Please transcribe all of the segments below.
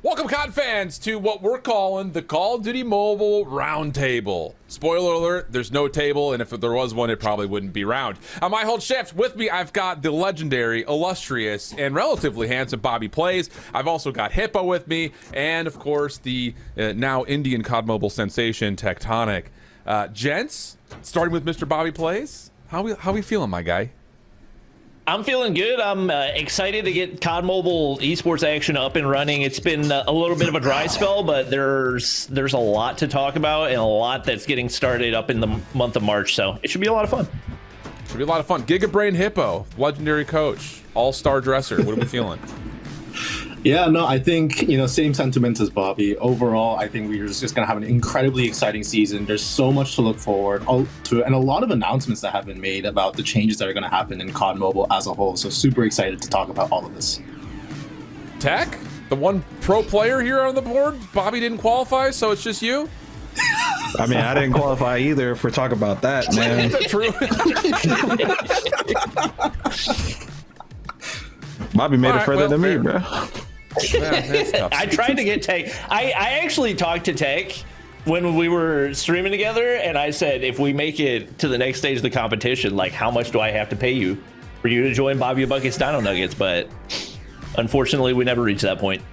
Welcome, COD fans, to what we're calling the Call of Duty Mobile Roundtable. Spoiler alert, there's no table, and if there was one, it probably wouldn't be round. On my whole shift, with me, I've got the legendary, illustrious, and relatively handsome Bobby Plays. I've also got Hippo with me, and of course, the now Indian COD Mobile sensation, Tectonic. Gents, starting with Mr. Bobby Plays, how we feeling, my guy? I'm feeling good. I'm excited to get COD Mobile esports action up and running. It's been a little bit of a dry spell, but there's a lot to talk about and a lot that's getting started up in the month of March. So it should be a lot of fun. Should be a lot of fun. Gigabrain Hippo, legendary coach, all-star dresser. What are we feeling? Yeah, no, I think, same sentiments as Bobby. Overall, I think we're just going to have an incredibly exciting season. There's so much to look forward to, and a lot of announcements that have been made about the changes that are going to happen in COD Mobile as a whole. So super excited to talk about all of this. Tech, the one pro player here on the board. Bobby didn't qualify, so it's just you? I mean, I didn't qualify either if we're talking about that, man. Is that true? Bobby made it further than me, bro. Yeah, I tried to get Tech. I actually talked to Tech when we were streaming together, and I said, if we make it to the next stage of the competition, like, how much do I have to pay you for you to join Bobby Bucket's Dino Nuggets? But unfortunately, we never reached that point.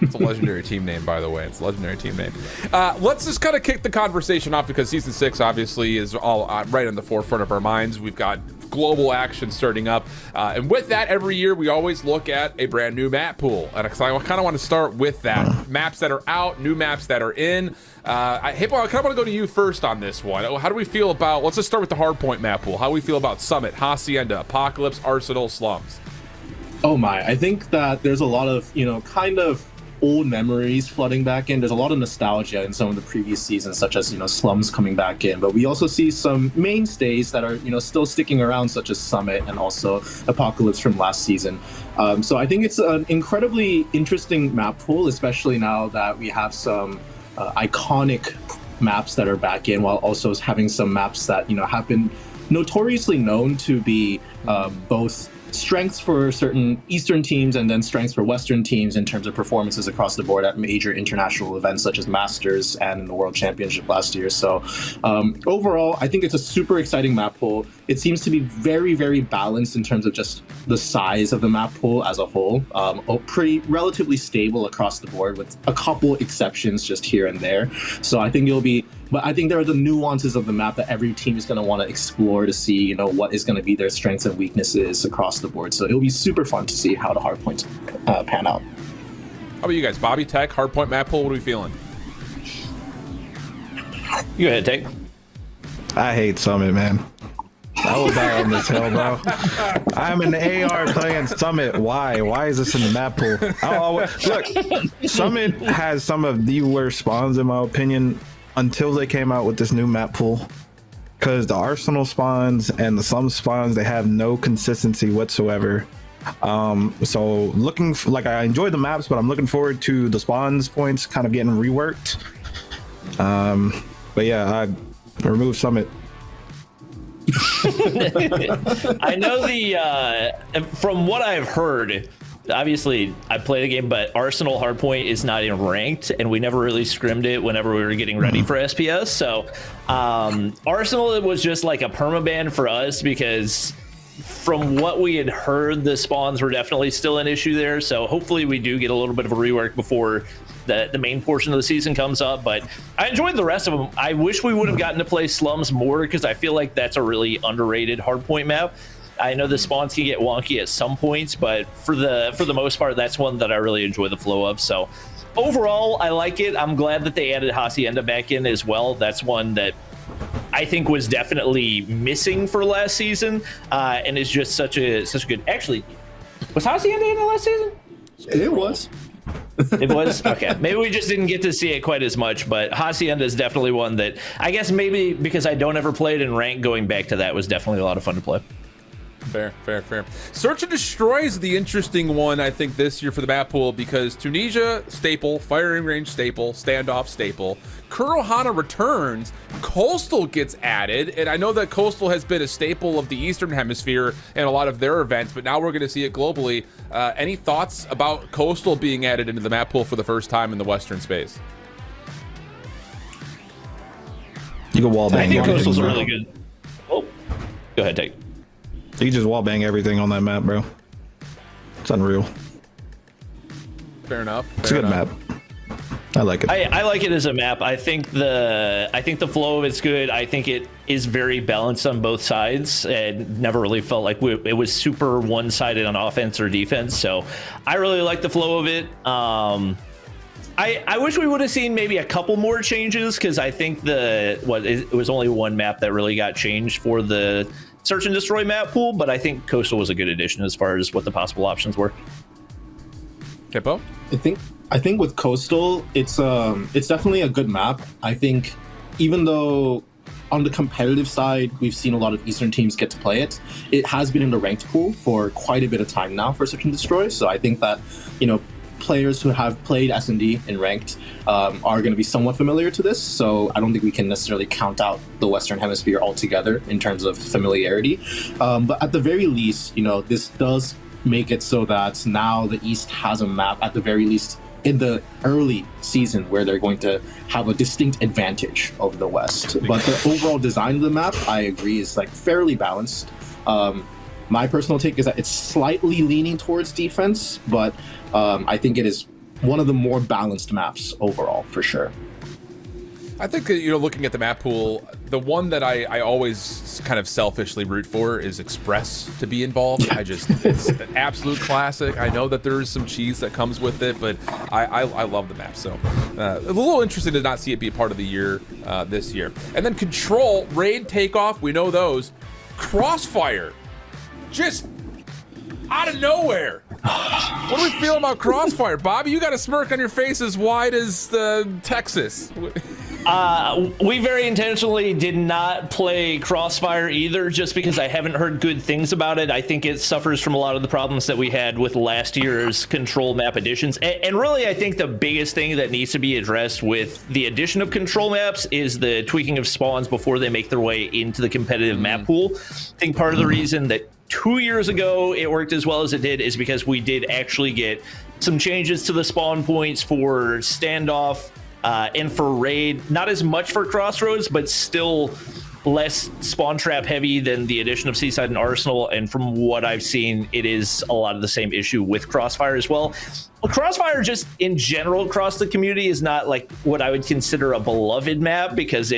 It's a legendary team name, by the way. It's a legendary team name. Let's just kind of kick the conversation off because Season 6 obviously is all right on the forefront of our minds. We've got global action starting up. And with that, every year we always look at a brand new map pool. And I kind of want to start with that. Maps that are out, new maps that are in. Hippo, I kind of want to go to you first on this one. How do we feel about, let's just start with the Hardpoint map pool. How do we feel about Summit, Hacienda, Apocalypse, Arsenal, Slums? Oh my, I think that there's a lot of, kind of old memories flooding back in. There's a lot of nostalgia in some of the previous seasons, such as, Slums coming back in. But we also see some mainstays that are, still sticking around, such as Summit and also Apocalypse from last season. So I think it's an incredibly interesting map pool, especially now that we have some iconic maps that are back in, while also having some maps that, have been notoriously known to be both strengths for certain Eastern teams and then strengths for Western teams in terms of performances across the board at major international events such as Masters and in the World Championship last year. So overall, I think it's a super exciting map pool. It seems to be very, very balanced in terms of just the size of the map pool as a whole. Pretty relatively stable across the board with a couple exceptions just here and there. So I think but I think there are the nuances of the map that every team is going to want to explore to see, what is going to be their strengths and weaknesses across the board. So it'll be super fun to see how the hardpoints pan out. How about you guys? Bobby, Tech, Hardpoint map pool, what are we feeling? You go ahead, Tech. I hate Summit, man. I will die on this hill, bro. I'm an AR playing Summit. Why? Why is this in the map pool? Look, Summit has some of the worst spawns, in my opinion, until they came out with this new map pool. Because the Arsenal spawns and the Slums spawns, they have no consistency whatsoever. So I enjoy the maps, but I'm looking forward to the spawns points kind of getting reworked. But yeah, I removed Summit. I know from what I've heard, obviously I play the game, but Arsenal Hardpoint is not in ranked, and we never really scrimmed it whenever we were getting ready for SPS. So Arsenal was just like a permaban for us because from what we had heard, the spawns were definitely still an issue there. So hopefully we do get a little bit of a rework before the main portion of the season comes up. But I enjoyed the rest of them. I wish we would have gotten to play Slums more because I feel like that's a really underrated hardpoint map. I know the spawns can get wonky at some points, but for the most part, that's one that I really enjoy the flow of. So overall, I like it. I'm glad that they added Hacienda back in as well. That's one that I think was definitely missing for last season, and is just such a good. Actually, was Hacienda in the last season? It was. It was? Okay. Maybe we just didn't get to see it quite as much, but Hacienda is definitely one that I guess maybe because I don't ever play it in rank, going back to that was definitely a lot of fun to play. Fair. Search and Destroy is the interesting one, I think, this year for the map pool because Tunisia, staple. Firing Range, staple. Standoff, staple. Kurohana returns. Coastal gets added, and I know that Coastal has been a staple of the Eastern Hemisphere and a lot of their events, but now we're going to see it globally. Any thoughts about Coastal being added into the map pool for the first time in the Western space? You can wall bang. I think Coastal's really good. Oh, go ahead, take. You can just wall bang everything on that map, bro. It's unreal. Fair enough. It's a good map. I like it. I like it as a map. I think the flow of it's good. I think it is very balanced on both sides, and never really felt like it was super one-sided on offense or defense. So I really like the flow of it. I wish we would have seen maybe a couple more changes, because I think it was only one map that really got changed for the Search and Destroy map pool, but I think Coastal was a good addition as far as what the possible options were. Hippo? I think with Coastal, it's definitely a good map. I think even though on the competitive side, we've seen a lot of Eastern teams get to play it, it has been in the ranked pool for quite a bit of time now for Search and Destroy. So I think that, players who have played S&D in ranked are going to be somewhat familiar to this. So I don't think we can necessarily count out the Western Hemisphere altogether in terms of familiarity. But at the very least, this does make it so that now the East has a map, at the very least in the early season, where they're going to have a distinct advantage over the West. But the overall design of the map, I agree, is fairly balanced. My personal take is that it's slightly leaning towards defense, but I think it is one of the more balanced maps overall, for sure. I think, looking at the map pool, the one that I always kind of selfishly root for is Express to be involved. It's an absolute classic. I know that there is some cheese that comes with it, but I love the map. So a little interesting to not see it be a part of the year this year. And then Control, Raid, Takeoff, we know those. Crossfire, just out of nowhere. What do we feel about Crossfire? Bobby, you got a smirk on your face as wide as Texas. We very intentionally did not play Crossfire either, just because I haven't heard good things about it. I think it suffers from a lot of the problems that we had with last year's Control map additions. And really, I think the biggest thing that needs to be addressed with the addition of Control maps is the tweaking of spawns before they make their way into the competitive map pool. I think part of the reason that 2 years ago it worked as well as it did is because we did actually get some changes to the spawn points for Standoff and for Raid. Not as much for Crossroads, but still less spawn trap heavy than the addition of Seaside and Arsenal. And from what I've seen, it is a lot of the same issue with Crossfire as well. Crossfire, just in general across the community, is not like what I would consider a beloved map, because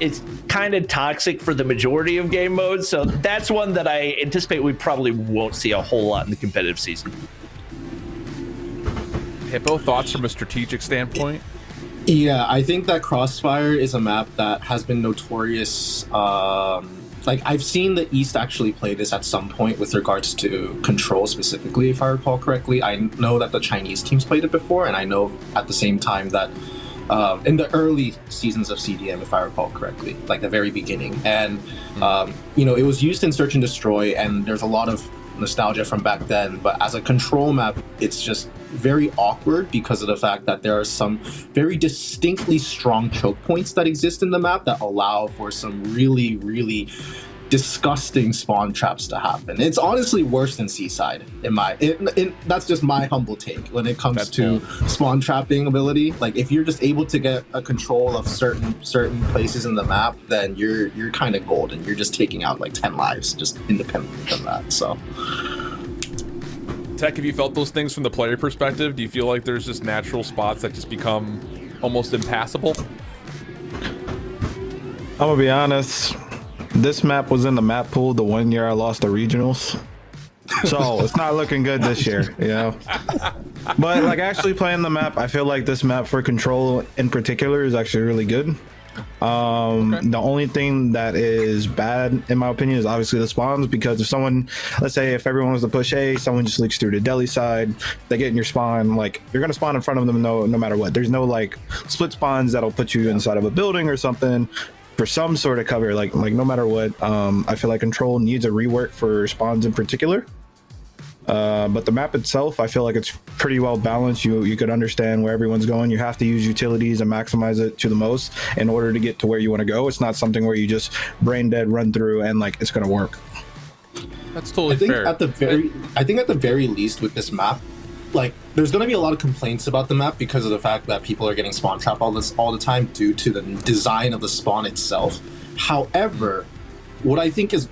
it's kind of toxic for the majority of game modes. So that's one that I anticipate we probably won't see a whole lot in the competitive season. Hippo, thoughts from a strategic standpoint? Yeah, I think that Crossfire is a map that has been notorious. I've seen the East actually play this at some point with regards to Control specifically, if I recall correctly. I know that the Chinese teams played it before, and I know at the same time that in the early seasons of CDM, if I recall correctly, like the very beginning. And, it was used in Search and Destroy, and there's a lot of nostalgia from back then. But as a Control map, it's just very awkward because of the fact that there are some very distinctly strong choke points that exist in the map that allow for some really, really disgusting spawn traps to happen. It's honestly worse than Seaside that's just my humble take when it comes to spawn trapping ability. Like, if you're just able to get a control of certain places in the map, then you're kind of golden. You're just taking out like 10 lives just independently from that. So Tech, have you felt those things from the player perspective? Do you feel like there's just natural spots that just become almost impassable? I'm gonna be honest, this map was in the map pool the 1 year I lost the regionals, so it's not looking good this year, but actually playing the map, I feel like this map for Control in particular is actually really good. The only thing that is bad in my opinion is obviously the spawns, because if everyone was to push A, someone just leaks through the deli side, they get in your spawn, you're gonna spawn in front of them no matter what. There's no split spawns that'll put you inside of a building or something. for some sort of cover, like no matter what, I feel like Control needs a rework for spawns in particular. But the map itself, I feel like it's pretty well balanced. You could understand where everyone's going. You have to use utilities and maximize it to the most in order to get to where you want to go. It's not something where you just brain dead run through and like it's gonna work. That's totally fair. I think at the very least with this map, like there's going to be a lot of complaints about the map because of the fact that people are getting spawn trapped all the time due to the design of the spawn itself. However, what I think is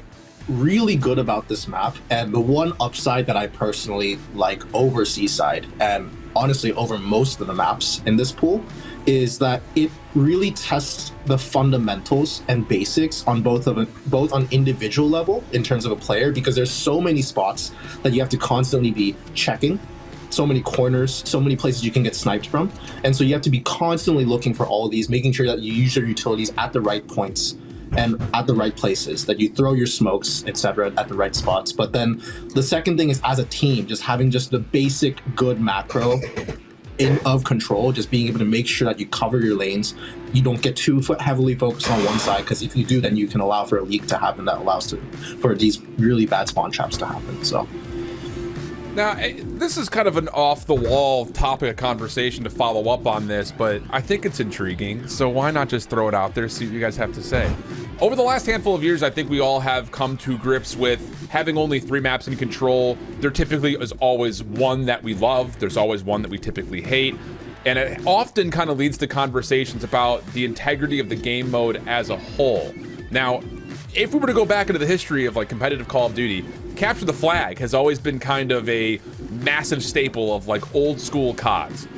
really good about this map, and the one upside that I personally like over Seaside and honestly over most of the maps in this pool, is that it really tests the fundamentals and basics on both on individual level in terms of a player, because there's so many spots that you have to constantly be checking, so many corners, so many places you can get sniped from, and so you have to be constantly looking for all of these, making sure that you use your utilities at the right points and at the right places, that you throw your smokes, etc., at the right spots. But then the second thing is, as a team, just having just the basic good macro of Control, just being able to make sure that you cover your lanes, you don't get too heavily focused on one side, because if you do, then you can allow for a leak to happen that allows for these really bad spawn traps to happen. So now, this is kind of an off-the-wall topic of conversation to follow up on this, but I think it's intriguing, so why not just throw it out there, see what you guys have to say. Over the last handful of years, I think we all have come to grips with having only 3 maps in Control. There typically is always one that we love, there's always one that we typically hate, and it often kind of leads to conversations about the integrity of the game mode as a whole. Now, if we were to go back into the history of like competitive Call of Duty, Capture the Flag has always been kind of a massive staple of like old school CODs.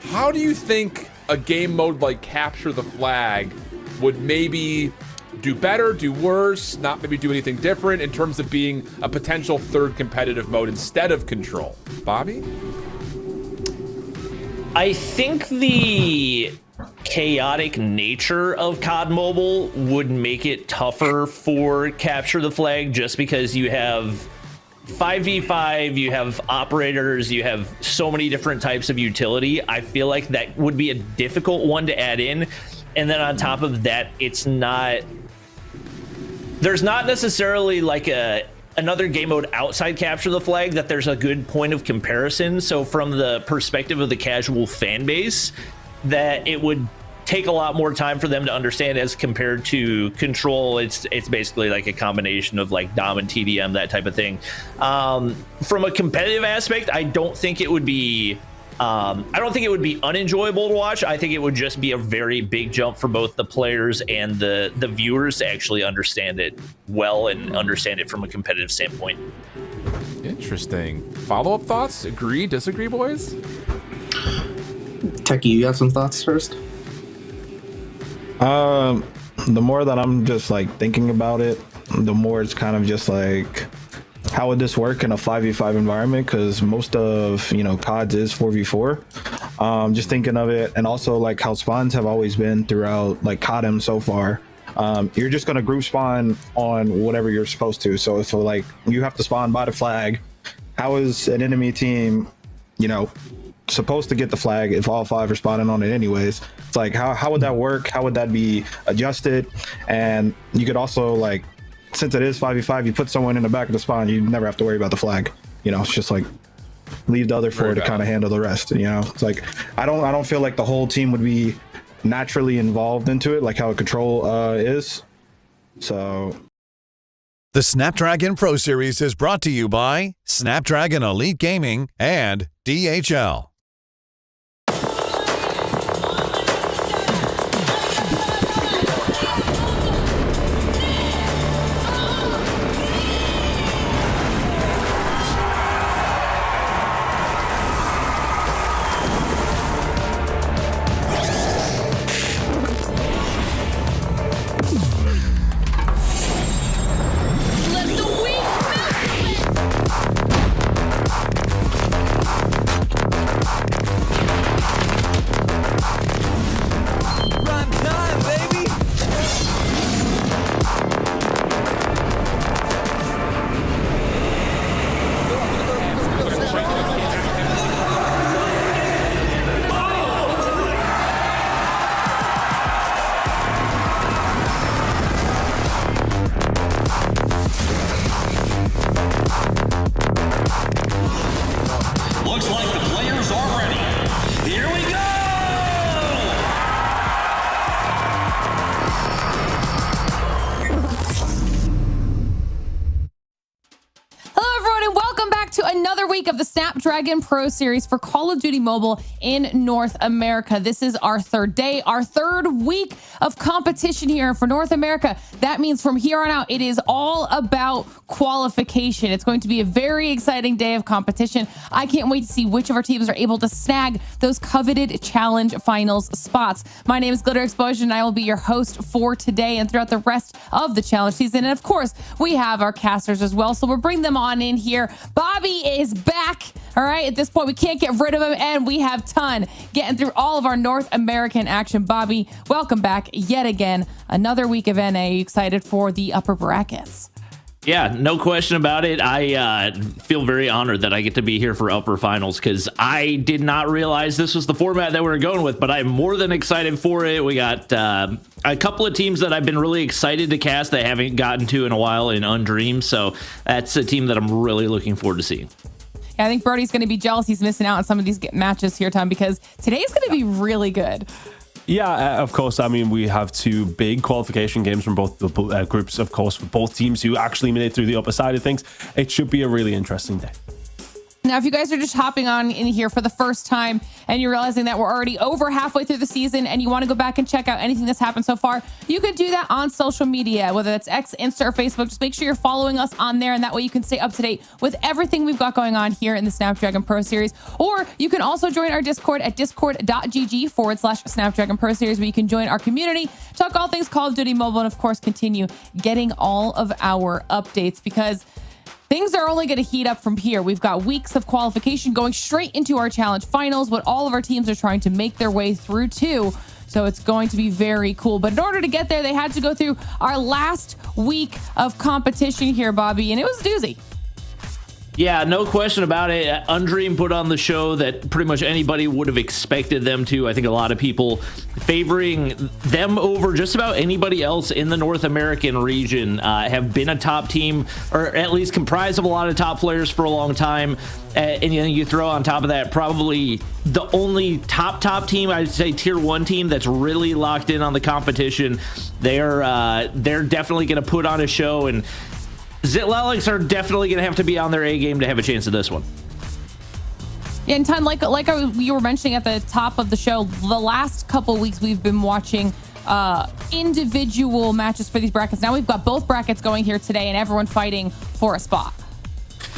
How do you think a game mode like Capture the Flag would maybe do better, do worse, not maybe do anything different in terms of being a potential third competitive mode instead of Control? Bobby? I think the chaotic nature of COD Mobile would make it tougher for Capture the Flag, just because you have 5v5, you have operators, you have so many different types of utility. I feel like that would be a difficult one to add in. And then on top of that, there's not necessarily like another game mode outside Capture the Flag that there's a good point of comparison. So from the perspective of the casual fan base, that it would take a lot more time for them to understand as compared to Control. It's basically like a combination of like Dom and TDM, that type of thing. From a competitive aspect, I don't think it would be unenjoyable to watch. I think it would just be a very big jump for both the players and the viewers to actually understand it well and understand it from a competitive standpoint. Interesting. Follow-up thoughts? Agree, disagree, boys? Techie, you have some thoughts first? The more that I'm just like thinking about it, the more it's kind of just like, how would this work in a 5v5 environment? Because most of, CODs is 4v4. Just thinking of it, and also like how spawns have always been throughout like CODM so far. You're just gonna group spawn on whatever you're supposed to. So like you have to spawn by the flag. How is an enemy team, supposed to get the flag if all 5 are spawning on it anyways? It's like, how would that work? How would that be adjusted? And you could also, like, since it is 5v5, you put someone in the back of the spawn, you never have to worry about the flag. It's just like leave the other 4 to kind of handle the rest. It's like I don't feel like the whole team would be naturally involved into it like how a Control is. So the Snapdragon Pro Series is brought to you by Snapdragon Elite Gaming and DHL. Another week of the Snapdragon Pro Series for Call of Duty Mobile in North America. This is our third day, our third week of competition here for North America. That means from here on out, it is all about qualification. It's going to be a very exciting day of competition. I can't wait to see which of our teams are able to snag those coveted challenge finals spots. My name is Glitter Explosion, and I will be your host for today and throughout the rest of the challenge season. And of course, we have our casters as well, so we'll bring them on in here. Bobby is back. All right, at this point, we can't get rid of him, and we have Ton getting through all of our North American action. Bobby, welcome back yet again. Another week of NA. You excited for the upper brackets? Yeah, no question about it. I feel very honored that I get to be here for upper finals because I did not realize this was the format that we were going with, but I'm more than excited for it. We got a couple of teams that I've been really excited to cast that I haven't gotten to in a while in Undream, so that's a team that I'm really looking forward to seeing. Yeah, I think Brody's going to be jealous he's missing out on some of these matches here, Tom, because today's going to be really good. Yeah, of course. I mean, we have two big qualification games from both the groups, of course, for both teams who actually made it through the upper side of things. It should be a really interesting day. Now, if you guys are just hopping on in here for the first time and you're realizing that we're already over halfway through the season and you want to go back and check out anything that's happened so far, you can do that on social media, whether that's X, Insta, or Facebook. Just make sure you're following us on there, and that way you can stay up to date with everything we've got going on here in the Snapdragon Pro Series. Or you can also join our Discord at discord.gg/Snapdragon Pro Series, where you can join our community, talk all things Call of Duty Mobile, and of course, continue getting all of our updates, because things are only going to heat up from here. We've got weeks of qualification going straight into our challenge finals, what all of our teams are trying to make their way through to. So it's going to be very cool. But in order to get there, they had to go through our last week of competition here, Bobby, and it was a doozy. Yeah, no question about it. Undream put on the show that pretty much anybody would have expected them to. I think a lot of people favoring them over just about anybody else in the North American region have been a top team, or at least comprised of a lot of top players for a long time. And you throw on top of that probably the only top team, I'd say tier 1 team that's really locked in on the competition. They're definitely going to put on a show, and Zitlalix are definitely going to have to be on their A game to have a chance at this one. Yeah, and Ton, like you were mentioning at the top of the show, the last couple weeks we've been watching individual matches for these brackets. Now we've got both brackets going here today, and everyone fighting for a spot.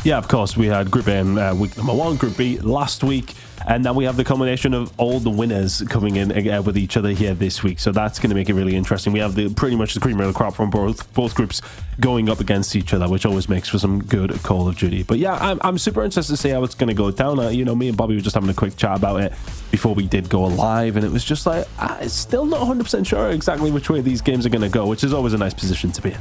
Yeah, of course. We had Group A in week number 1, Group B last week, and now we have the combination of all the winners coming in with each other here this week. So that's going to make it really interesting. We have pretty much the cream of the crop from both groups going up against each other, which always makes for some good Call of Duty. But yeah, I'm super interested to see how it's going to go down. Me and Bobby were just having a quick chat about it before we did go live, and it was just like, it's still not 100% sure exactly which way these games are going to go, which is always a nice position to be in.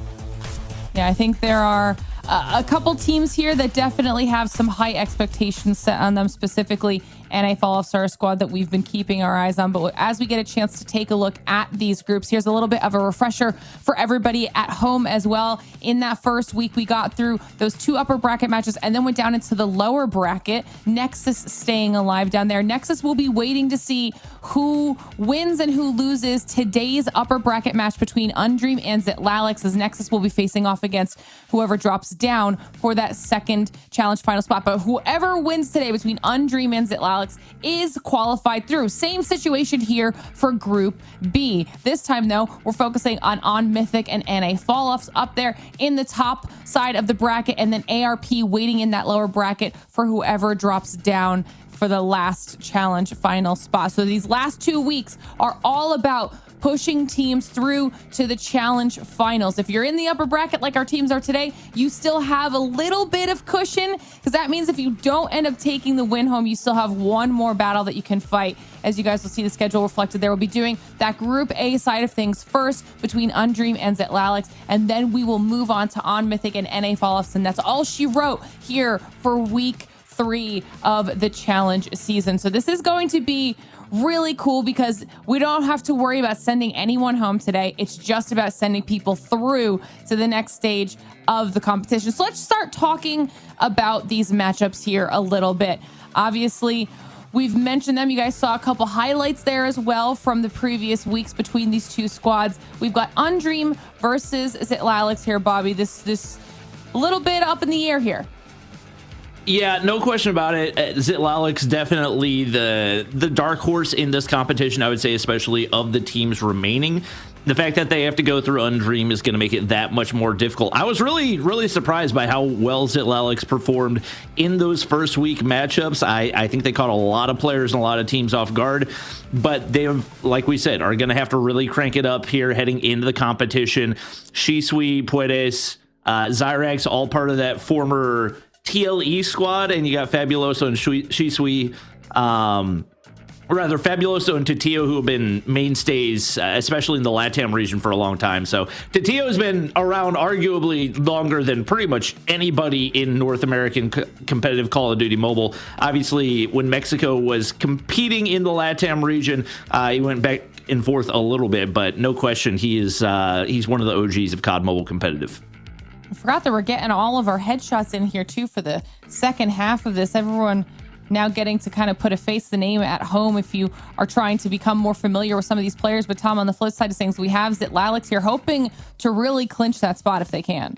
Yeah, I think there are a couple teams here that definitely have some high expectations set on them, specifically NA Fall Off Star Squad, that we've been keeping our eyes on. But as we get a chance to take a look at these groups, here's a little bit of a refresher for everybody at home as well. In that first week, we got through those 2 upper bracket matches and then went down into the lower bracket. Nexus staying alive down there. Nexus will be waiting to see who wins and who loses today's upper bracket match between Undream and Zitlalix, as Nexus will be facing off against whoever drops down for that second challenge final spot. But whoever wins today between Undream and Zitlalix is qualified through. Same situation here for Group B. This time, though, we're focusing on Mythic and NA Fall-Offs up there in the top side of the bracket, and then ARP waiting in that lower bracket for whoever drops down for the last challenge final spot. So these last 2 weeks are all about pushing teams through to the challenge finals. If you're in the upper bracket like our teams are today, you still have a little bit of cushion, because that means if you don't end up taking the win home, you still have one more battle that you can fight. As you guys will see the schedule reflected there, we'll be doing that Group A side of things first between Undream and Zitlalix, and then we will move on to On Mythic and NA Fall-Offs, and that's all she wrote here for week 3 of the challenge season. So this is going to be really cool because we don't have to worry about sending anyone home today. It's just about sending people through to the next stage of the competition. So let's start talking about these matchups here a little bit. Obviously, we've mentioned them. You guys saw a couple highlights there as well from the previous weeks between these two squads. We've got Undream versus Zitlalix here, Bobby. This a little bit up in the air here. Yeah, no question about it. Zitlalix definitely the dark horse in this competition, I would say, especially of the teams remaining. The fact that they have to go through Undream is going to make it that much more difficult. I was really, really surprised by how well Zitlalix performed in those first week matchups. I think they caught a lot of players and a lot of teams off guard, but they, like we said, are going to have to really crank it up here heading into the competition. Shisui, Puedes, Zyrax, all part of that former TLE squad, and you got Fabuloso and Shisui, or rather Fabuloso and Titio, who have been mainstays, especially in the LATAM region for a long time. So Titio has been around arguably longer than pretty much anybody in North American competitive Call of Duty Mobile. Obviously, when Mexico was competing in the LATAM region, he went back and forth a little bit, but no question, he's one of the OGs of COD Mobile competitive. I forgot that we're getting all of our headshots in here too for the second half of this. Everyone now getting to kind of put a face to the name at home if you are trying to become more familiar with some of these players. But Tom, on the flip side of things, we have Zitlalix here hoping to really clinch that spot if they can.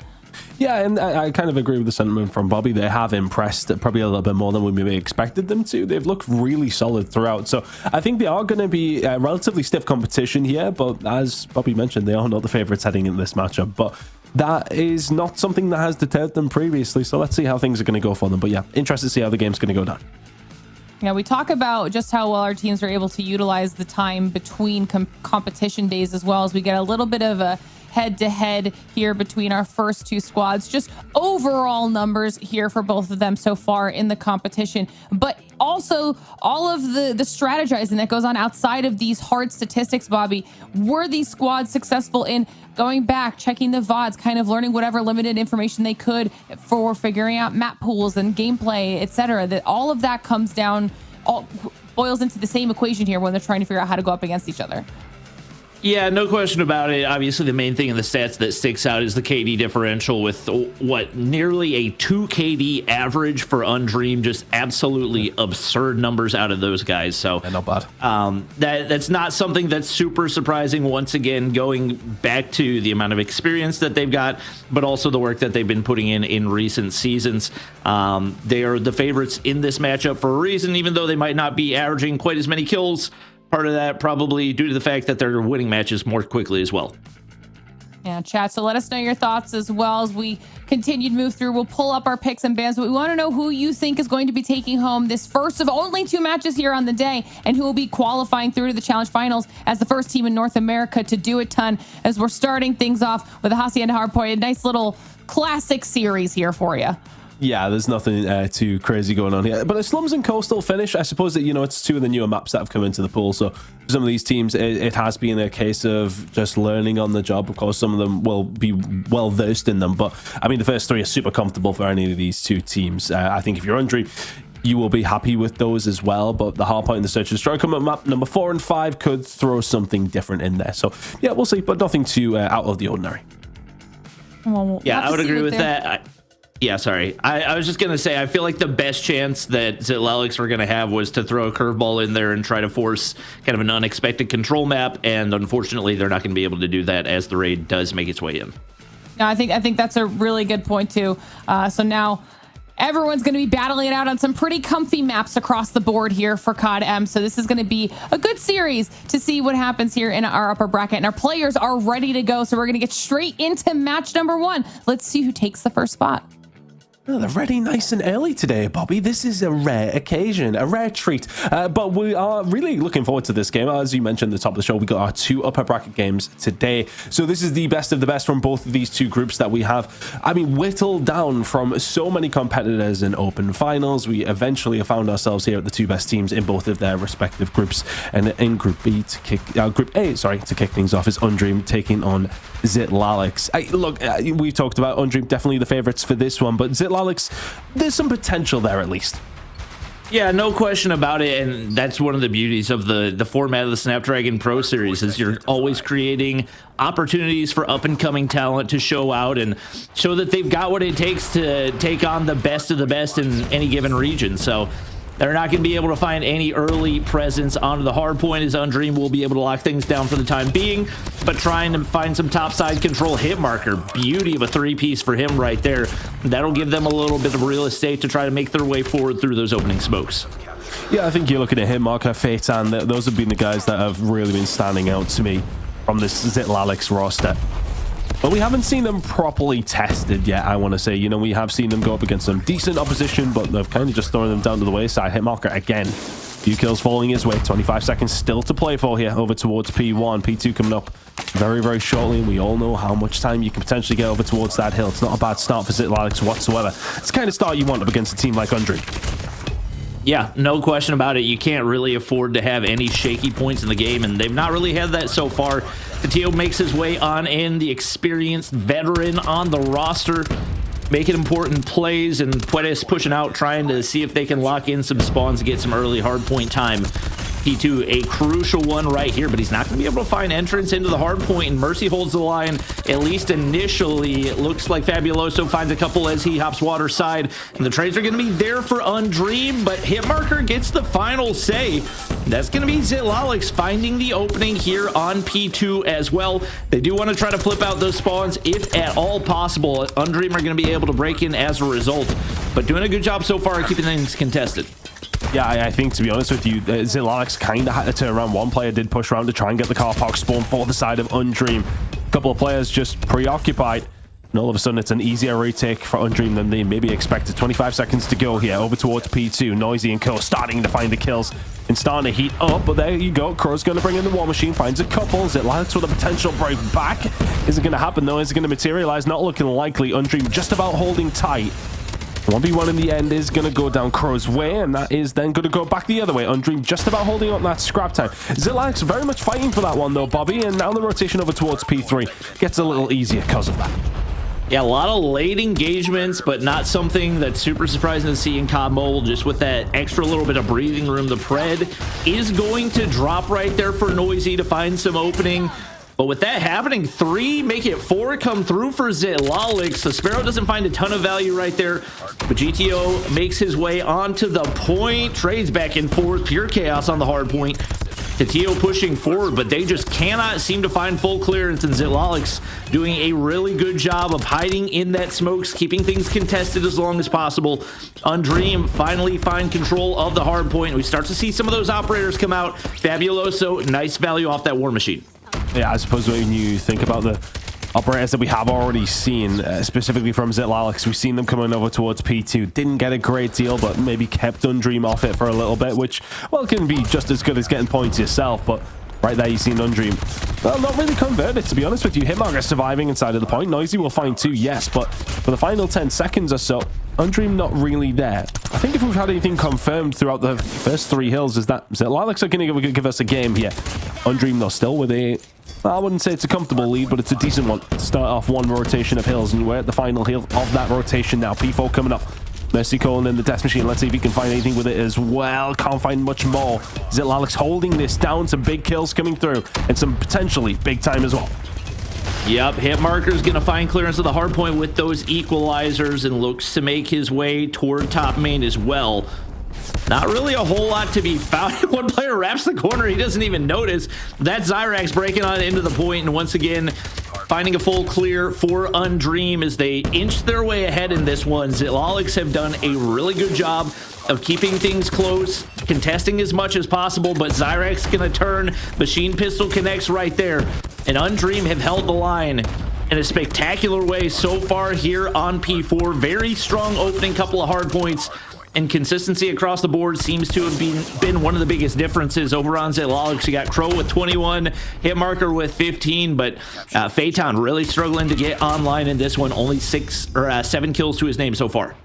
Yeah, and I kind of agree with the sentiment from Bobby. They have impressed probably a little bit more than we maybe expected them to. They've looked really solid throughout. So I think they are going to be a relatively stiff competition here. But as Bobby mentioned, they are not the favorites heading into this matchup. But that is not something that has deterred them previously. So let's see how things are going to go for them. But yeah, interested to see how the game's going to go down. Yeah, we talk about just how well our teams are able to utilize the time between competition days, as well as we get a little bit of a head-to-head here between our first two squads. Just overall numbers here for both of them so far in the competition, but also all of the strategizing that goes on outside of these hard statistics. Bobby, were these squads successful in going back, checking the VODs, kind of learning whatever limited information they could for figuring out map pools and gameplay, etc.? That all of that comes down, all boils into the same equation here when they're trying to figure out how to go up against each other. Yeah, no question about it. Obviously, the main thing in the stats that sticks out is the KD differential with what, nearly a 2 KD average for Undream. Just absolutely absurd numbers out of those guys. So not bad. That's not something that's super surprising. Once again, going back to the amount of experience that they've got, but also the work that they've been putting in recent seasons. They are the favorites in this matchup for a reason, even though they might not be averaging quite as many kills. Part of that probably due to the fact that they're winning matches more quickly as well. Yeah, chat. So let us know your thoughts as well as we continue to move through. We'll pull up our picks and bans, but we want to know who you think is going to be taking home this first of only 2 matches here on the day, and who will be qualifying through to the challenge finals as the first team in North America to do a ton, as we're starting things off with a Hacienda Hardpoint, a nice little classic series here for you. Yeah, there's nothing too crazy going on here. But a Slums and Coastal finish, I suppose that, it's 2 of the newer maps that have come into the pool. So for some of these teams, it has been a case of just learning on the job. Of course, some of them will be well versed in them. But I mean, the first 3 are super comfortable for any of these 2 teams. I think if you're Undream, you will be happy with those as well. But the Hardpoint and the Search and Destroy coming map number 4 and 5 could throw something different in there. So yeah, we'll see. But nothing too out of the ordinary. Well, yeah, I would agree with that. Yeah, sorry. I was just going to say, I feel like the best chance that Zitlalix were going to have was to throw a curveball in there and try to force kind of an unexpected control map. And unfortunately, they're not going to be able to do that as the raid does make its way in. No, I think that's a really good point, too. So now everyone's going to be battling it out on some pretty comfy maps across the board here for COD M. So this is going to be a good series to see what happens here in our upper bracket. And our players are ready to go. So we're going to get straight into match number 1. Let's see who takes the first spot. Oh, they're ready nice and early today, Bobby. This is a rare occasion, a rare treat. But we are really looking forward to this game. As you mentioned at the top of the show, we got our 2 upper bracket games today. So this is the best of the best from both of these 2 groups that we have. I mean, whittled down from so many competitors in open finals. We eventually found ourselves here at the 2 best teams in both of their respective groups. And in Group B to kick, Group A, sorry, to kick things off is Undream taking on Zitlalix. Look, we talked about Undream, definitely the favorites for this one, but Zitlalix, there's some potential there at least. Yeah, no question about it, and that's one of the beauties of the format of the Snapdragon Pro Series, is you're always creating opportunities for up-and-coming talent to show out and show that they've got what it takes to take on the best of the best in any given region. So They're not going to be able to find any early presence onto the hard point, as Undream will be able to lock things down for the time being, but trying to find some topside control hit marker. Beauty of a three-piece for him right there. That'll give them a little bit of real estate to try to make their way forward through those opening smokes. Yeah, I think you're looking at Hitmarker, Phaeton. Those have been the guys that have really been standing out to me from this Zitlalix roster. But we haven't seen them properly tested yet, I want to say. You know, we have seen them go up against some decent opposition, but they've kind of just thrown them down to the wayside. Hitmarker again. Few kills falling his way. 25 seconds still to play for here. Over towards P1. P2 coming up very, very shortly. And we all know how much time you can potentially get over towards that hill. It's not a bad start for Zitlalix whatsoever. It's the kind of start you want up against a team like Undream. Yeah, no question about it. You can't really afford to have any shaky points in the game, and they've not really had that so far. Tectonic makes his way on in, the experienced veteran on the roster, making important plays, and Puedes pushing out, trying to see if they can lock in some spawns to get some early hardpoint time. P2, a crucial one right here, but he's not going to be able to find entrance into the hardpoint, and Mercy holds the line, at least initially. It looks like Fabuloso finds a couple as he hops water side, and the trades are going to be there for Undream, but Hitmarker gets the final say. That's going to be Zitlalix finding the opening here on P2 as well. They do want to try to flip out those spawns if at all possible. Undream are going to be able to break in as a result, but doing a good job so far keeping things contested. Yeah, I think, to be honest with you, Zitlalix kind of had to turn around. One player did push around to try and get the car park spawn for the side of Undream. A couple of players just preoccupied. And all of a sudden, it's an easier retake for Undream than they maybe expected. 25 seconds to go here. Over towards P2. Noisy and Co. starting to find the kills and starting to heat up. But there you go. Crow's going to bring in the War Machine. Finds a couple. Zitlalix with a potential break back. Isn't going to happen, though. Is it going to materialize? Not looking likely. Undream just about holding tight. 1v1 in the end is going to go down Crow's way, and that is then going to go back the other way. Undream just about holding on that scrap time. Zitlalix very much fighting for that one, though, Bobby, and now the rotation over towards P3 gets a little easier because of that. Yeah, a lot of late engagements, but not something that's super surprising to see in COD Mobile, just with that extra little bit of breathing room. The Pred is going to drop right there for Noisy to find some opening. But with that happening, 3, make it 4 come through for Zitlalix. The Sparrow doesn't find a ton of value right there, but GTO makes his way onto the point, trades back and forth, pure chaos on the hard point. Tectonic pushing forward, but they just cannot seem to find full clearance, and Zitlalix doing a really good job of hiding in that smokes, keeping things contested as long as possible. Undream finally find control of the hard point. We start to see some of those operators come out. Fabuloso, nice value off that War Machine. Yeah, I suppose when you think about the operators that we have already seen, specifically from Zitlalix, we've seen them coming over towards P2. Didn't get a great deal, but maybe kept Undream off it for a little bit, which, well, can be just as good as getting points yourself, but right there you've seen Undream, well, not really converted, to be honest with you. Hitmarker surviving inside of the point. Noisy will find 2, yes, but for the final 10 seconds or so, Undream not really there. I think if we've had anything confirmed throughout the first 3 hills is that Zitlalix are going to give us a game here. Undream, though, still with a, I wouldn't say it's a comfortable lead, but it's a decent one to start off one rotation of hills, and we're at the final hill of that rotation now. P4 coming up. Mercy calling in the Death Machine. Let's see if he can find anything with it as well. Can't find much more. Zitlalix holding this down. Some big kills coming through, and some potentially big time as well. Yep, Hitmarker's going to find clearance of the hard point with those equalizers and looks to make his way toward top main as well. Not really a whole lot to be found. One player wraps the corner, he doesn't even notice. That's Zyrax breaking on into the point, and once again, finding a full clear for Undream as they inch their way ahead in this one. Zitlalix have done a really good job of keeping things close, contesting as much as possible, but Zyrax gonna turn. Machine pistol connects right there, and Undream have held the line in a spectacular way so far here on P4. Very strong opening couple of hard points, and consistency across the board seems to have been one of the biggest differences over on Zitlalix. You got Crow with 21, Hitmarker with 15, but Phaeton really struggling to get online in this one. Only 7 kills to his name so far.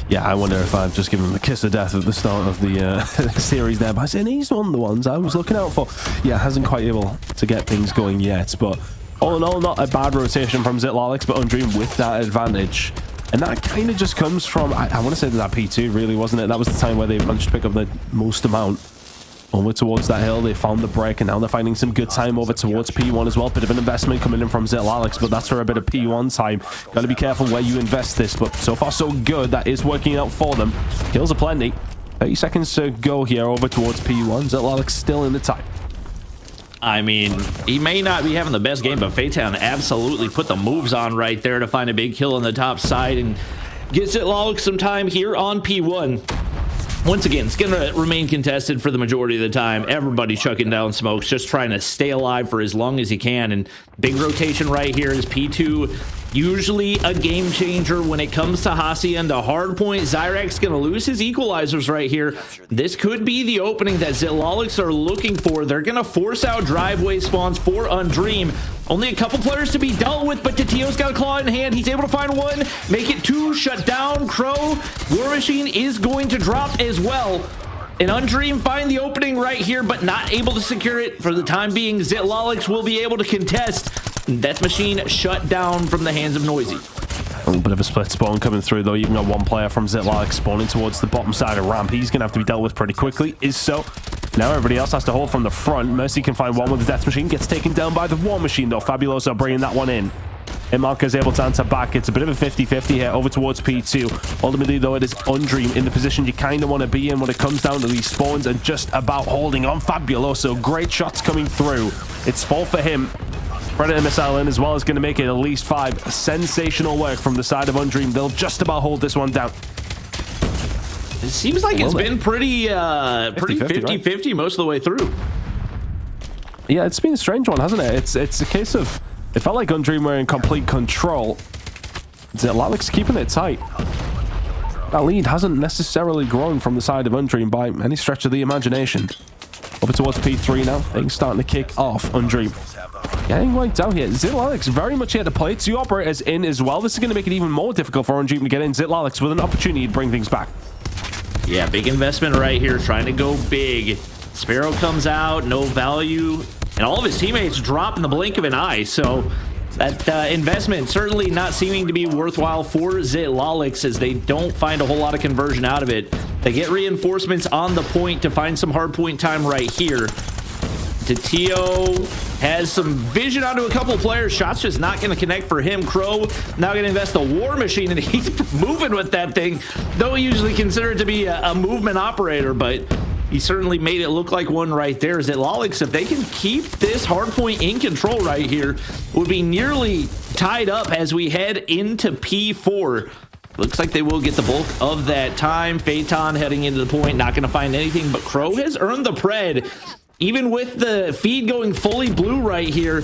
Yeah, I wonder if I've just given him the kiss of death at the start of the series there, but I said he's one of the ones I was looking out for. Yeah, hasn't quite able to get things going yet, but all in all, not a bad rotation from Zitlalix, but Undream with that advantage. And that kind of just comes from, I want to say that P2 really, wasn't it? That was the time where they managed to pick up the most amount. Over towards that hill, they found the break, and now they're finding some good time over towards P1 as well. Bit of an investment coming in from Zitlalix, but that's for a bit of P1 time. Got to be careful where you invest this, but so far so good. That is working out for them. Kills are plenty. 30 seconds to go here over towards P1. Zitlalix still in the tie. I mean, he may not be having the best game, but Phaeton absolutely put the moves on right there to find a big kill on the top side and gives Zitlalix some time here on P1. Once again, it's going to remain contested for the majority of the time. Everybody chucking down smokes, just trying to stay alive for as long as he can. And big rotation right here is P2. Usually a game changer when it comes to Hacienda Hardpoint. Zyrax going to lose his equalizers right here. This could be the opening that Zitlalix are looking for. They're going to force out driveway spawns for Undream. Only a couple players to be dealt with, but Tatio's got a claw in hand. He's able to find one, make it two, shut down Crow. War Machine is going to drop as well. And Undream find the opening right here, but not able to secure it. For the time being, Zitlalix will be able to contest. Death Machine shut down from the hands of Noisy. A little bit of a split spawn coming through, though. You've got one player from Zitlalix spawning towards the bottom side of ramp. He's going to have to be dealt with pretty quickly. Is so. Now everybody else has to hold from the front. Mercy can find one with the Death Machine. Gets taken down by the War Machine, though. Fabuloso bringing that one in. Imarka is able to answer back. It's a bit of a 50-50 here over towards P2. Ultimately, though, it is Undream in the position you kind of want to be in when it comes down to these spawns and just about holding on. Fabuloso, great shots coming through. It's 4 for him. Predator missile in as well is going to make it at least 5. Sensational work from the side of Undream. They'll just about hold this one down. It seems like it's been pretty 50-50 right? Most of the way through. Yeah, it's been a strange one, hasn't it? It's a case of, it felt like Undream were in complete control. Zitlalix keeping it tight. That lead hasn't necessarily grown from the side of Undream by any stretch of the imagination. Over towards P3 now. Things starting to kick off. Undream getting wiped out here. Zitlalix very much here to play. 2 operators in as well. This is going to make it even more difficult for Undream to get in. Zitlalix with an opportunity to bring things back. Yeah, big investment right here, trying to go big. Sparrow comes out, no value, and all of his teammates drop in the blink of an eye. So that investment certainly not seeming to be worthwhile for Zitlalix, as they don't find a whole lot of conversion out of it. They get reinforcements on the point to find some hard point time right here. Tatio has some vision onto a couple of players. Shots just not going to connect for him. Crow now going to invest the War Machine, and he's moving with that thing. Don't usually consider it to be a movement operator, but he certainly made it look like one right there. Zitlalix, if they can keep this hardpoint in control right here, would be nearly tied up as we head into P4. Looks like they will get the bulk of that time. Phaeton heading into the point, not going to find anything, but Crow has earned the pred. Even with the feed going fully blue right here,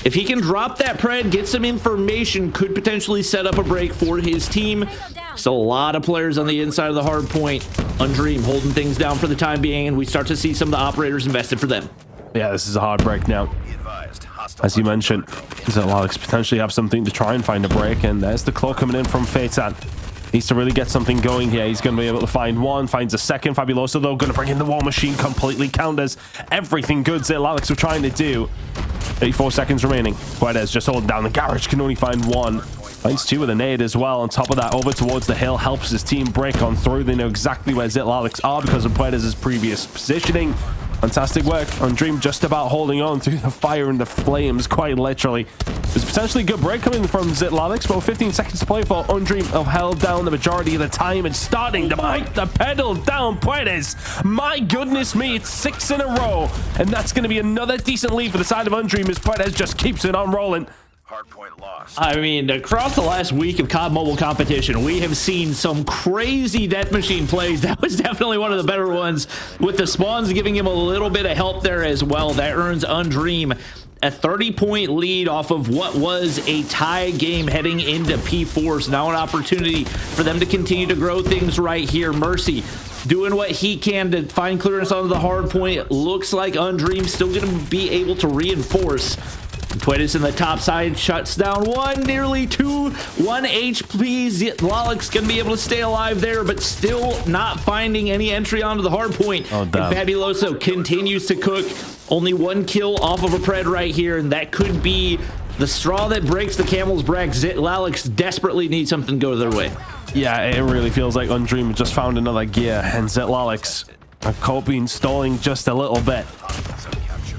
if he can drop that pred, get some information, could potentially set up a break for his team. Still a lot of players on the inside of the hard point. Undream holding things down for the time being, and we start to see some of the operators invested for them. Yeah, this is a hard break now. As you mentioned, Zitlalix potentially have something to try and find a break, and there's the claw coming in from Phaeton. Needs to really get something going here. He's going to be able to find one, finds a second. Fabuloso, though, going to bring in the War Machine, completely counters everything good Zitlalix were trying to do. 34 seconds remaining. Puedes just holding down the garage, can only find one. Finds 2 with a nade as well. On top of that, over towards the hill, helps his team break on through. They know exactly where Zitlalix are because of Puedes' previous positioning. Fantastic work. Undream just about holding on through the fire and the flames, quite literally. There's potentially a good break coming from Zitlalix, but with 15 seconds to play for, Undream have held down the majority of the time and starting to bite the pedal down. Puedes, my goodness me, it's 6 in a row, and that's going to be another decent lead for the side of Undream as Puedes just keeps it on rolling. Hardpoint lost. I mean, across the last week of COD Mobile competition, we have seen some crazy Death Machine plays. That was definitely one of the better ones, with the spawns giving him a little bit of help there as well. That earns Undream a 30-point lead off of what was a tie game heading into P4. So now an opportunity for them to continue to grow things right here. Mercy doing what he can to find clearance onto the hard point. Looks like Undream still going to be able to reinforce. Puedes in the top side shuts down one, nearly 2, 1 HP. Zitlalix gonna be able to stay alive there, but still not finding any entry onto the hard point. Oh, and Fabuloso continues to cook. Only 1 kill off of a pred right here, and that could be the straw that breaks the camel's back. Zitlalix desperately needs something to go their way. Yeah, it really feels like Undream just found another gear, and Zitlalix are coping, stalling just a little bit.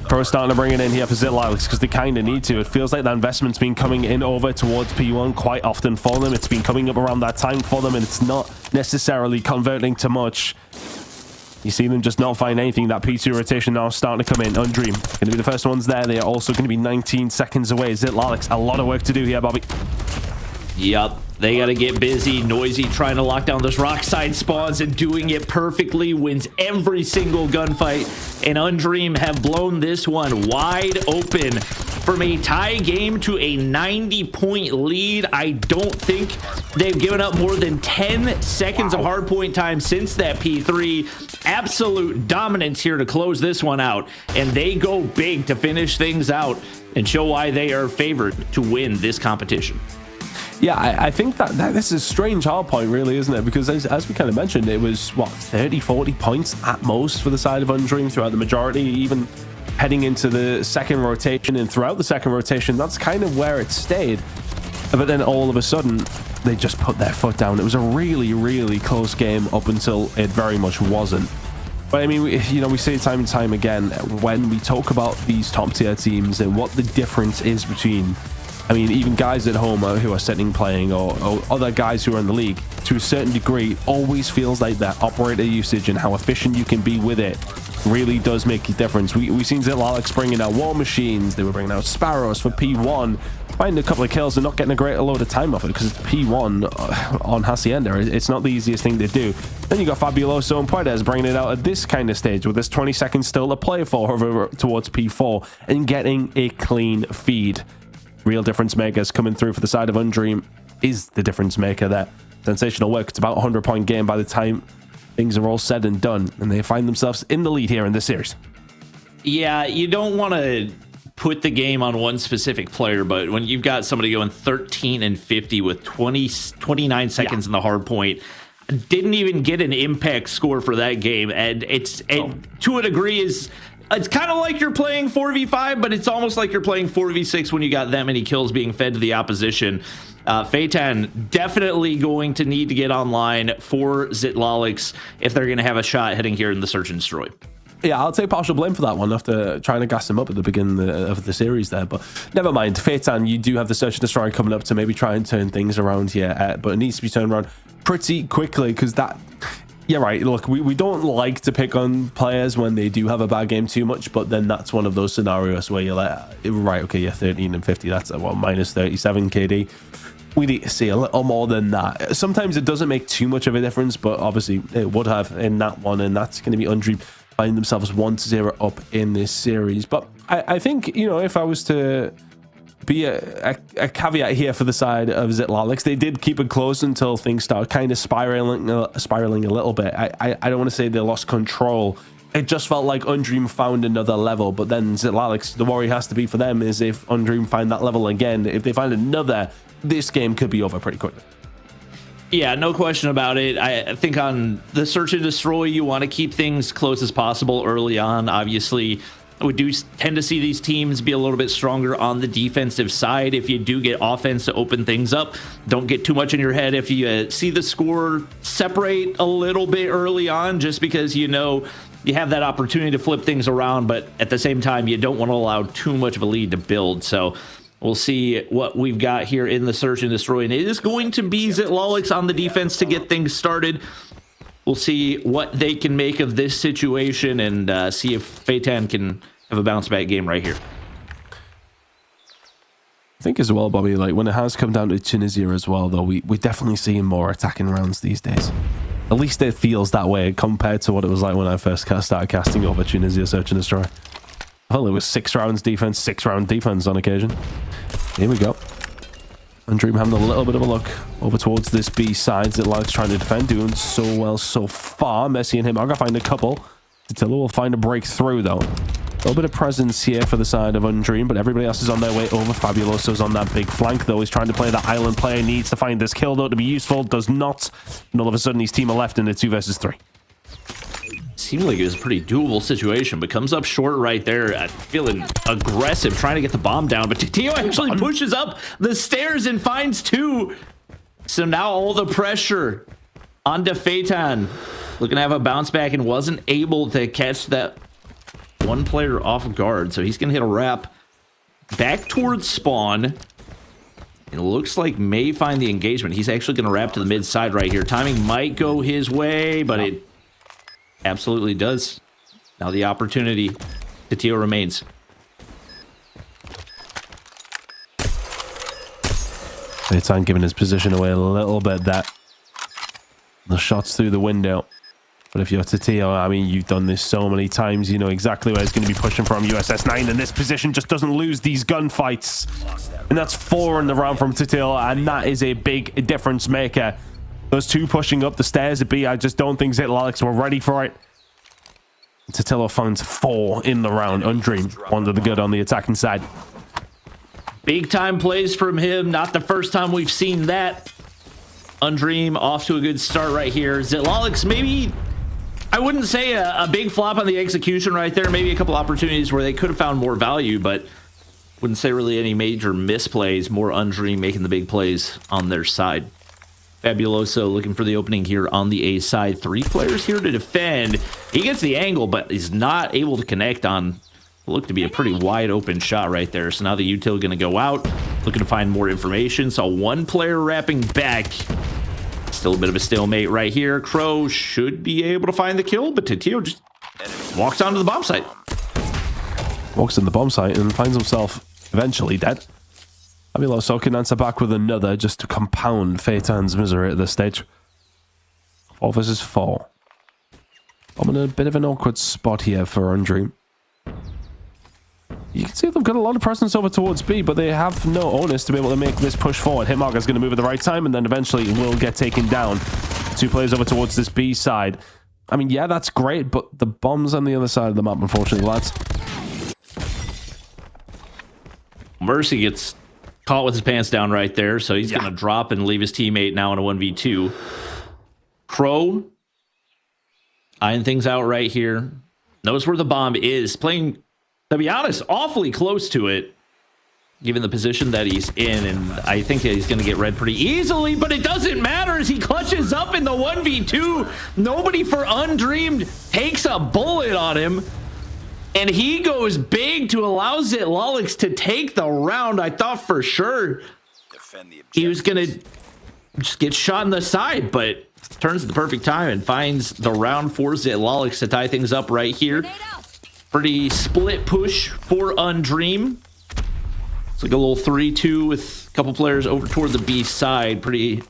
Pro starting to bring it in here for Zitlalix because they kind of need to. It feels like that investment's been coming in over towards P1 quite often for them. It's been coming up around that time for them, and it's not necessarily converting to much. You see them just not find anything. That P2 rotation now starting to come in. Undream going to be the first ones there. They are also going to be 19 seconds away. Zitlalix, a lot of work to do here, Bobby. Yep, they got to get busy. Noisy trying to lock down those rock side spawns and doing it perfectly. Wins every single gunfight. And Undream have blown this one wide open. From a tie game to a 90-point lead, I don't think they've given up more than 10 seconds of hardpoint time since that P3. Absolute dominance here to close this one out. And they go big to finish things out and show why they are favored to win this competition. Yeah, I think that this is a strange hardpoint, really, isn't it? Because as we kind of mentioned, it was, what, 30, 40 points at most for the side of Undream throughout the majority, even heading into the second rotation. And throughout the second rotation, that's kind of where it stayed. But then all of a sudden, they just put their foot down. It was a really, really close game up until it very much wasn't. But I mean, we say time and time again, when we talk about these top tier teams and what the difference is between, I mean, even guys at home who are sitting playing or other guys who are in the league, to a certain degree, always feels like that operator usage and how efficient you can be with it really does make a difference. We've seen Zitlalix bringing out War Machines. They were bringing out Sparrows for P1, finding a couple of kills and not getting a great load of time off it because it's P1 on Hacienda. It's not the easiest thing to do. Then you got Fabuloso and Puertes bringing it out at this kind of stage with this 20 seconds still to play for over towards P4 and getting a clean feed. Real difference makers coming through for the side of Undream is the difference maker there. Sensational work. It's about a 100-point game by the time things are all said and done, and they find themselves in the lead here in this series. Yeah, you don't want to put the game on one specific player, but when you've got somebody going 13 and 50 with 29 seconds in the hard point, didn't even get an impact score for that game, and to a degree it's kind of like you're playing 4v5, but it's almost like you're playing 4v6 when you got that many kills being fed to the opposition. Phaeton definitely going to need to get online for Zitlalix if they're going to have a shot heading here in the Search and Destroy. Yeah, I'll take partial blame for that one after trying to gas him up at the beginning of the series there. But never mind. Phaeton, you do have the Search and Destroy coming up to maybe try and turn things around here. But it needs to be turned around pretty quickly because that... Yeah, right. Look, we don't like to pick on players when they do have a bad game too much, but then that's one of those scenarios where you're like, right, okay, you're 13 and 50. That's what, minus 37 KD. We need to see a little more than that. Sometimes it doesn't make too much of a difference, but obviously it would have in that one, and that's going to be Undream finding themselves 1-0 up in this series. But I think, if I was to be a caveat here for the side of Zitlalix, they did keep it close until things started kind of spiraling a little bit. I don't want to say they lost control. It just felt like Undream found another level, but then Zitlalix, the worry has to be for them is if Undream find that level again, if they find another, this game could be over pretty quickly. Yeah, no question about it. I think on the Search and Destroy, you want to keep things close as possible early on. Obviously, we do tend to see these teams be a little bit stronger on the defensive side. If you do get offense to open things up, don't get too much in your head if you see the score separate a little bit early on, just because you have that opportunity to flip things around, but at the same time, you don't want to allow too much of a lead to build. So we'll see what we've got here in the Search and Destroy, and it is going to be Zitlalix on the defense to get things started. We'll see what they can make of this situation and see if Phaeton can have a bounce back game right here. I think as well, Bobby, like when it has come down to Tunisia as well, though, we're definitely seeing more attacking rounds these days. At least it feels that way compared to what it was like when I first started casting over Tunisia Search and Destroy. Well, it was 6 rounds defense, 6 round defense on occasion. Here we go. Undream having a little bit of a look over towards this B side. Zitlalix trying to defend, doing so well so far. Messi and him are going to find a couple. Attila will find a breakthrough, though. A little bit of presence here for the side of Undream, but everybody else is on their way over. Fabuloso's on that big flank, though. He's trying to play the island player. Needs to find this kill, though, to be useful. Does not. And all of a sudden, his team are left in a 2 versus 3. Seemed like it was a pretty doable situation, but comes up short right there. Feeling aggressive, trying to get the bomb down, but Tio actually pushes up the stairs and finds 2. So now all the pressure onto Phaeton. Looking to have a bounce back and wasn't able to catch that one player off guard. So he's going to hit a wrap back towards spawn. It looks like may find the engagement. He's actually going to wrap to the mid side right here. Timing might go his way, but it Absolutely does. Now the opportunity to Tio remains. Phaeton giving his position away a little bit there. The shots through the window. But if you're Tio, I mean, you've done this so many times. You know exactly where he's going to be pushing from. USS9 in this position just doesn't lose these gunfights. And that's 4 in the round from Tio, and that is a big difference maker. Those 2 pushing up the stairs at B, I just don't think Zitlalix were ready for it. Titilo finds 4 in the round. Undream, one to the good on the attacking side. Big time plays from him. Not the first time we've seen that. Undream off to a good start right here. Zitlalix, maybe, I wouldn't say a big flop on the execution right there. Maybe a couple opportunities where they could have found more value, but wouldn't say really any major misplays. More Undream making the big plays on their side. Fabuloso looking for the opening here on the A side. 3 players here to defend. He gets the angle, but is not able to connect on what looked to be a pretty wide open shot right there. So now the util going to go out, looking to find more information. Saw 1 player wrapping back. Still a bit of a stalemate right here. Crow should be able to find the kill, but Tio just walks onto the bomb site. Walks in the bomb site and finds himself eventually dead. Fabuloso can answer back with another just to compound Phaeton's misery at this stage. 4 versus 4. I'm in a bit of an awkward spot here for Undream. You can see they've got a lot of presence over towards B, but they have no onus to be able to make this push forward. Hitmarker's going to move at the right time, and then eventually will get taken down. 2 players over towards this B side. I mean, yeah, that's great, but the bomb's on the other side of the map, unfortunately, lads. Mercy gets caught with his pants down right there, so he's going to drop and leave his teammate now in a 1v2. Crow eyeing things out right here. Knows where the bomb is. Playing, to be honest, awfully close to it, given the position that he's in, and I think that he's going to get red pretty easily, but it doesn't matter as he clutches up in the 1v2. Nobody for Undreamed takes a bullet on him, and he goes big to allow Zitlalix to take the round. I thought for sure he was going to just get shot in the side, but turns at the perfect time and finds the round for Zitlalix to tie things up right here. Pretty split push for Undream. It's like a little 3-2 with a couple players over toward the B side. Pretty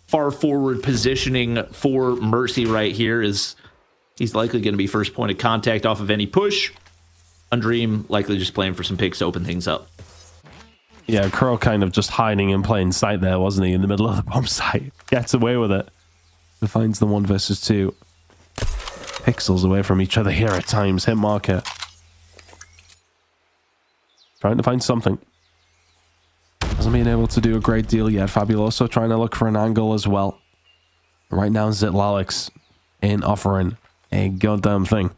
far forward positioning for Mercy right here, as he's likely going to be first point of contact off of any push. Undream likely just playing for some picks to open things up. Yeah, Crow kind of just hiding in plain sight there, wasn't he? In the middle of the bomb site. Gets away with it. And finds the 1 versus 2. Pixels away from each other here at times. Hitmarker trying to find something. Hasn't been able to do a great deal yet. Fabuloso trying to look for an angle as well. Right now, Zitlalix ain't offering a goddamn thing.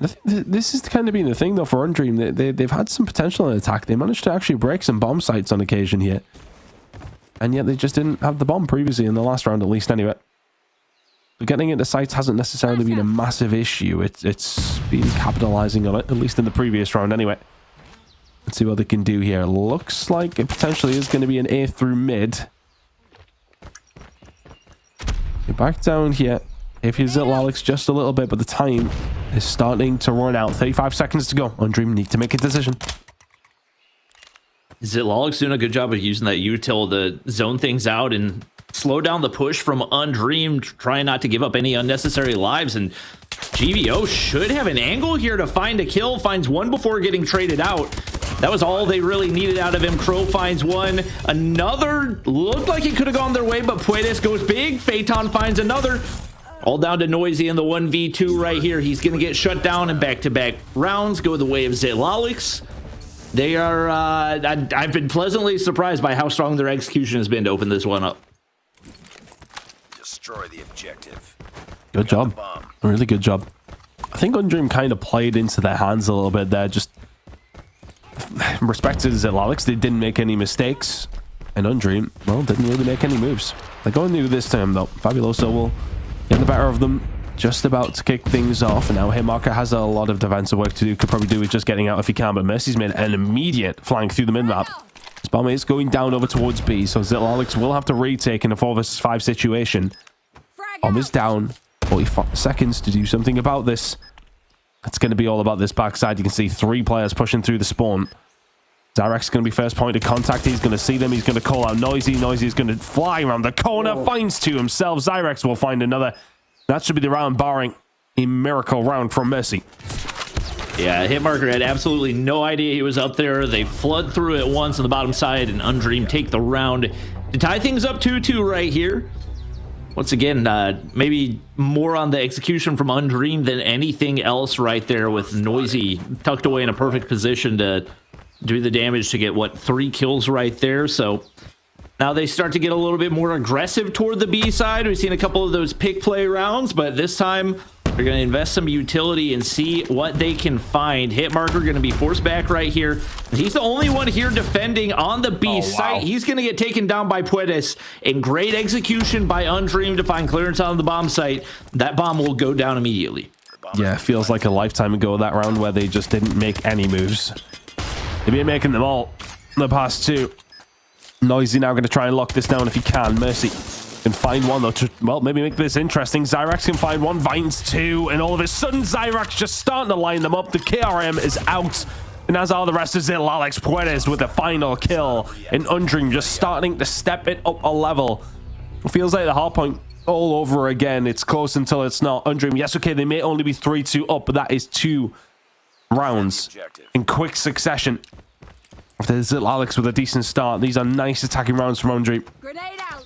I think this is kind of been the thing, though, for Undream. They've had some potential in attack. They managed to actually break some bomb sites on occasion here. And yet they just didn't have the bomb previously in the last round, at least, anyway. But getting into sites hasn't necessarily been a massive issue. It's been capitalizing on it, at least in the previous round, anyway. Let's see what they can do here. Looks like it potentially is going to be an A through mid. You're back down here. If he's Zitlalix just a little bit, but the time is starting to run out. 35 seconds to go. Undream need to make a decision. Zitlalix doing a good job of using that util to zone things out and slow down the push from Undream, trying not to give up any unnecessary lives. And GVO should have an angle here to find a kill. Finds 1 before getting traded out. That was all they really needed out of him. Crow finds 1. Another looked like it could have gone their way, but Puedes goes big. Phaeton finds another. All down to Noisy in the 1v2 right here. He's going to get shut down, and back-to-back rounds go the way of Zitlalix. They are, I've been pleasantly surprised by how strong their execution has been to open this one up. Destroy the objective. Good job. A really good job. I think Undream kind of played into their hands a little bit there. Just in respect to Zitlalix, they didn't make any mistakes. And Undream, well, didn't really make any moves. They're going new this time, though. Fabuloso will get the better of them. Just about to kick things off. And now Hitmarker has a lot of defensive work to do. Could probably do with just getting out if he can. But Mercy's made an immediate flank through the mid-map. His bomb is going down over towards B. So Zitlalix will have to retake in a 4 versus 5 situation. Bomb is down. 45 seconds to do something about this. It's going to be all about this backside. You can see 3 players pushing through the spawn. Zyrax going to be first point of contact. He's going to see them. He's going to call out Noisy. Noisy is going to fly around the corner. Finds 2 himself. Zyrax will find another. That should be the round, barring a miracle round from Mercy. Yeah, Hitmarker had absolutely no idea he was up there. They flood through it once on the bottom side, and Undream take the round to tie things up 2-2 right here. Once again, maybe more on the execution from Undream than anything else right there, with Noisy tucked away in a perfect position to do the damage to get, 3 kills right there. So now they start to get a little bit more aggressive toward the B side. We've seen a couple of those pick play rounds, but this time they're going to invest some utility and see what they can find. Hitmarker going to be forced back right here. He's the only one here defending on the B site. He's going to get taken down by Puedes. And great execution by Undream to find clearance on the bomb site. That bomb will go down immediately. Yeah, it feels like a lifetime ago, that round where they just didn't make any moves. They've been making them all in the past 2. Noisy now going to try and lock this down if he can. Mercy can find one, though, to, well, maybe make this interesting. Zyrax can find 1, Vines 2, and all of a sudden, Zyrax just starting to line them up. The KRM is out, and as are the rest of Zil. Alex Puedes with the final kill, and Undream just starting to step it up a level. It feels like the hardpoint all over again. It's close until it's not. Undream, yes, okay, they may only be 3-2 up, but that is 2 rounds in quick succession. After Zil Alex with a decent start, these are nice attacking rounds from Undream. Grenade out.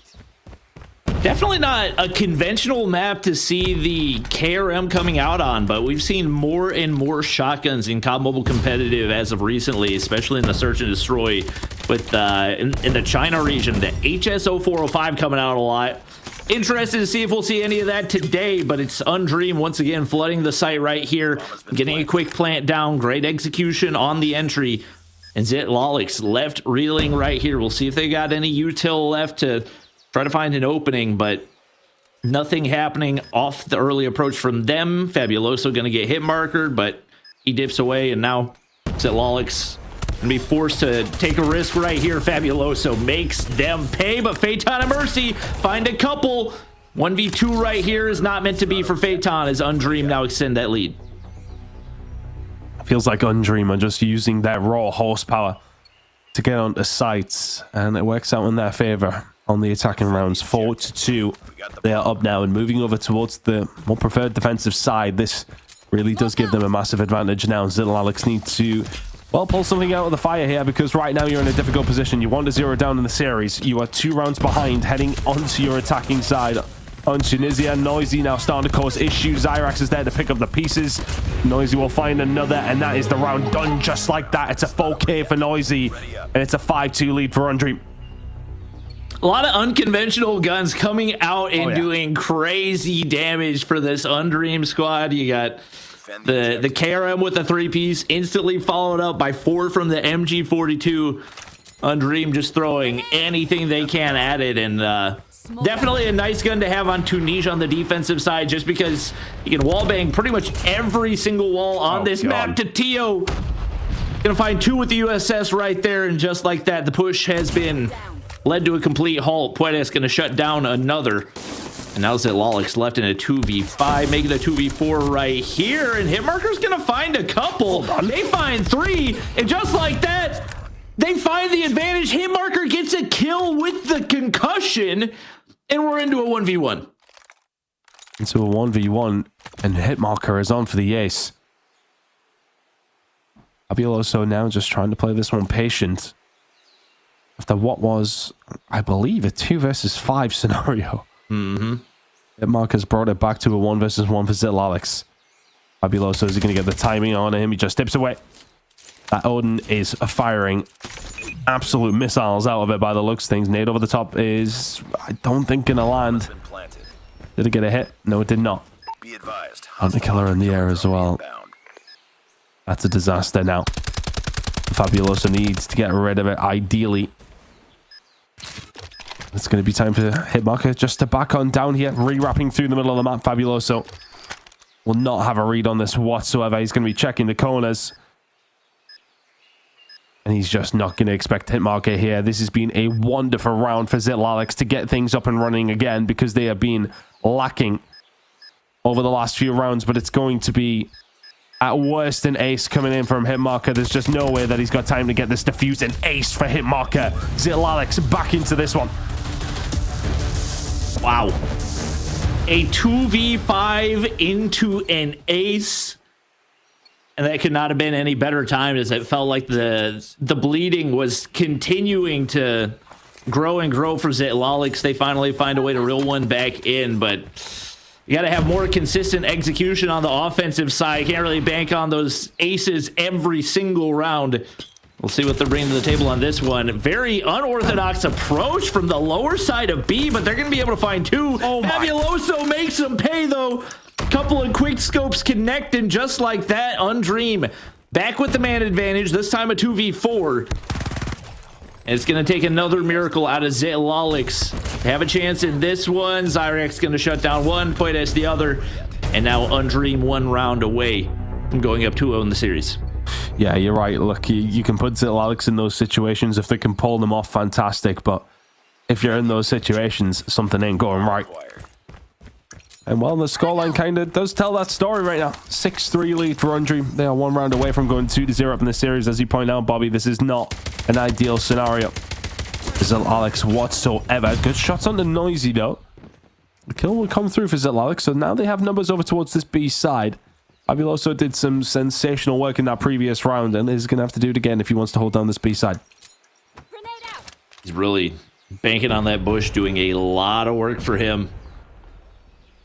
Definitely not a conventional map to see the KRM coming out on, but we've seen more and more shotguns in COD Mobile competitive as of recently, especially in the search and destroy with in the China region. The HS0405 coming out a lot. Interested to see if we'll see any of that today, but it's Undream once again flooding the site right here, getting a quick plant down. Great execution on the entry. And Zit Lalix left reeling right here. We'll see if they got any util left to try to find an opening, but nothing happening off the early approach from them. Fabuloso going to get hit markered, but he dips away, and now Zit Lalix going to be forced to take a risk right here. Fabuloso makes them pay, but Phaeton and Mercy find a couple. 1v2 right here is not meant to be for Phaeton as Undream now extend that lead. Feels like Undream are just using their raw horsepower to get onto sites, and it works out in their favor on the attacking rounds. 4-2. They are up now and moving over towards the more preferred defensive side. This really does give them a massive advantage now. Zittle Alex need to, well, pull something out of the fire here, because right now you're in a difficult position. You want to 0 down in the series. You are 2 rounds behind heading onto your attacking side. On Tunisia, Noisy now starting to cause issues. Zyrax is there to pick up the pieces. Noisy will find another, and that is the round done just like that. It's a 4K for Noisy, and it's a 5-2 lead for Undream. A lot of unconventional guns coming out and doing crazy damage for this Undream squad. You got the KRM with the 3-piece, instantly followed up by 4 from the MG42. Undream just throwing anything they can at it, and definitely a nice gun to have on Tunisia on the defensive side, just because you can wallbang pretty much every single wall on this map. To Tio, gonna find 2 with the USS right there, and just like that, the push has been led to a complete halt. Puedes gonna shut down another, and now Zit Lalix left in a 2v5, making a 2v4 right here, and Hitmarker's gonna find a couple. They find 3, and just like that, they find the advantage. Hitmarker gets a kill with the concussion, and we're into a 1v1. Into a 1v1, and Hitmarker is on for the ace. Fabuloso now just trying to play this one patient. After what was, I believe, a 2 versus 5 scenario. Hitmarker's brought it back to a 1 versus 1 for Zit Lalix. Fabuloso is going to get the timing on him. He just dips away. That Odin is firing absolute missiles out of it by the looks of things. Nade over the top is, I don't think, gonna land. Did it get a hit? No, it did not. And the killer in the air as well. That's a disaster now. Fabuloso needs to get rid of it, ideally. It's going to be time for Hitmarker just to back on down here. Re-wrapping through the middle of the map. Fabuloso will not have a read on this whatsoever. He's going to be checking the corners. And he's just not going to expect Hitmarker here. This has been a wonderful round for Zit Lalix to get things up and running again, because they have been lacking over the last few rounds, but it's going to be at worst an ace coming in from Hitmarker. There's just no way that he's got time to get this defused. An ace for Hitmarker. Zitlalix back into this one. Wow. A 2v5 into an ace. And that could not have been any better time, as it felt like the bleeding was continuing to grow and grow for Zitlalix. They finally find a way to reel one back in, but you got to have more consistent execution on the offensive side. Can't really bank on those aces every single round. We'll see what they're bringing to the table on this one. Very unorthodox approach from the lower side of B, but they're going to be able to find two. Fabuloso makes them pay, though. Couple of quick scopes connect, and just like that, Undream back with the man advantage, this time a 2v4. And it's going to take another miracle out of Zitlalix. Have a chance in this one. Zyrax going to shut down one, Poides the other. And now Undream 1 round away from going up 2-0 in the series. Yeah, you're right. Look, you can put Zitlalix in those situations. If they can pull them off, fantastic. But if you're in those situations, something ain't going right. And well, the scoreline kind of does tell that story right now. 6-3 lead for Undream. They are 1 round away from going 2-0 up in the series. As you point out, Bobby, this is not an ideal scenario. Zitlalix whatsoever. Good shots on the Noisy, though. The kill will come through for Zitlalix, so now they have numbers over towards this B side. Fabuloso did some sensational work in that previous round, and is going to have to do it again if he wants to hold down this B side. He's really banking on that bush, doing a lot of work for him.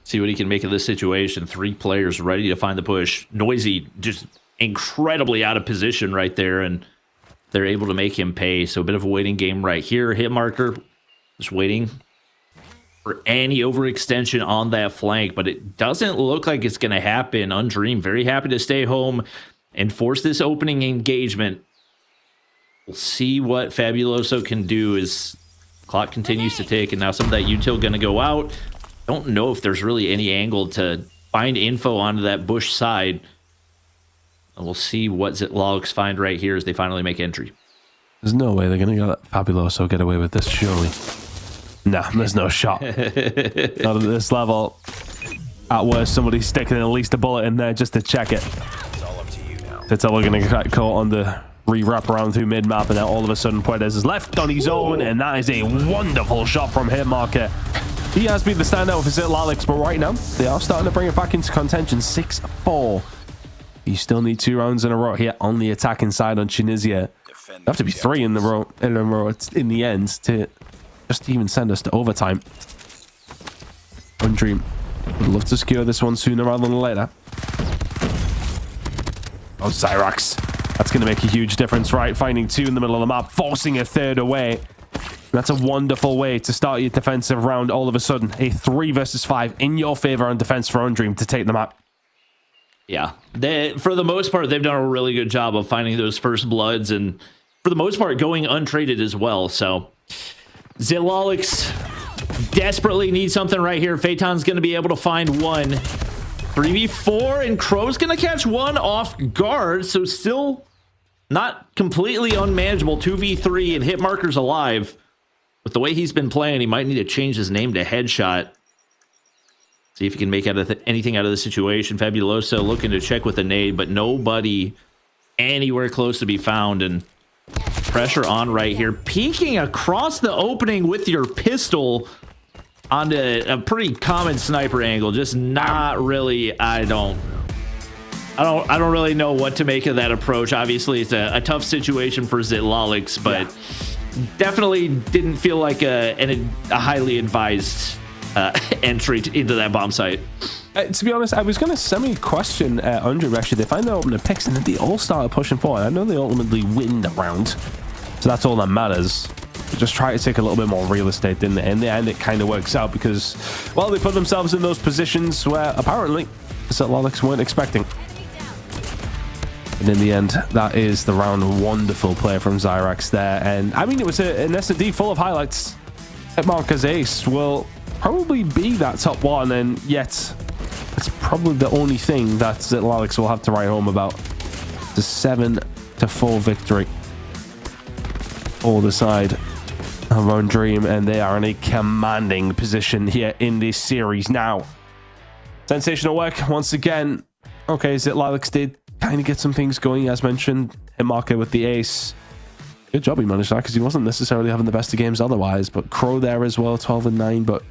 See what he can make of this situation. 3 players ready to find the push. Noisy just incredibly out of position right there, and they're able to make him pay. So a bit of a waiting game right here. Hitmarker just waiting for any overextension on that flank, but it doesn't look like it's going to happen. Undream very happy to stay home and force this opening engagement. We'll see what Fabuloso can do as clock continues to tick, and now some of that util going to go out. Don't know if there's really any angle to find info onto that bush side. And we'll see what Zitlalix find right here as they finally make entry. There's no way they're going to let Fabuloso get away with this, surely. Nah, there's no shot. Not at this level. At worst, somebody's sticking at least a bullet in there just to check it. It's all going to get caught on the re-wrap around through mid-map, and now all of a sudden Poides is left on his own, and that is a wonderful shot from Hitmarker. He has been the standout for Zitlalix, but right now, they are starting to bring it back into contention. 6-4. You still need 2 rounds in a row here on the attacking side on Tunisia. There have to be 3 in a row in the end to just even send us to overtime. Undream would love to secure this one sooner rather than later. Oh, Zyrax. That's going to make a huge difference, right? Finding 2 in the middle of the map, forcing a 3rd away. That's a wonderful way to start your defensive round all of a sudden. A 3 versus 5 in your favor on defense for Undream to take them out. Yeah, for the most part, they've done a really good job of finding those first bloods, and for the most part, going untraded as well. So Zitlalix desperately needs something right here. Phaeton's going to be able to find one. 3v4, and Crow's going to catch one off guard, so still not completely unmanageable. 2v3, and Hitmarker's alive. With the way he's been playing, he might need to change his name to Headshot. See if he can make anything out of the situation. Fabuloso looking to check with a nade, but nobody anywhere close to be found. And pressure on right here. Peeking across the opening with your pistol onto a pretty common sniper angle. Just not really, I don't really know what to make of that approach. Obviously, it's a tough situation for Zitlalix, but definitely didn't feel like a highly advised entry into that bomb site. To be honest, I was going to semi-question Undream. Actually, they find their opening picks, and then they all started pushing forward. I know they ultimately win the round, so that's all that matters. Just try to take a little bit more real estate in there. In the end, it kind of works out because, well, they put themselves in those positions where apparently Zitlalix weren't expecting. And in the end, that is the round. Wonderful play from Zyrax there. And I mean, it was an S&D full of highlights. Hitmarker's ace will probably be that top one, and yet it's probably the only thing that Zitlalix will have to write home about. The 7-4 victory for the side of Undream, and they are in a commanding position here in this series now. Sensational work once again. Okay, Zitlalix did kind of get some things going, as mentioned. Hit marker with the ace. Good job he managed that, because he wasn't necessarily having the best of games otherwise. But Crow there as well, 12 and 9. But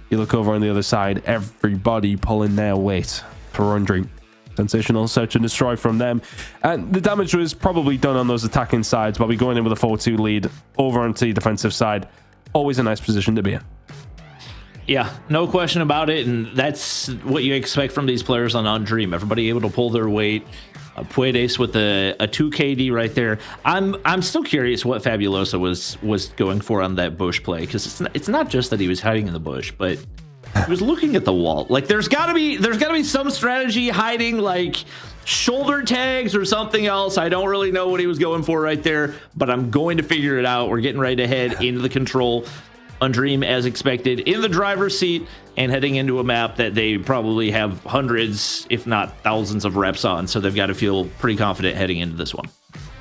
you look over on the other side, everybody pulling their weight for Undream. Sensational search and destroy from them. And the damage was probably done on those attacking sides, but we going in with a 4-2 lead over onto the defensive side. Always a nice position to be in. Yeah, no question about it, and that's what you expect from these players on Undream. Everybody able to pull their weight. Puedes with a 2KD right there. I'm still curious what Fabulosa was going for on that bush play, because it's not just that he was hiding in the bush, but he was looking at the wall. Like there's gotta be some strategy hiding, like shoulder tags or something else. I don't really know what he was going for right there, but I'm going to figure it out. We're getting ready to head into the control. Undream, as expected, in the driver's seat and heading into a map that they probably have hundreds, if not thousands of reps on. So they've got to feel pretty confident heading into this one.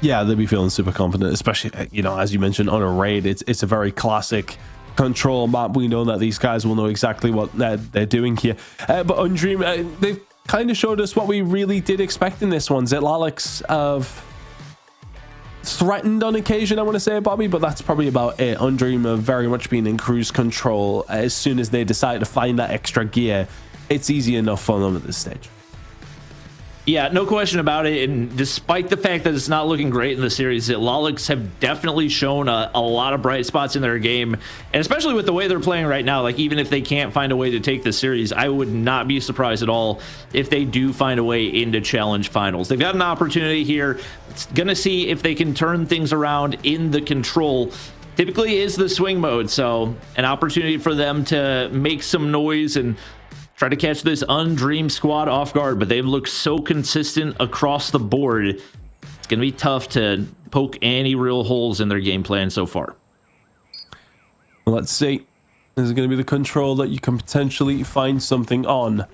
Yeah, they'll be feeling super confident, especially, as you mentioned, on a raid. It's a very classic control map. We know that these guys will know exactly what they're doing here. But Undream, they've kind of showed us what we really did expect in this one. Zitlalix of threatened on occasion, I want to say, Bobby, but that's probably about it. Undream have very much been in cruise control. As soon as they decide to find that extra gear, it's easy enough for them at this stage. Yeah, no question about it. And despite the fact that it's not looking great in the series, Zitlalix have definitely shown a lot of bright spots in their game. And especially with the way they're playing right now, like even if they can't find a way to take the series, I would not be surprised at all if they do find a way into challenge finals. They've got an opportunity here. It's going to see if they can turn things around in the control. Typically is the swing mode, so an opportunity for them to make some noise and try to catch this Undream squad off guard, but they've looked so consistent across the board. It's going to be tough to poke any real holes in their game plan so far. Well, let's see. This is going to be the control that you can potentially find something on.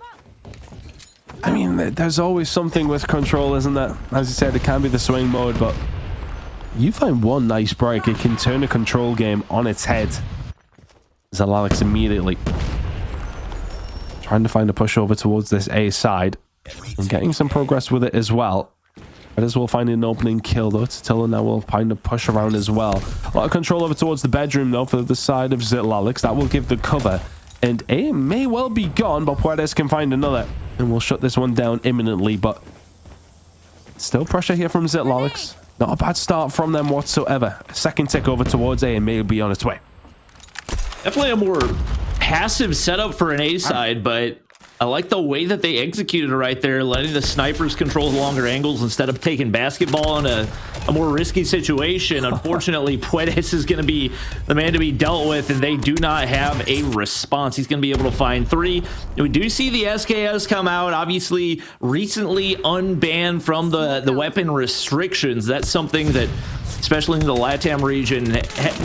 I mean, there's always something with control, isn't there? As you said, it can be the swing mode, but you find one nice break, it can turn a control game on its head. Zitlalix immediately trying to find a push over towards this A side and getting some progress with it as well. Might as well find an opening kill though. Titilla now will find a push around as well. A lot of control over towards the bedroom though for the side of Zitlalix. That will give the cover. And A may well be gone, but Puedes can find another. And we'll shut this one down imminently, but still pressure here from Zitlalix. Not a bad start from them whatsoever. A second tick over towards A and may be on its way. Definitely a more passive setup for an A side, but I like the way that they executed it right there, letting the snipers control longer angles instead of taking basketball in a more risky situation. Unfortunately, Puedes is going to be the man to be dealt with, and they do not have a response. He's going to be able to find 3. We do see the SKS come out, obviously recently unbanned from the weapon restrictions. That's something that, especially in the LATAM region,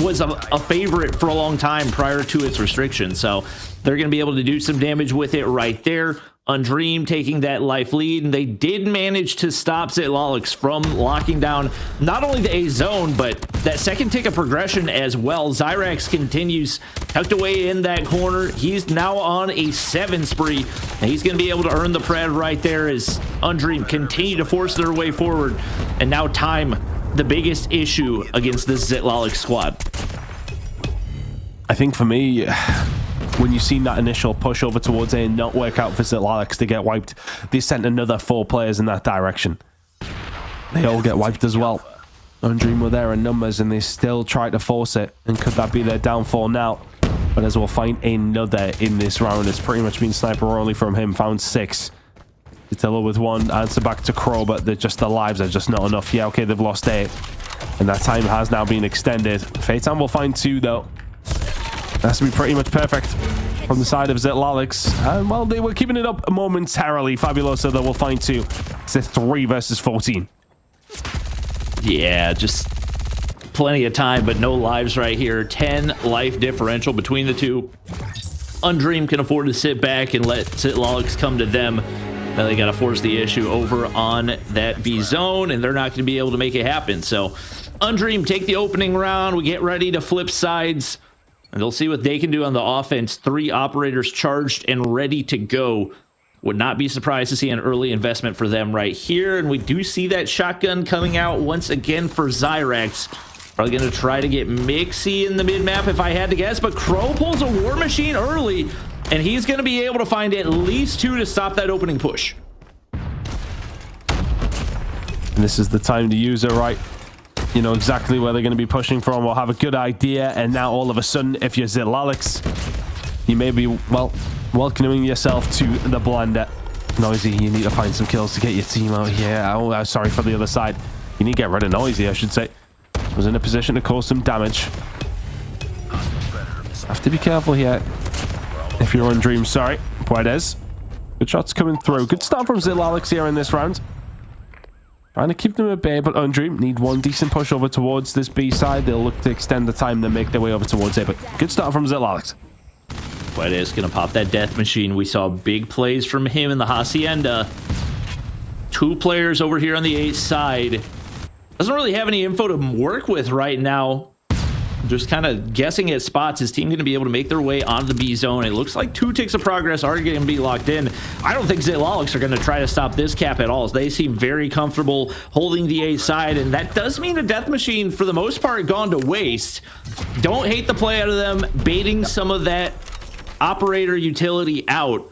was a favorite for a long time prior to its restrictions. So they're going to be able to do some damage with it right there. Undream taking that life lead, and they did manage to stop Zitlalix from locking down not only the A zone, but that second tick of progression as well. Zyrax continues tucked away in that corner. He's now on a 7 spree, and he's going to be able to earn the pred right there as Undream continue to force their way forward. And now time, the biggest issue against this Zitlalix squad. I think for me, when you've seen that initial push over towards A and not work out for Zitlalix to get wiped, they sent another 4 players in that direction. They all get wiped as well. Undream were there in numbers and they still try to force it. And could that be their downfall now? But as we'll find another in this round, it's pretty much been sniper only from him. Found 6. Titilla with 1, answer back to Crow, but the lives are just not enough. Yeah, okay, they've lost 8. And that time has now been extended. Phaeton will find 2 though. Has to be pretty much perfect from the side of Zitlalix. And well, they were keeping it up momentarily. Fabulosa though will find 2. It's a 3 versus 14. Yeah, just plenty of time, but no lives right here. 10 life differential between the two. Undream can afford to sit back and let Zitlalix come to them. Now they got to force the issue over on that B zone, and they're not going to be able to make it happen. So Undream take the opening round. We get ready to flip sides, and they'll see what they can do on the offense. 3 operators charged and ready to go. Would not be surprised to see an early investment for them right here. And we do see that shotgun coming out once again for Zyrax. Probably going to try to get Mixie in the mid-map if I had to guess. But Crow pulls a War Machine early, and he's going to be able to find at least 2 to stop that opening push. And this is the time to use it, right? You know exactly where they're going to be pushing from. We'll have a good idea. And now all of a sudden, if you're Zillalix, you may be, well, welcoming yourself to the blender. Noisy, you need to find some kills to get your team out here. Oh, sorry for the other side. You need to get rid of Noisy, I should say. Was in a position to cause some damage. Have to be careful here. If you're on Dream, sorry. Puedes. Good shots coming through. Good start from Zillalix here in this round. Trying to keep them at bay, but Undream need one decent push over towards this B side. They'll look to extend the time to make their way over towards it, but good start from Zillalix. Puedes gonna pop that death machine. We saw big plays from him in the Hacienda. 2 players over here on the A side. Doesn't really have any info to work with right now. Just kind of guessing at spots. His team going to be able to make their way onto the B zone. It looks like 2 ticks of progress are going to be locked in. I don't think Zillalix are going to try to stop this cap at all. They seem very comfortable holding the A side, and that does mean a death machine, for the most part, gone to waste. Don't hate the play out of them, baiting some of that operator utility out.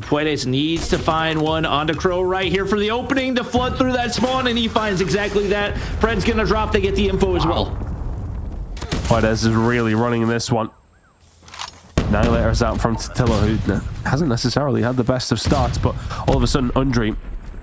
Puedes needs to find one onto Crow right here for the opening to flood through that spawn, and he finds exactly that. Fred's gonna drop. They get the info as well. Puedes is really running this one. Annihilator's out from Totilla, who hasn't necessarily had the best of starts, but all of a sudden Undream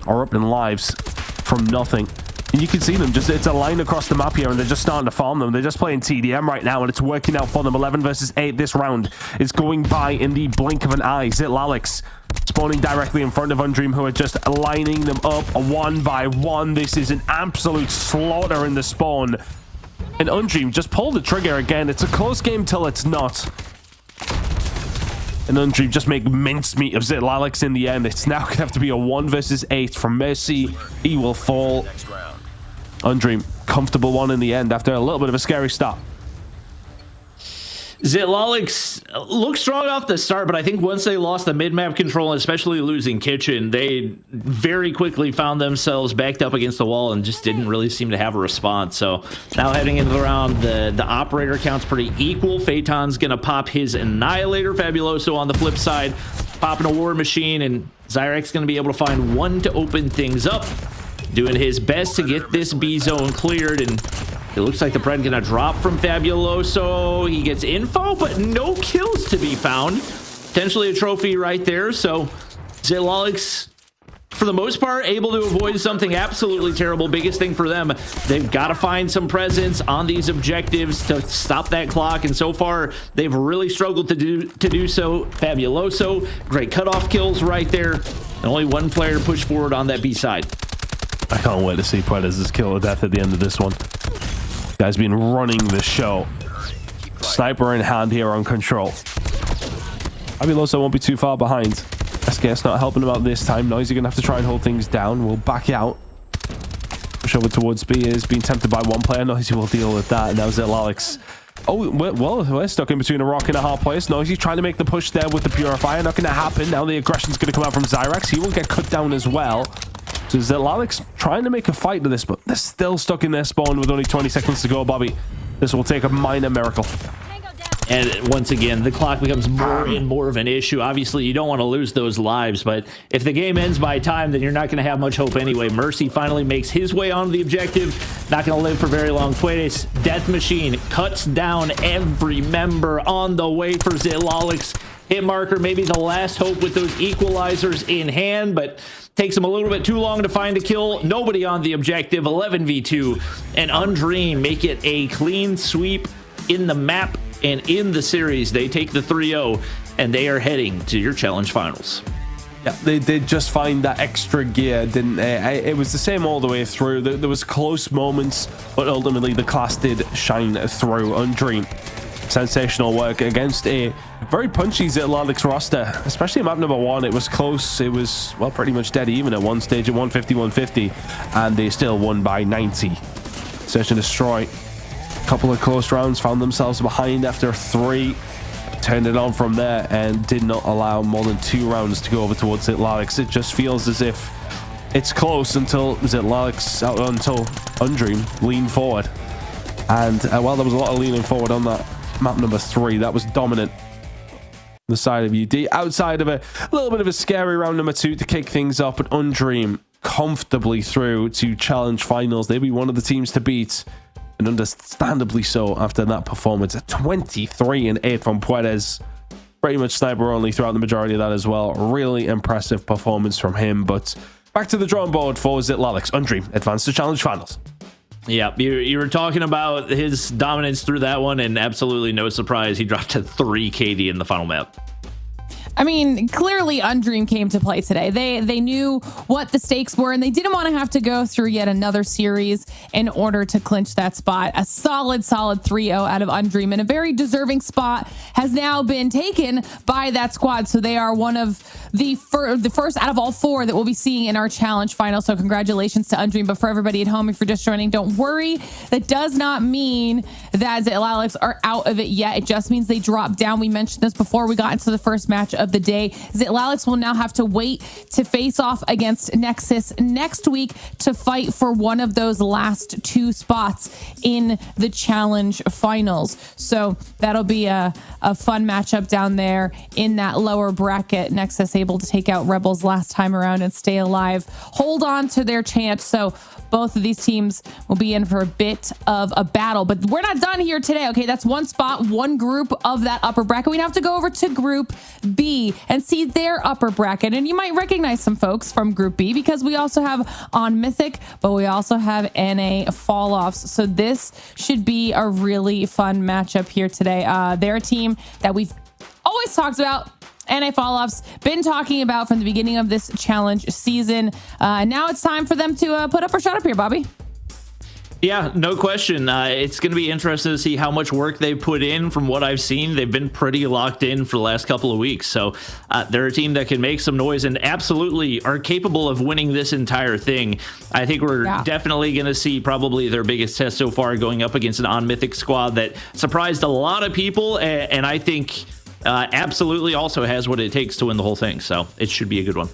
are up in lives from nothing. And you can see them, it's a line across the map here, and they're just starting to farm them. They're just playing TDM right now, and it's working out for them. 11 versus 8 this round is going by in the blink of an eye. Zillalix spawning directly in front of Undream, who are just lining them up one by one. This is an absolute slaughter in the spawn. And Undream just pulled the trigger again. It's a close game till it's not. And Undream just make mincemeat of Zillalix in the end. It's now going to have to be a 1 versus 8 from Mercy. He will fall. Undream, comfortable one in the end after a little bit of a scary start. Zillalix looked strong off the start, but I think once they lost the mid-map control, and especially losing Kitchen, they very quickly found themselves backed up against the wall and just didn't really seem to have a response. So now heading into the round, the operator count's pretty equal. Phaeton's going to pop his Annihilator. Fabuloso on the flip side, popping a War Machine, and Zyrax going to be able to find one to open things up. Doing his best to get this B zone cleared, and it looks like the Pred gonna drop from Fabuloso. He gets info, but no kills to be found. Potentially a trophy right there. So Zillalix, for the most part, able to avoid something absolutely terrible. Biggest thing for them, they've got to find some presence on these objectives to stop that clock, and so far they've really struggled to do so. Fabuloso, great cutoff kills right there, and only 1 player to push forward on that B side. I can't wait to see Puedes' kill of death at the end of this one. Guy's been running the show. Sniper in hand here on Control. Fabuloso won't be too far behind. SKS not helping him out this time. Noisy gonna have to try and hold things down. We'll back out. Push over towards B is being tempted by 1 player. Noisy will deal with that. And now Zillalix. Oh, well, we're stuck in between a rock and a hard place. Noisy trying to make the push there with the Purifier. Not gonna happen. Now the aggression's gonna come out from Zyrax. He will get cut down as well. So Zillalix trying to make a fight to this, but they're still stuck in their spawn with only 20 seconds to go, Bobby. This will take a minor miracle. And once again, the clock becomes more and more of an issue. Obviously, you don't want to lose those lives, but if the game ends by time, then you're not going to have much hope anyway. Mercy finally makes his way onto the objective. Not going to live for very long. Puedes, Death Machine, cuts down every member on the way for Zillalix. Hit marker, maybe the last hope with those equalizers in hand, but takes him a little bit too long to find a kill. Nobody on the objective. 11v2, and Undream make it a clean sweep in the map and in the series. They take the 3-0, and they are heading to your challenge finals. Yeah, they did just find that extra gear, didn't they? It was the same all the way through. There was close moments, but ultimately the class did shine through. Undream, sensational work against a very punchy Zillalix roster, especially map number 1. It was close. It was, well, pretty much dead even at one stage at 150-150, and they still won by 90. Search and destroy. A couple of close rounds, found themselves behind after 3. turned it on from there and did not allow more than 2 rounds to go over towards Lalix. It just feels as if it's close until Undream leaned forward. And well, there was a lot of leaning forward on that map number 3. That was dominant the side of UD. Outside of a little bit of a scary round number 2 to kick things off, but Undream comfortably through to challenge finals. They'll be one of the teams to beat, and understandably so after that performance. A 23-8 from Puertes. Pretty much sniper only throughout the majority of that as well. Really impressive performance from him. But back to the drawing board for Lalix. Undream advanced to challenge finals. Yeah, you were talking about his dominance through that one, and absolutely no surprise, he dropped to 3 KD in the final map. I mean, clearly Undream came to play today. They knew what the stakes were, and they didn't want to have to go through yet another series in order to clinch that spot. A solid 3-0 out of Undream, and a very deserving spot has now been taken by that squad. So they are one of the first out of all 4 that we'll be seeing in our challenge final. So congratulations to Undream. But for everybody at home, if you're just joining, don't worry. That does not mean that Lalix are out of it yet. It just means they dropped down. We mentioned this before we got into the first match of the day. Lalix will now have to wait to face off against Nexus next week to fight for one of those last 2 spots in the challenge finals. So that'll be a fun matchup down there in that lower bracket. Nexus able to take out Rebels last time around and stay alive, hold on to their chance. So both of these teams will be in for a bit of a battle, but we're not done here today. Okay, that's one spot, one group of that upper bracket. We'd have to go over to Group B and see their upper bracket, and you might recognize some folks from Group B because we also have On Mythic, but we also have NA Fall-Offs. So this should be a really fun matchup here today. They're a team that we've always talked about. NA Fall-Offs been talking about from the beginning of this challenge season. Now it's time for them to put up or shut up here, Bobby. Yeah, no question. It's going to be interesting to see how much work they put in. From what I've seen, they've been pretty locked in for the last couple of weeks. So they're a team that can make some noise and absolutely are capable of winning this entire thing. I think we're definitely going to see probably their biggest test so far going up against an On Mythic squad that surprised a lot of people. And I think absolutely also has what it takes to win the whole thing. So it should be a good one.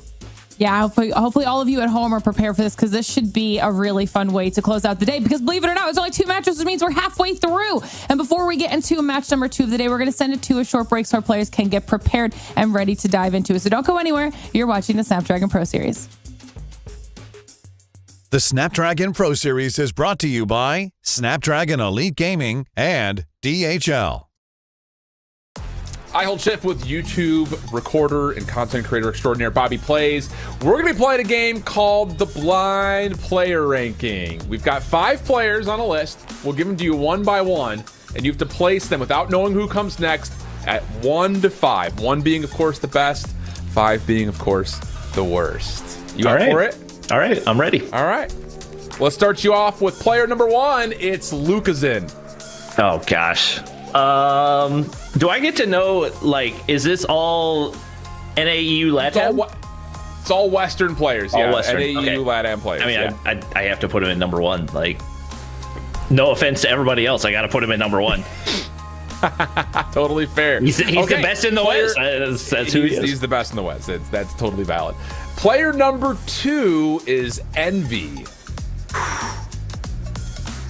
Yeah, hopefully all of you at home are prepared for this, because this should be a really fun way to close out the day. Because believe it or not, there's only 2 matches, which means we're halfway through. And before we get into match number 2 of the day, we're going to send it to a short break so our players can get prepared and ready to dive into it. So don't go anywhere. You're watching the Snapdragon Pro Series. The Snapdragon Pro Series is brought to you by Snapdragon Elite Gaming and DHL. I hold shift with YouTube recorder and content creator extraordinaire Bobby Plays. We're going to be playing a game called the Blind Player Ranking. We've got 5 players on a list. We'll give them to you one by one, and you have to place them without knowing who comes next at 1 to 5. 1 being, of course, the best, 5 being, of course, the worst. You up for it? All right, I'm ready. All right. Let's start you off with player number 1. It's Lucazin. Oh, gosh. Do I get to know, like, is this all NAU LATAM? It's all Western players. All yeah, Western. NAU Okay. LATAM players. I mean, yeah. I have to put him in number 1. Like, no offense to everybody else, I got to put him in number 1. Totally fair. He's the best in the West. That's who he is. He's the best in the West. That's totally valid. Player number 2 is Envy.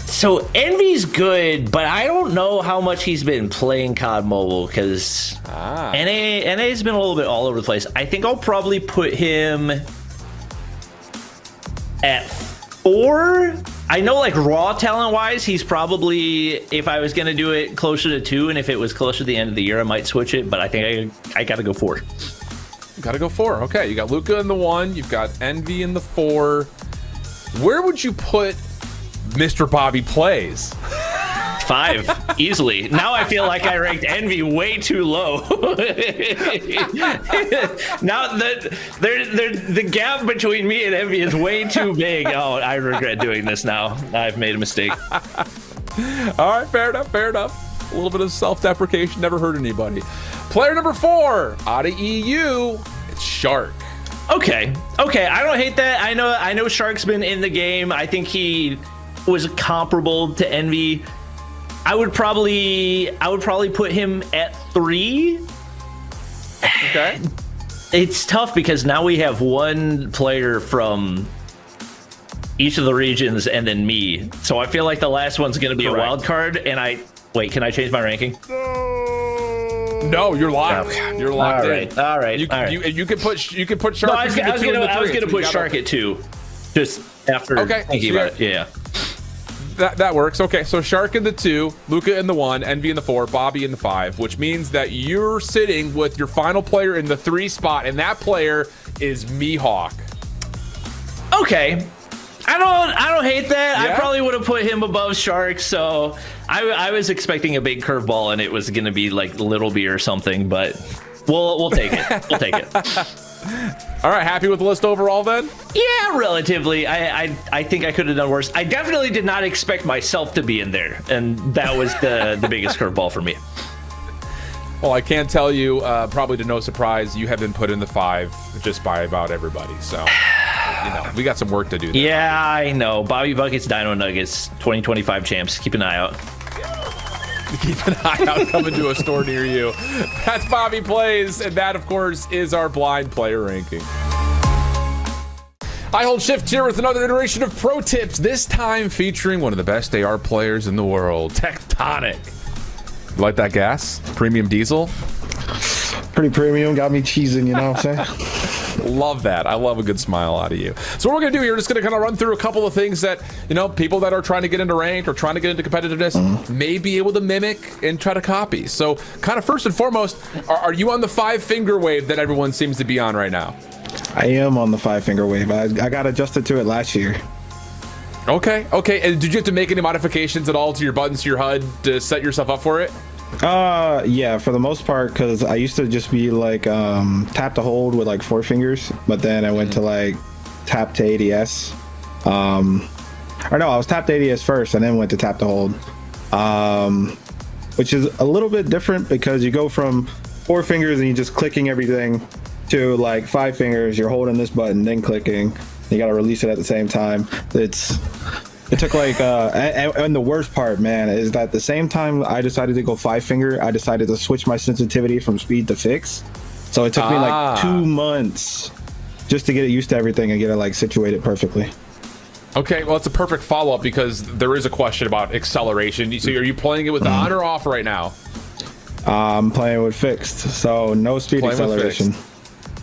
So Envy's good, but I don't know how much he's been playing COD Mobile, because NA's been a little bit all over the place. I think I'll probably put him at 4. I know, like, raw talent wise, he's probably, if I was going to do it, closer to 2, and if it was closer to the end of the year, I might switch it, but I think I got to go 4. Got to go 4. Okay, you got Luca in the 1, you've got Envy in the 4. Where would you put Mr. Bobby Plays? 5, easily. Now I feel like I ranked Envy way too low. Now the gap between me and Envy is way too big. Oh, I regret doing this now. I've made a mistake. All right, fair enough. A little bit of self-deprecation never hurt anybody. Player number 4, out of EU, it's Shark. Okay, I don't hate that. I know Shark's been in the game. I think he was comparable to Envy. I would probably put him at 3. Okay. It's tough because now we have one player from each of the regions and then me. So I feel like the last one's going to be a wild card. And wait, can I change my ranking? No, you're locked. You're locked in. All right. You can put Shark. No, I was gonna put Shark at 2, just after thinking about it. Yeah. That works. Okay, so Shark in the 2, Luca in the 1, Envy in the 4, Bobby in the 5, which means that you're sitting with your final player in the 3 spot, and that player is Mihawk. Okay. I don't hate that. Yeah? I probably would have put him above Shark, so I was expecting a big curveball and it was gonna be like Little B or something, but we'll take it. We'll take it. All right, happy with the list overall then? Yeah, relatively. I think I could have done worse. I definitely did not expect myself to be in there, and that was the biggest curveball for me. Well, I can tell you, probably to no surprise, you have been put in the 5 just by about everybody. So, we got some work to do there. Yeah, I know. Bobby Buckets, Dino Nuggets, 2025 champs. Keep an eye out. Keep an eye out coming to a store near you. That's Bobby Plays, and that, of course, is our blind player ranking. I hold shift here with another iteration of Pro Tips, this time featuring one of the best AR players in the world, Tectonic. You like that gas? Premium diesel? Pretty premium, got me cheesing, you know what I'm saying? Love that. I love a good smile out of you. So what we're going to do here, we're just going to kind of run through a couple of things that, people that are trying to get into ranked or trying to get into competitiveness may be able to mimic and try to copy. So kind of first and foremost, are you on the 5-finger wave that everyone seems to be on right now? I am on the 5-finger wave. I got adjusted to it last year. Okay. And did you have to make any modifications at all to your buttons, to your HUD to set yourself up for it? Yeah, for the most part, because I used to just be like tap to hold with like 4 fingers, but then I went to like tap to ADS. Or no, I was tap to ADS first and then went to tap to hold, which is a little bit different because you go from 4 fingers and you're just clicking everything to like 5 fingers, you're holding this button, then clicking. You got to release it at the same time. It took like, and the worst part, man, is that the same time I decided to go 5-finger, I decided to switch my sensitivity from speed to fix. So it took me like 2 months just to get it used to everything and get it like situated perfectly. Okay, well, it's a perfect follow-up because there is a question about acceleration. So are you playing it with on or off right now? I'm playing with fixed, so no speed acceleration.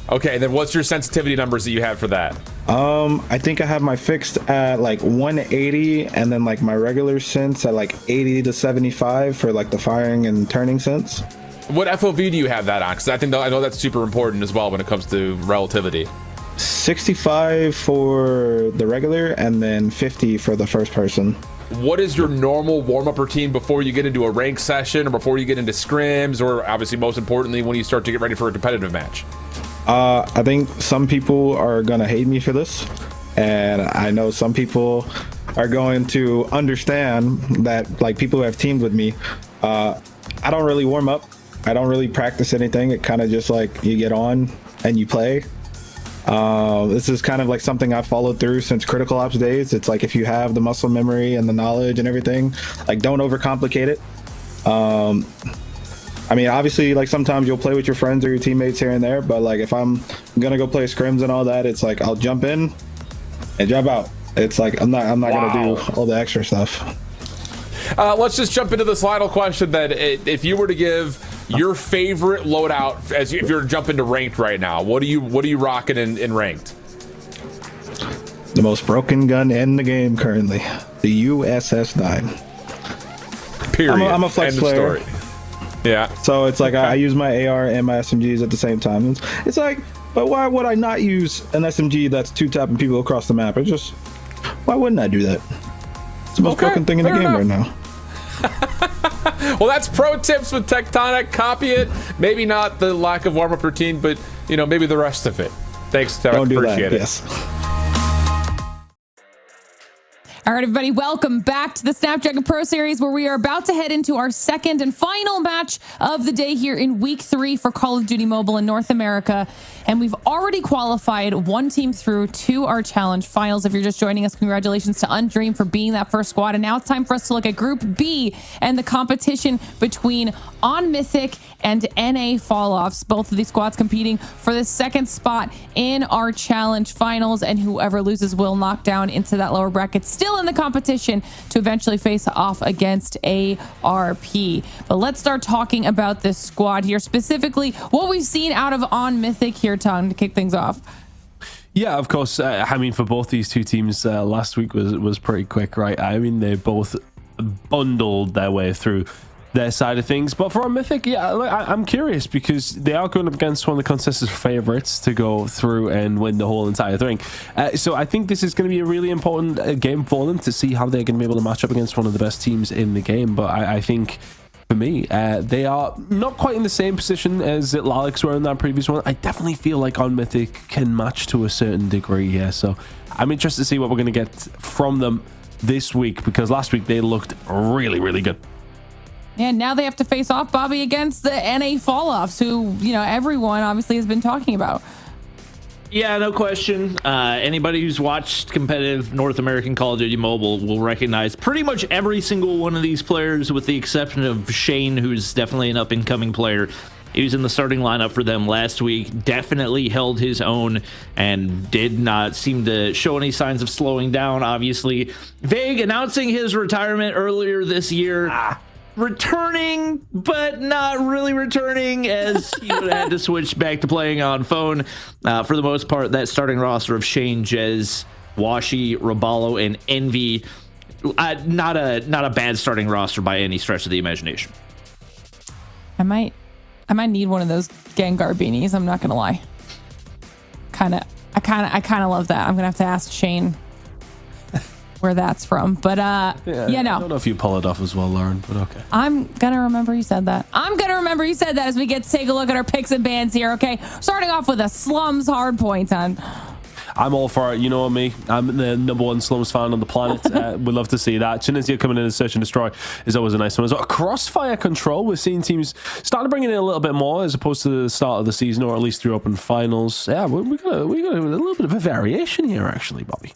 Okay, and then what's your sensitivity numbers that you have for that? I think I have my fixed at like 180 and then like my regular sense at like 80 to 75 for like the firing and turning sense. What FOV do you have that on? Because I know that's super important as well when it comes to relativity. 65 for the regular and then 50 for the first person. What is your normal warm-up routine before you get into a rank session or before you get into scrims or obviously most importantly when you start to get ready for a competitive match? I think some people are gonna hate me for this, and I know some people are going to understand that, like people who have teamed with me, I don't really warm up. I don't really practice anything. It kind of just like you get on and you play. This is kind of like something I've followed through since Critical Ops days. It's like if you have the muscle memory and the knowledge and everything, like don't overcomplicate it. I mean, obviously, like sometimes you'll play with your friends or your teammates here and there, but like if I'm gonna go play scrims and all that, it's like I'll jump in and jump out. It's like I'm not gonna do all the extra stuff. Let's just jump into this final question then. If you were to give your favorite loadout if you're jumping to ranked right now, what are you rocking in ranked? The most broken gun in the game currently, the USS-9. Period. I'm a flex player. Story. Yeah. So it's like I use my AR and my SMGs at the same time. It's like, but why would I not use an SMG that's 2-tapping people across the map? It's just, why wouldn't I do that? It's the most broken thing in the game right now. Well, that's Pro Tips with Tectonic. Copy it. Maybe not the lack of warm-up routine, but maybe the rest of it. Thanks, Tec. Don't do Appreciate that. it. Yes. All right, everybody, welcome back to the Snapdragon Pro Series, where we are about to head into our second and final match of the day here in Week 3 for Call of Duty Mobile in North America. and we've already qualified one team through to our challenge finals. If you're just joining us, congratulations to Undream for being that first squad. And now it's time for us to look at Group B and the competition between On Mythic and NA Falloffs. Both of these squads competing for the second spot in our challenge finals, and whoever loses will knock down into that lower bracket, still in the competition to eventually face off against ARP. But let's start talking about this squad here, specifically what we've seen out of On Mythic here, Tong, to kick things off. Yeah, of course. I mean, for both these two teams, last week was pretty quick, right? I mean, they both bundled their way through their side of things. But for a Mythic, yeah, I'm curious because they are going up against one of the consensus favorites to go through and win the whole entire thing. So I think this is going to be a really important game for them to see how they're going to be able to match up against one of the best teams in the game. But I think for me, they are not quite in the same position as Lalix were in that previous one. I definitely feel like On Mythic can match to a certain degree here. So I'm interested to see what we're going to get from them this week, because last week they looked really, really good. And now they have to face off, Bobby, against the NA Falloffs, who, you know, everyone obviously has been talking about. Yeah, no question. Anybody who's watched competitive North American Call of Duty Mobile will recognize pretty much every single one of these players, with the exception of Shane, who's definitely an up-and-coming player. He was in the starting lineup for them last week, definitely held his own, and did not seem to show any signs of slowing down. Obviously, Vague announcing his retirement earlier this year. Returning, but not really returning, as he would have had to switch back to playing on phone. For the most part, that starting roster of Shane, Jez, Washi, Robalo, and Envy, not a bad starting roster by any stretch of the imagination. I might need one of those Gengar beanies. I'm not gonna lie. I kind of love that. I'm gonna have to ask Shane where that's from, but no. I don't know if you pull it off as well, Lauren, but okay. I'm gonna remember you said that. As we get to take a look at our picks and bans here. Okay, starting off with a Slums Hardpoint on. I'm all for it. You know me. I'm the #1 Slums fan on the planet. We'd love to see that. Tunisia coming in and Search and Destroy is always a nice one as well. A Crossfire Control. We're seeing teams starting to bring it in a little bit more as opposed to the start of the season, or at least through open finals. Yeah, we got a little bit of a variation here, actually, Bobby.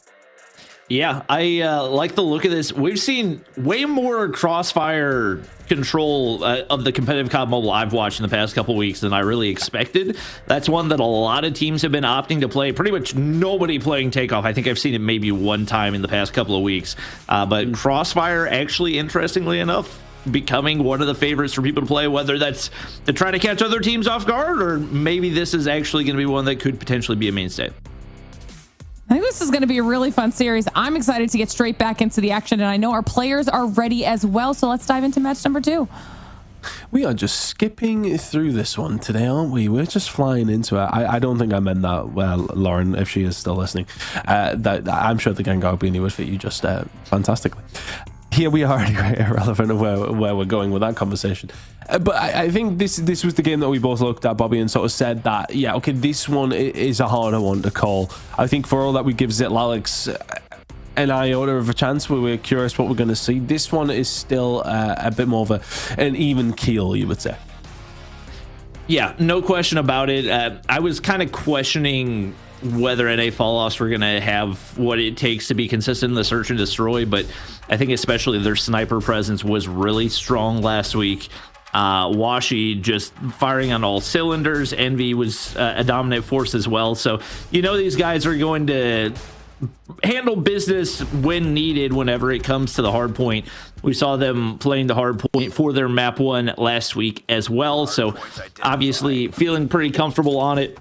Yeah, I like the look of this. We've seen way more Crossfire Control of the competitive COD Mobile I've watched in the past couple weeks than I really expected. That's one that a lot of teams have been opting to play. Pretty much nobody playing Takeoff. I think I've seen it maybe one time in the past couple of weeks. But Crossfire, actually, interestingly enough, becoming one of the favorites for people to play, whether that's to try to catch other teams off guard, or maybe this is actually going to be one that could potentially be a mainstay. I think this is going to be a really fun series. I'm excited to get straight back into the action, and I know our players are ready as well. So let's dive into match number 2. We are just skipping through this one today, aren't we? We're just flying into it. I don't think I meant that well, Lauren, if she is still listening. That I'm sure the Gengar beanie would fit you just fantastically. Here we are, anyway, irrelevant of where we're going with that conversation. But I think this was the game that we both looked at, Bobby, and sort of said that, yeah, okay, this one is a harder one to call. I think for all that we give Zitlalix an iota of a chance, where we're curious what we're going to see, this one is still a bit more of an even keel, you would say. Yeah, no question about it. I was kind of questioning whether NA Falloffs were going to have what it takes to be consistent in the Search and Destroy, but I think especially their sniper presence was really strong last week. Washi just firing on all cylinders. Envy was a dominant force as well. So, you know, these guys are going to handle business when needed whenever it comes to the hard point. We saw them playing the hard point for their map 1 last week as well. So obviously feeling pretty comfortable on it.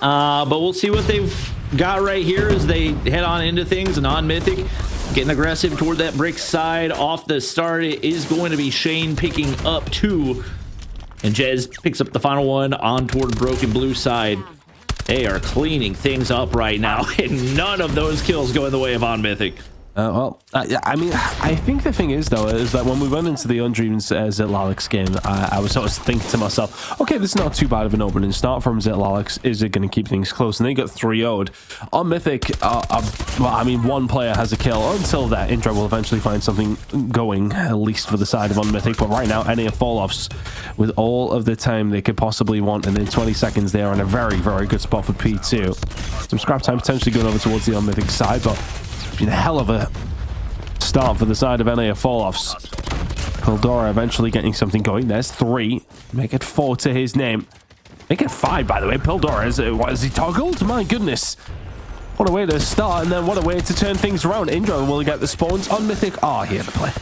But we'll see what they've got right here as they head on into things. And on Mythic, getting aggressive toward that brick side off the start. It is going to be Shane picking up 2. And Jez picks up the final one on toward Broken Blue side. They are cleaning things up right now, and none of those kills go in the way of On Mythic. I mean, I think the thing is, though, is that when we went into the Undreams Zitlalix game, I was sort of thinking to myself, okay, this is not too bad of an opening start from Zitlalix. Is it going to keep things close? And they got 3-0'd. On Mythic, well, I mean, one player has a kill. Until that, Indra will eventually find something going, at least for the side of On Mythic. But right now, NA Falloffs, with all of the time they could possibly want, and in 20 seconds, they are in a very, very good spot for P2. Some scrap time potentially going over towards the On Mythic side, but been a hell of a start for the side of NA Falloffs. Pildora eventually getting something going. There's 3. Make it 4 to his name. Make it 5, by the way. Pildora, what has he toggled? My goodness. What a way to start, and then what a way to turn things around. Indra will get the spawns on Mythic. Oh, he had to play.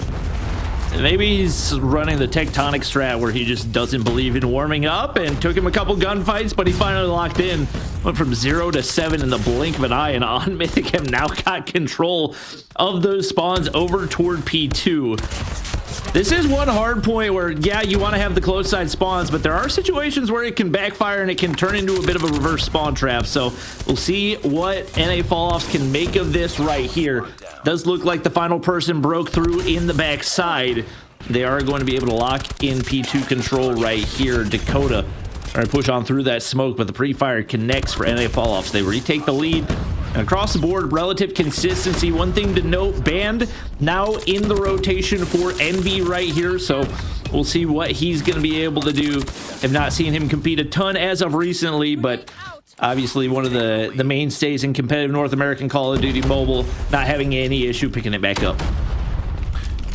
Maybe he's running the Tectonic strat where he just doesn't believe in warming up, and took him a couple gunfights, but he finally locked in. Went from 0 to 7 in the blink of an eye, and On Mythic have now got control of those spawns over toward P2. This is one hard point where, yeah, you want to have the close side spawns, but there are situations where it can backfire and it can turn into a bit of a reverse spawn trap. So we'll see what NA Falloffs can make of this right here. Does look like the final person broke through in the backside. They are going to be able to lock in P2 control right here. Dakota trying to push on through that smoke, but the pre-fire connects for NA Falloffs. They retake the lead. Across the board, relative consistency. One thing to note, Band now in the rotation for Envy right here, so we'll see what he's going to be able to do. Have not seen him compete a ton as of recently, but obviously one of the mainstays in competitive North American Call of Duty Mobile, not having any issue picking it back up.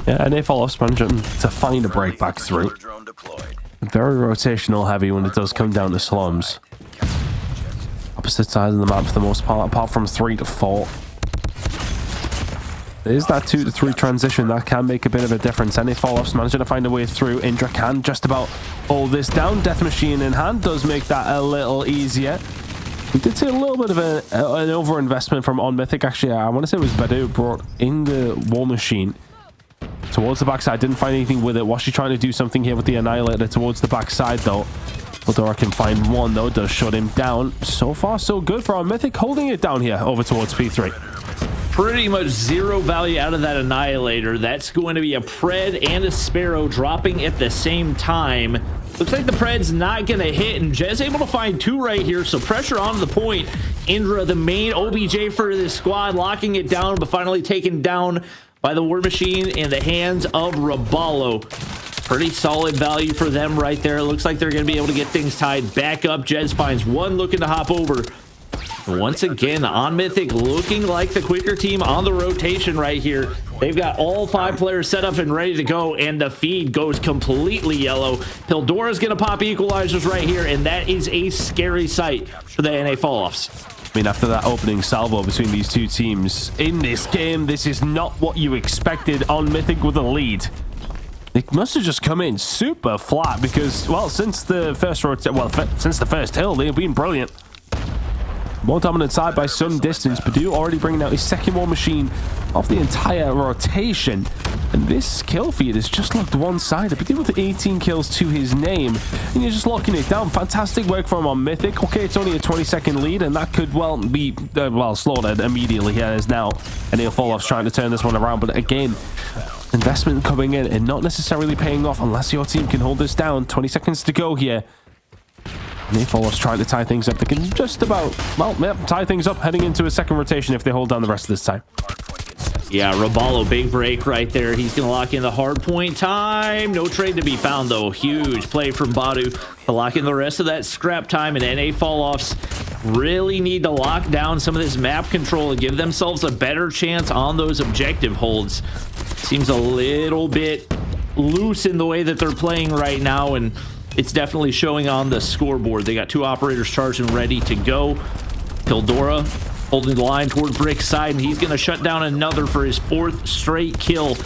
Yeah, and Falloffs managing to find a break back through. Very rotational heavy when it does come down to Slums. Opposite sides of the map for the most part, apart from 3 to 4. There's that 2 to 3 transition that can make a bit of a difference. NA Falloffs managing to find a way through. Indra can just about hold this down. Death Machine in hand does make that a little easier. We did see a little bit of an overinvestment from On Mythic. Actually, I want to say it was Badu brought in the War Machine towards the backside. Didn't find anything with it. Was she trying to do something here with the Annihilator towards the backside, though? Pildora can find one, though. Does shut him down. So far, so good for our Mythic, holding it down here over towards P3. Pretty much zero value out of that Annihilator. That's going to be a Pred and a Sparrow dropping at the same time. Looks like the Pred's not going to hit, and Jez able to find 2 right here, so pressure on the point. Indra, the main OBJ for this squad, locking it down, but finally taken down by the War Machine in the hands of Raballo. Pretty solid value for them right there. It looks like they're going to be able to get things tied back up. Jez finds one looking to hop over. Once again, On Mythic looking like the quicker team on the rotation right here. They've got all 5 players set up and ready to go, and the feed goes completely yellow. Pildora's going to pop equalizers right here, and that is a scary sight for the NA Falloffs. I mean, after that opening salvo between these two teams in this game, this is not what you expected. On Mythic with a lead. They must have just come in super flat because, well, since the first hill, they've been brilliant. More dominant side by some distance. Badu already bringing out his second War Machine of the entire rotation. And this kill feed is just locked one-sided. Badu with 18 kills to his name. And you're just locking it down. Fantastic work from on Mythic. Okay, it's only a 20-second lead, and that could, well, be, slaughtered immediately here as now. And Falloff's trying to turn this one around. But again, investment coming in and not necessarily paying off unless your team can hold this down. 20 seconds to go here. Falloff's trying to tie things up. They can just about, tie things up heading into a second rotation if they hold down the rest of this time. Yeah, Raballo, big break right there. He's going to lock in the hard point time. No trade to be found, though. Huge play from Badu to lock in the rest of that scrap time. And NA Falloffs really need to lock down some of this map control and give themselves a better chance on those objective holds. Seems a little bit loose in the way that they're playing right now, and it's definitely showing on the scoreboard. They got 2 operators charged and ready to go. Pildora holding the line toward Brick's side, and he's going to shut down another for his 4th straight kill.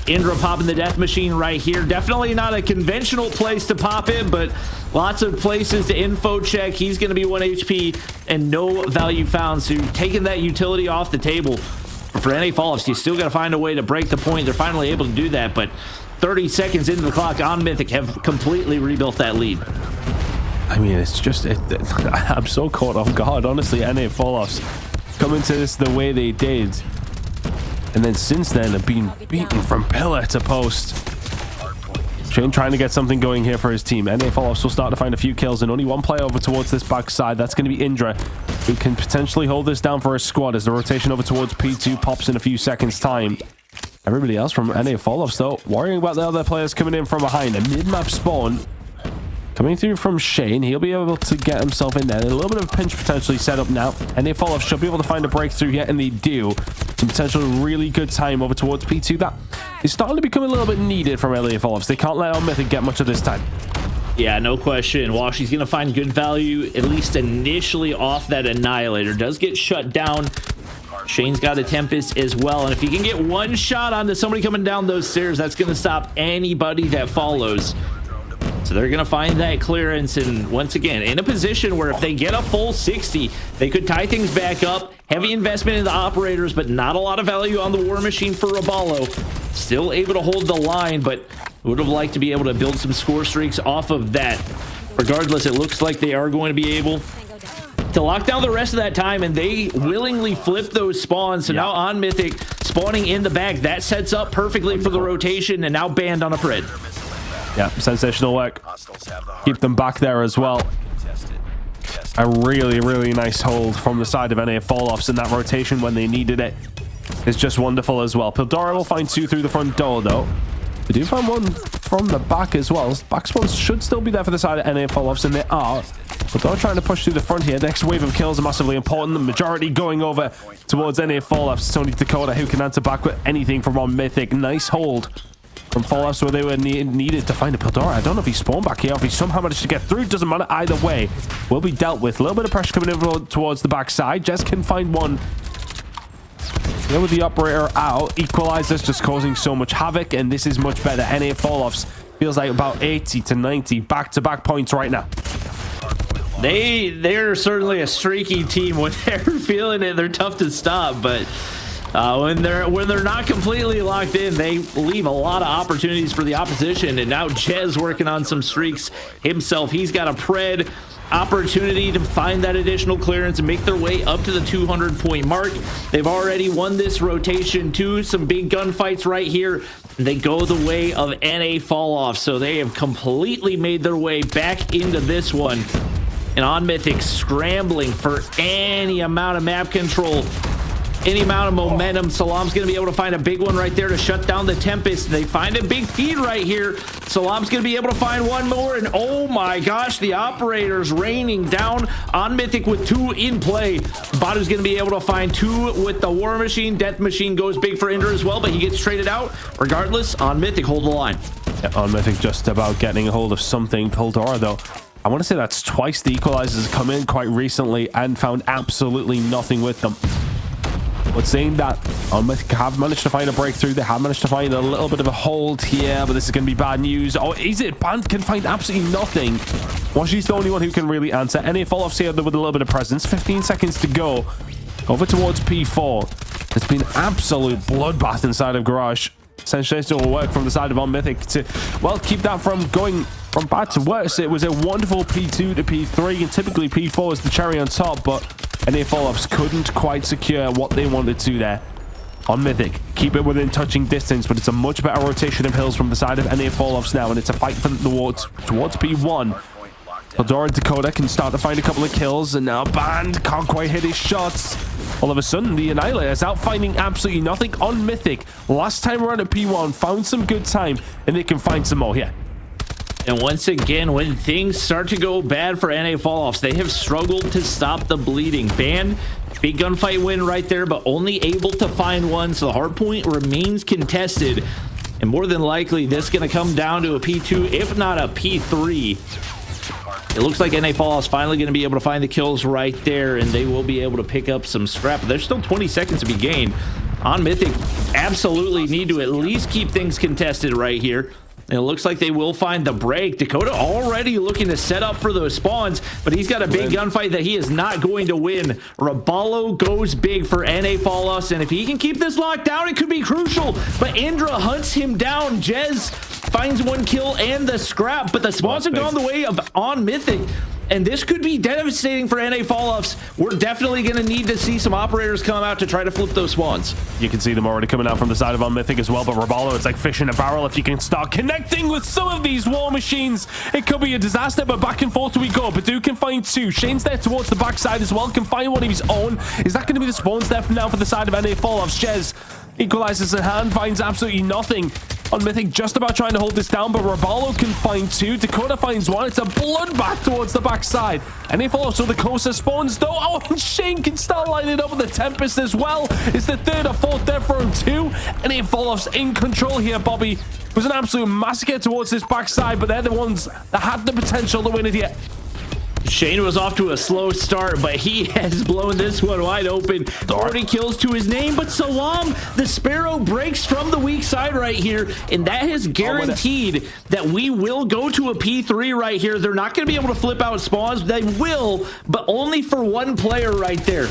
Indra popping the Death Machine right here. Definitely not a conventional place to pop in, but lots of places to info check. He's going to be 1 HP and no value found, so taking that utility off the table. For NA Falloffs, you still got to find a way to break the point. They're finally able to do that, but 30 seconds into the clock, On Mythic have completely rebuilt that lead. I mean, it's just, I'm so caught off guard. Honestly, NA Falloffs coming to this the way they did. and then since then have been beaten from pillar to post. Shane trying to get something going here for his team. NA Falloffs will start to find a few kills, and only one player over towards this backside. That's going to be Indra, who can potentially hold this down for his squad as the rotation over towards P2 pops in a few seconds time. Everybody else from NA Falloffs, though, worrying about the other players coming in from behind. A mid-map spawn coming through from Shane. He'll be able to get himself in there. A little bit of a pinch potentially set up now. NA Falloffs should be able to find a breakthrough here, and they do. Some potential really good time over towards P2. That is starting to become a little bit needed from NA Falloffs. They can't let Mythic get much of this time. Yeah, no question. Washi's going to find good value, at least initially, off that Annihilator. Does get shut down. Shane's got a Tempest as well, and if he can get one shot onto somebody coming down those stairs, that's going to stop anybody that follows. So they're going to find that clearance, and once again, in a position where if they get a full 60, they could tie things back up. Heavy investment in the operators, but not a lot of value on the War Machine for Raballo. Still able to hold the line, but would have liked to be able to build some score streaks off of that. Regardless, it looks like they are going to be able to lock down the rest of that time, and they willingly flip those spawns. So now on Mythic spawning in the back, that sets up perfectly for the rotation, and now banned on a Pred. Yeah, sensational work. Keep them back there as well. A really, really nice hold from the side of NA Falloffs, and that rotation when they needed it is just wonderful as well. Pildora will find two through the front door, though. They do find one from the back as well. Back spawns should still be there for the side of NA Falloffs, and they are. But they're trying to push through the front here. Next wave of kills are massively important. The majority going over towards NA Falloffs. It's only Dakota who can answer back with anything from on Mythic. Nice hold from Falloffs where they were needed to find a Pildora. I don't know if he spawned back here, or if he somehow managed to get through. Doesn't matter either way. Will be dealt with. A little bit of pressure coming in towards the backside. Jess can find one. There with the operator out. Equalizers just causing so much havoc, and this is much better. NA Falloffs feels like about 80 to 90 back-to-back points right now. They're certainly a streaky team. When they're feeling it, they're tough to stop, but when they're not completely locked in, they leave a lot of opportunities for the opposition. And now Jez working on some streaks himself. He's got a Pred opportunity to find that additional clearance and make their way up to the 200-point mark. They've already won this rotation too. Some big gunfights right here. They go the way of NA Falloff, so they have completely made their way back into this one. And on Mythic scrambling for any amount of map control, any amount of momentum. Salam's going to be able to find a big one right there to shut down the Tempest. They find a big feed right here. Salam's going to be able to find one more, and oh my gosh, the operators raining down on Mythic with two in play. Badu's going to be able to find two with the War Machine. Death Machine goes big for Indra as well, but he gets traded out. Regardless, on Mythic hold the line. Yeah, on Mythic just about getting a hold of something. Pildora, though, I want to say that's twice the equalizers come in quite recently and found absolutely nothing with them. But saying that, on Mythic have managed to find a breakthrough. They have managed to find a little bit of a hold here, but this is going to be bad news. Oh, is it? Band can find absolutely nothing. Well, she's the only one who can really answer. NA Falloffs here with a little bit of presence. 15 seconds to go. Over towards P4. It's been absolute bloodbath inside of Garage. Sensational work from the side of on Mythic to, well, keep that from going from bad to worse. It was a wonderful P2 to P3, and typically P4 is the cherry on top, but NA Falloffs couldn't quite secure what they wanted to there. On Mythic, keep it within touching distance, but it's a much better rotation of hills from the side of NA Falloffs now, and it's a fight for towards P1. Eldora and Dakota can start to find a couple of kills, and now Band can't quite hit his shots. All of a sudden, the Annihilator is out finding absolutely nothing on Mythic. Last time around at P1, found some good time, and they can find some more here. And once again, when things start to go bad for NA Falloffs, they have struggled to stop the bleeding. Band, big gunfight win right there, but only able to find one, so the hardpoint remains contested. And more than likely, this is going to come down to a P2, if not a P3. It looks like NA Falloffs finally going to be able to find the kills right there, and they will be able to pick up some scrap. There's still 20 seconds to be gained. On Mythic, absolutely need to at least keep things contested right here. And it looks like they will find the break. Dakota already looking to set up for those spawns, but he's got a big gunfight that he is not going to win. Raballo goes big for NA Falloffs, and if he can keep this locked down, it could be crucial. But Indra hunts him down. Jez finds one kill and the scrap, but the spawns are gone the way of on Mythic. and this could be devastating for NA Falloffs. We're definitely going to need to see some operators come out to try to flip those spawns. You can see them already coming out from the side of Unmythic as well, but Roballo, it's like fish in a barrel. If you can start connecting with some of these war machines, it could be a disaster, but back and forth we go. Badu can find 2. Shane's there towards the backside as well, can find one of his own. Is that going to be the spawns there for now for the side of NA Falloffs? Jez equalizes in hand, finds absolutely nothing. Unmythic just about trying to hold this down, but Roballo can find 2. Dakota finds 1. It's a bloodbath towards the backside. And they follow, so the closer spawns though. Oh, and Shane can start lining up with the Tempest as well. It's the 3rd or 4th there for him too. And they Falloffs in control here, Bobby. It was an absolute massacre towards this backside, but they're the ones that had the potential to win it here. Shane was off to a slow start, but he has blown this one wide open. 40 kills to his name, but Salam, the Sparrow, breaks from the weak side right here, and that has guaranteed that we will go to a P3 right here. They're not going to be able to flip out spawns. They will, but only for one player right there.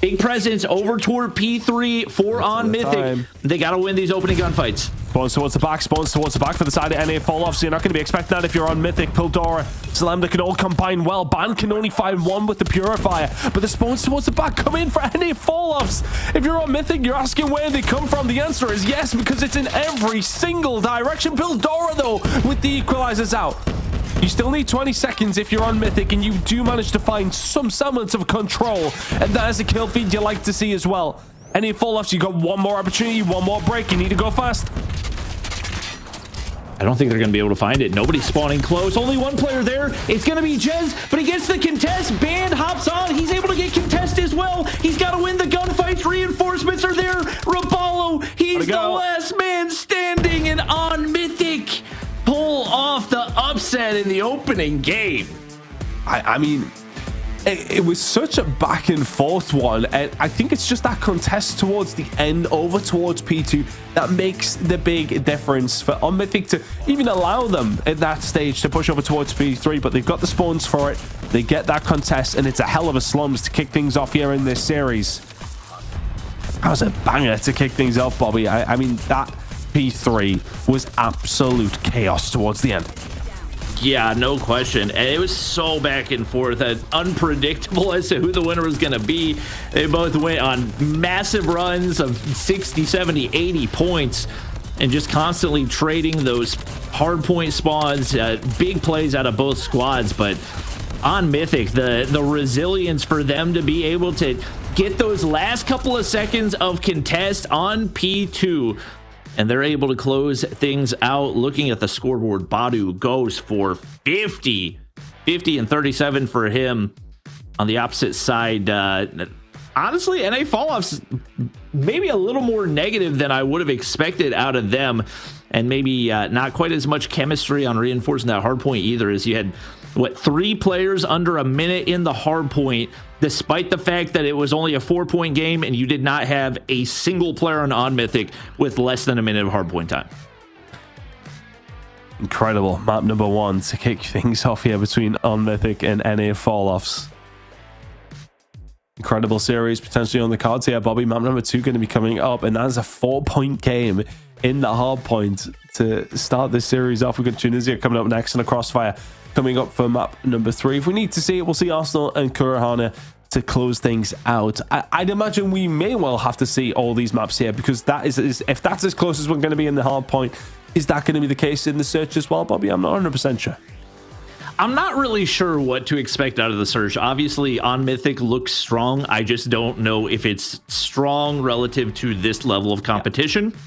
Big presence over toward P3 for On Mythic. They got to win these opening gunfights. Spawns towards the back for the side of NA Falloffs. So you're not going to be expecting that if you're on Mythic. Pildora, Slamda can all combine well. Ban can only find 1 with the Purifier, but the spawns towards the back come in for NA Falloffs. If you're on Mythic, you're asking where they come from. The answer is yes, because it's in every single direction. Pildora, though, with the equalizers out. You still need 20 seconds if you're on Mythic, and you do manage to find some semblance of control, and that is a kill feed you like to see as well. Any Falloffs, you got one more opportunity, one more break. You need to go fast. I don't think they're going to be able to find it. Nobody's spawning close. Only one player there. It's going to be Jez, but he gets the contest. Band hops on. He's able to get contest as well. He's got to win the gunfights. Reinforcements are there. Roballo, he's the last man standing, and On Mythic pull off the upset in the opening game. I mean, it was such a back and forth one, and I think it's just that contest towards the end over towards P2 that makes the big difference for Unmythic to even allow them at that stage to push over towards P3, but they've got the spawns for it. They get that contest, and it's a hell of a Slums to kick things off here in this series. That was a banger to kick things off, Bobby. I mean, that P3 was absolute chaos towards the end. Yeah, no question. And it was so back and forth and unpredictable as to who the winner was going to be. They both went on massive runs of 60, 70, 80 points and just constantly trading those hard point spawns, big plays out of both squads. But on Mythic, the resilience for them to be able to get those last couple of seconds of contest on P2, and they're able to close things out. Looking at the scoreboard, Badu goes for 50 and 37 for him. On the opposite side, honestly, NA Falloffs maybe a little more negative than I would have expected out of them, and maybe not quite as much chemistry on reinforcing that hard point either, as you had 3 players under a minute in the hard point, despite the fact that it was only a 4-point game and you did not have a single player on Mythic with less than a minute of hard point time. Incredible map number 1 to kick things off here between On Mythic and NA Falloffs. Incredible series potentially on the cards here, Bobby. Map number 2 going to be coming up, and that's a 4-point game in the hard point to start this series off. We've got Tunisia coming up next, and a Crossfire coming up for map number 3. If we need to see it, we'll see Arsenal and Kurahana to close things out. I'd imagine we may well have to see all these maps here, because that is if that's as close as we're going to be in the hard point, is that going to be the case in the Search as well, Bobby? I'm not 100% sure. I'm not really sure what to expect out of the Search. Obviously, On Mythic looks strong. I just don't know if it's strong relative to this level of competition. Yeah.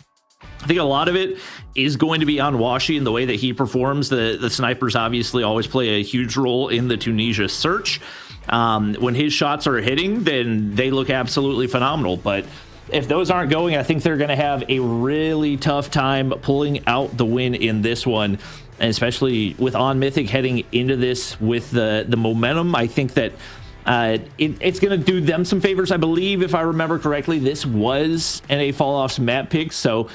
I think a lot of it is going to be on Washi and the way that he performs. The snipers obviously always play a huge role in the Tunisia Search. When his shots are hitting, then they look absolutely phenomenal. But if those aren't going, I think they're going to have a really tough time pulling out the win in this one. And especially with On Mythic heading into this with the momentum, I think that it's going to do them some favors. I believe, if I remember correctly, this was NA Falloff's map pick, so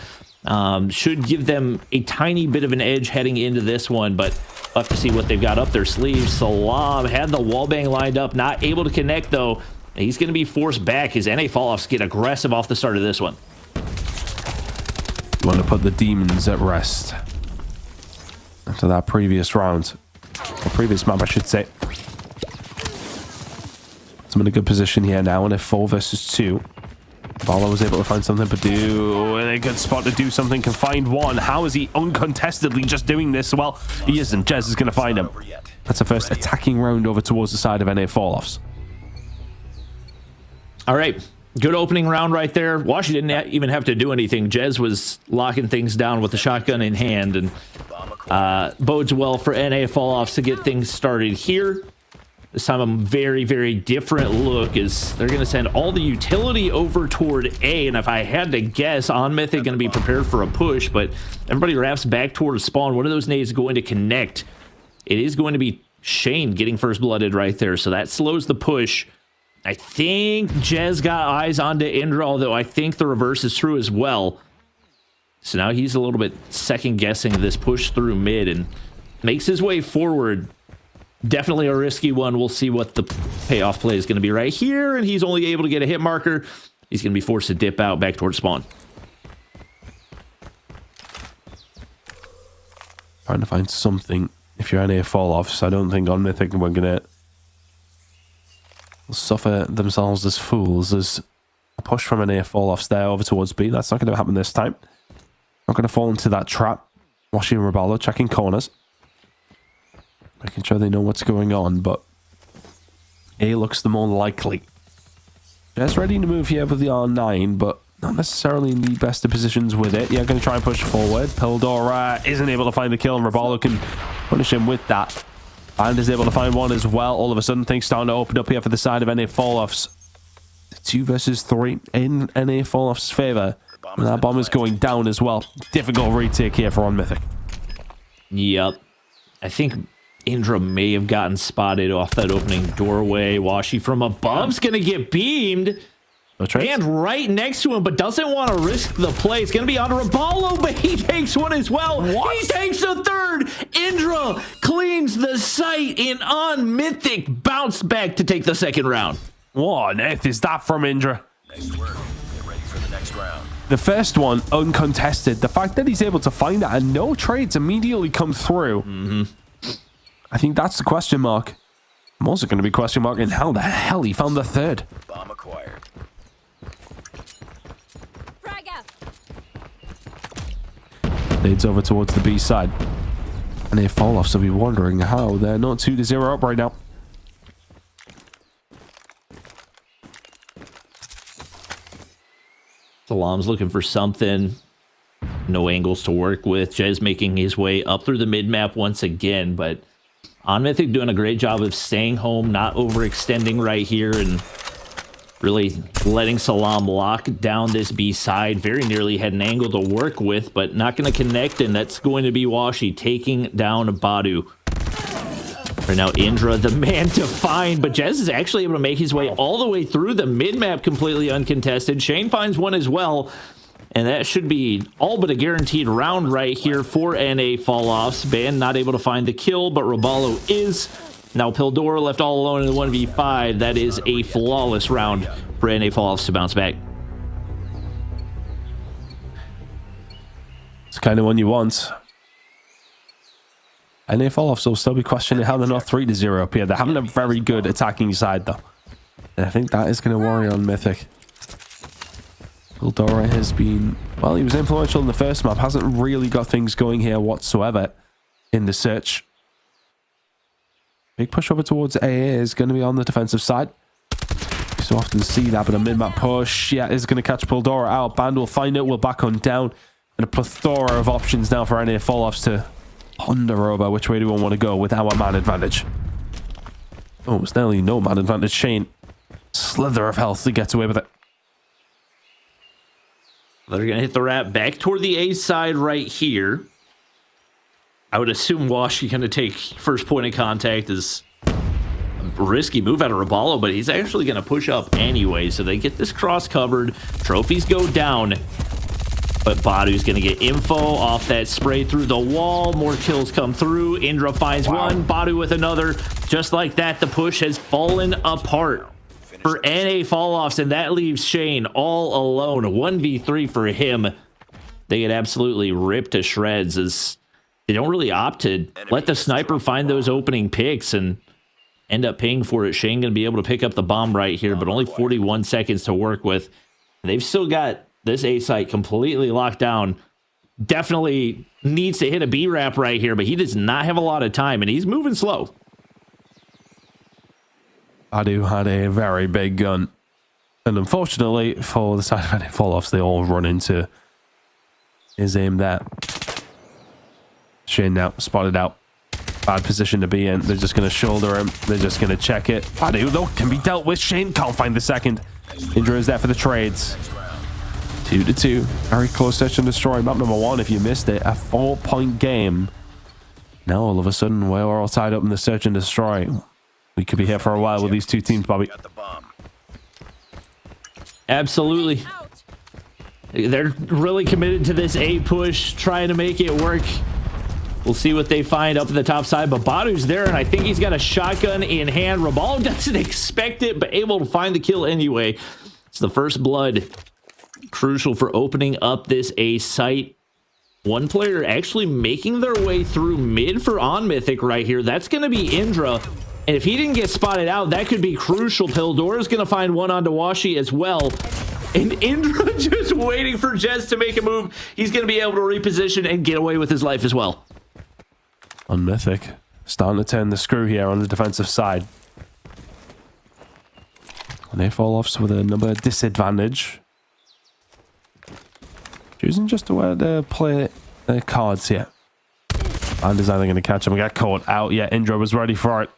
should give them a tiny bit of an edge heading into this one. But we'll have to see what they've got up their sleeves. Salam had the wallbang lined up, not able to connect though. He's going to be forced back. His NA Falloffs get aggressive off the start of this one. You want to put the demons at rest after that previous round, or previous map, I should say. Puts him in a good position here now, and a 4 versus 2. Bala was able to find something, but in a good spot to do something, can find one. How is he uncontestedly just doing this? Well, he isn't. Jez is going to find him. That's the first attacking round over towards the side of NA Falloffs. All right. Good opening round right there. Washi didn't even have to do anything. Jez was locking things down with the shotgun in hand, and bodes well for NA Falloffs to get things started here. This time a very, very different look is they're going to send all the utility over toward A, and if I had to guess, on Mythic going to be prepared for a push, but everybody wraps back towards spawn. One of those nades is going to connect. It is going to be Shane getting first blooded right there, so that slows the push. I think Jez got eyes onto Indra, although I think the reverse is true as well. So now he's a little bit second-guessing this push through mid and makes his way forward. Definitely a risky one. We'll see what the payoff play is going to be right here, and he's only able to get a hit marker. He's going to be forced to dip out back towards spawn. Trying to find something. If you're NA Falloffs, I don't think on Mythic we're going to suffer themselves as fools. There's a push from an Falloffs there over towards B. That's not going to happen this time. Not going to fall into that trap. Washi and Raballo checking corners, making sure they know what's going on, but A looks the more likely. Jez ready to move here with the R9, but not necessarily in the best of positions with it. Yeah, going to try and push forward. Pildora isn't able to find the kill, and Raballo can punish him with that. And is able to find one as well. All of a sudden, things starting to open up here for the side of NA Falloffs. 2 versus 3 in NA Falloffs' favor. And that bomb is going down as well. Difficult retake here for on Mythic. Yep. I think Indra may have gotten spotted off that opening doorway. Washi from above's going to get beamed. And right next to him, but doesn't want to risk the play. It's going to be on Raballo, but he takes one as well. What? He takes the third. Indra cleans the site, and on Mythic bounced back to take the second round. What on earth is that from Indra? Nice work. Get ready for the next round. The first one, uncontested. The fact that he's able to find it and no trades immediately come through. I think that's the question mark. I'm also going to be question marking how the hell he found the third. Bomb acquired. Leads over towards the B side. And they fall off, so be wondering how they're not 2-0 up right now. Salam's looking for something. No angles to work with. Jez making his way up through the mid-map once again, but on Mythic doing a great job of staying home, not overextending right here, and really letting Salam lock down this B side. Very nearly had an angle to work with, but not going to connect, and that's going to be Washi taking down Badu. Right now, Indra, the man to find, but Jez is actually able to make his way all the way through the mid-map completely uncontested. Shane finds one as well, and that should be all but a guaranteed round right here for NA Falloffs. Ban not able to find the kill, but Raballo is. Now Pildora left all alone in the 1v5. That is a flawless round for NA Falloffs to bounce back. It's kind of one you want. NA Falloffs will still be questioning how they're not 3-0 up here. They're having a very good attacking side, though. And I think that is going to worry on Mythic. Pildora has been... Well, he was influential in the first map. Hasn't really got things going here whatsoever in the search. Big push over towards AA is going to be on the defensive side. You so often see that, but a mid-map push, yeah, is going to catch Pildora out. Band will find it, will back on down. And a plethora of options now for NA Falloffs to ponder over which way do we want to go with our man advantage. Oh, it's nearly no man advantage. Shane, slither of health, he gets away with it. They're going to hit the wrap back toward the A side right here. I would assume Washi going to take first point of contact. Is a risky move out of Raballo, but he's actually going to push up anyway. So they get this cross covered. Trophies go down. But Badu's going to get info off that spray through the wall. More kills come through. Indra finds one. Badu with another. Just like that, the push has fallen apart for NA Falloffs, and that leaves Shane all alone. 1v3 for him. They get absolutely ripped to shreds as they don't really opt to let the sniper find those opening picks, and end up paying for it. Shane going to be able to pick up the bomb right here, but only 41 seconds to work with. They've still got this A site completely locked down. Definitely needs to hit a B wrap right here, but he does not have a lot of time, and he's moving slow. Adu had a very big gun. And unfortunately, for the side of any fall-offs, they all run into his aim there. Shane now spotted out. Bad position to be in. They're just going to shoulder him. They're just going to check it. Adu, though, can be dealt with. Shane can't find the second. Indra is there for the trades. 2-2. Very close search and destroy. Map number 1, if you missed it. A 4-point game. Now, all of a sudden, we're all tied up in the search and destroy. We could be here for a while with these two teams, Bobby. Absolutely. They're really committed to this A push, trying to make it work. We'll see what they find up at the top side, but Badu's there, and I think he's got a shotgun in hand. Rabal doesn't expect it, but able to find the kill anyway. It's the first blood. Crucial for opening up this A site. One player actually making their way through mid for on Mythic right here. That's going to be Indra. And if he didn't get spotted out, that could be crucial. Pildora's going to find one on Dawashi as well. And Indra just waiting for Jez to make a move. He's going to be able to reposition and get away with his life as well. On Mythic, starting to turn the screw here on the defensive side. And they fall off with a number disadvantage. Choosing just to play their cards here. And is either going to catch him. We got caught out. Yeah, Indra was ready for it.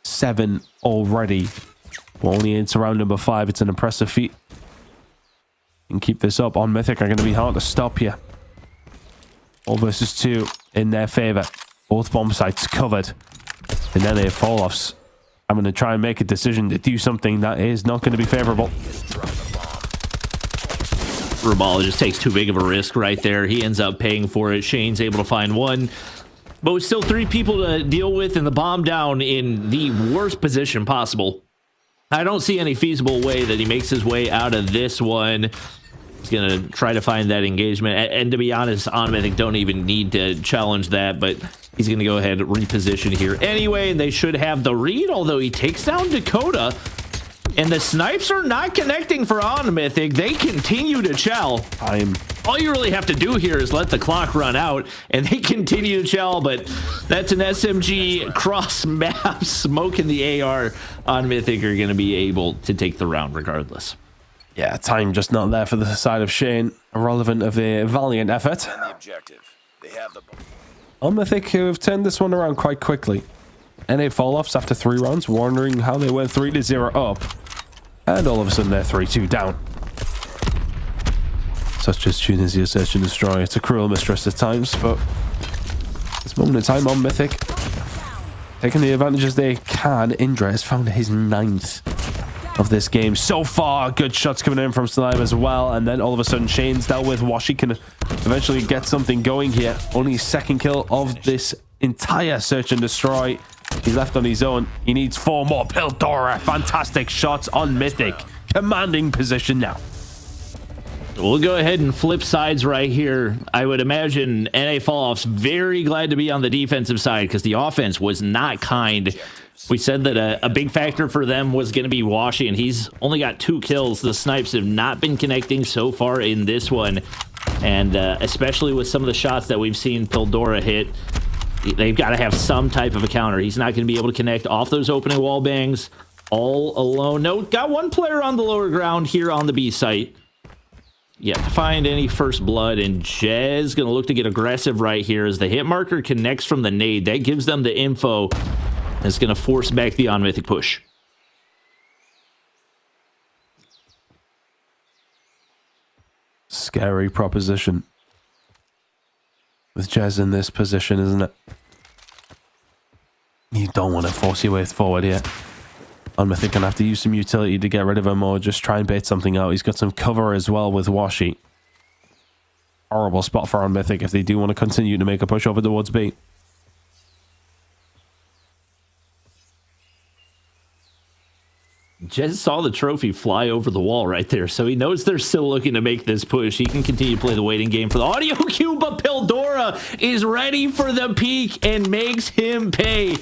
7 already. We're only into round number 5. It's an impressive feat. And keep this up on Mythic are going to be hard to stop here. 4 versus 2 in their favor. Both bomb sites covered. And then they have fall-offs. I'm going to try and make a decision to do something that is not going to be favorable. Rabal just takes too big of a risk right there. He ends up paying for it. Shane's able to find one. But with still 3 people to deal with and the bomb down in the worst position possible. I don't see any feasible way that he makes his way out of this one. He's going to try to find that engagement. And to be honest, I think don't even need to challenge that, but he's going to go ahead and reposition here anyway. And they should have the read, although he takes down Dakota. And the snipes are not connecting for On Mythic. They continue to chow. All you really have to do here is let the clock run out, and they continue to chow, but that's an SMG cross map. Smoke and the AR On Mythic are going to be able to take the round regardless. Yeah, time just not there for the side of Shane. Irrelevant of the valiant effort. And the objective. They have the On Mythic, who have turned this one around quite quickly. NA fall-offs after 3 rounds, wondering how they went 3-0 up. And all of a sudden they're 3-2 down. Such as Tunisia Search and Destroy. It's a cruel mistress at times, but this moment in time on Mythic, taking the advantages they can. Indra has found his 9th of this game so far. Good shots coming in from Slime as well, and then all of a sudden Shane's dealt with. Washi can eventually get something going here. Only his 2nd kill of this entire Search and Destroy. He's left on his own. He needs 4 more. Pildora, fantastic shots on Mythic. Commanding position now. We'll go ahead and flip sides right here. I would imagine NA Fall-Offs very glad to be on the defensive side because the offense was not kind. We said that a big factor for them was going to be Washi, and he's only got 2 kills. The snipes have not been connecting so far in this one, and especially with some of the shots that we've seen Pildora hit, they've got to have some type of a counter. He's not going to be able to connect off those opening wall bangs all alone. No, got 1 player on the lower ground here on the B site. Yeah, to find any first blood, and Jez going to look to get aggressive right here as the hit marker connects from the nade. That gives them the info. It's going to force back the On Mythic push. Scary proposition with Jez in this position, isn't it? You don't want to force your way forward here. On Mythic gonna have to use some utility to get rid of him or just try and bait something out. He's got some cover as well with Washi. Horrible spot for On Mythic if they do want to continue to make a push over towards B. Jez saw the trophy fly over the wall right there, so he knows they're still looking to make this push. He can continue to play the waiting game for the audio cue, but Pildora is ready for the peak and makes him pay.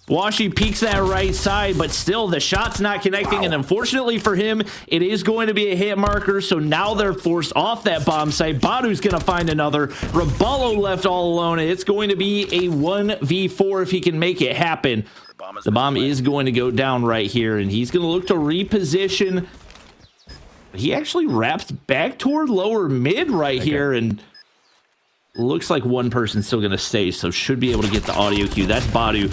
Washi peeks that right side, but still the shot's not connecting. And unfortunately for him, it is going to be a hit marker. So now they're forced off that bomb site. Badu's going to find another. Raballo left all alone. It's going to be a 1v4 if he can make it happen. The bomb is going to go down right here, and he's going to look to reposition. He actually wraps back toward lower mid right here, and looks like one person's still going to stay, so should be able to get the audio cue. That's Badu.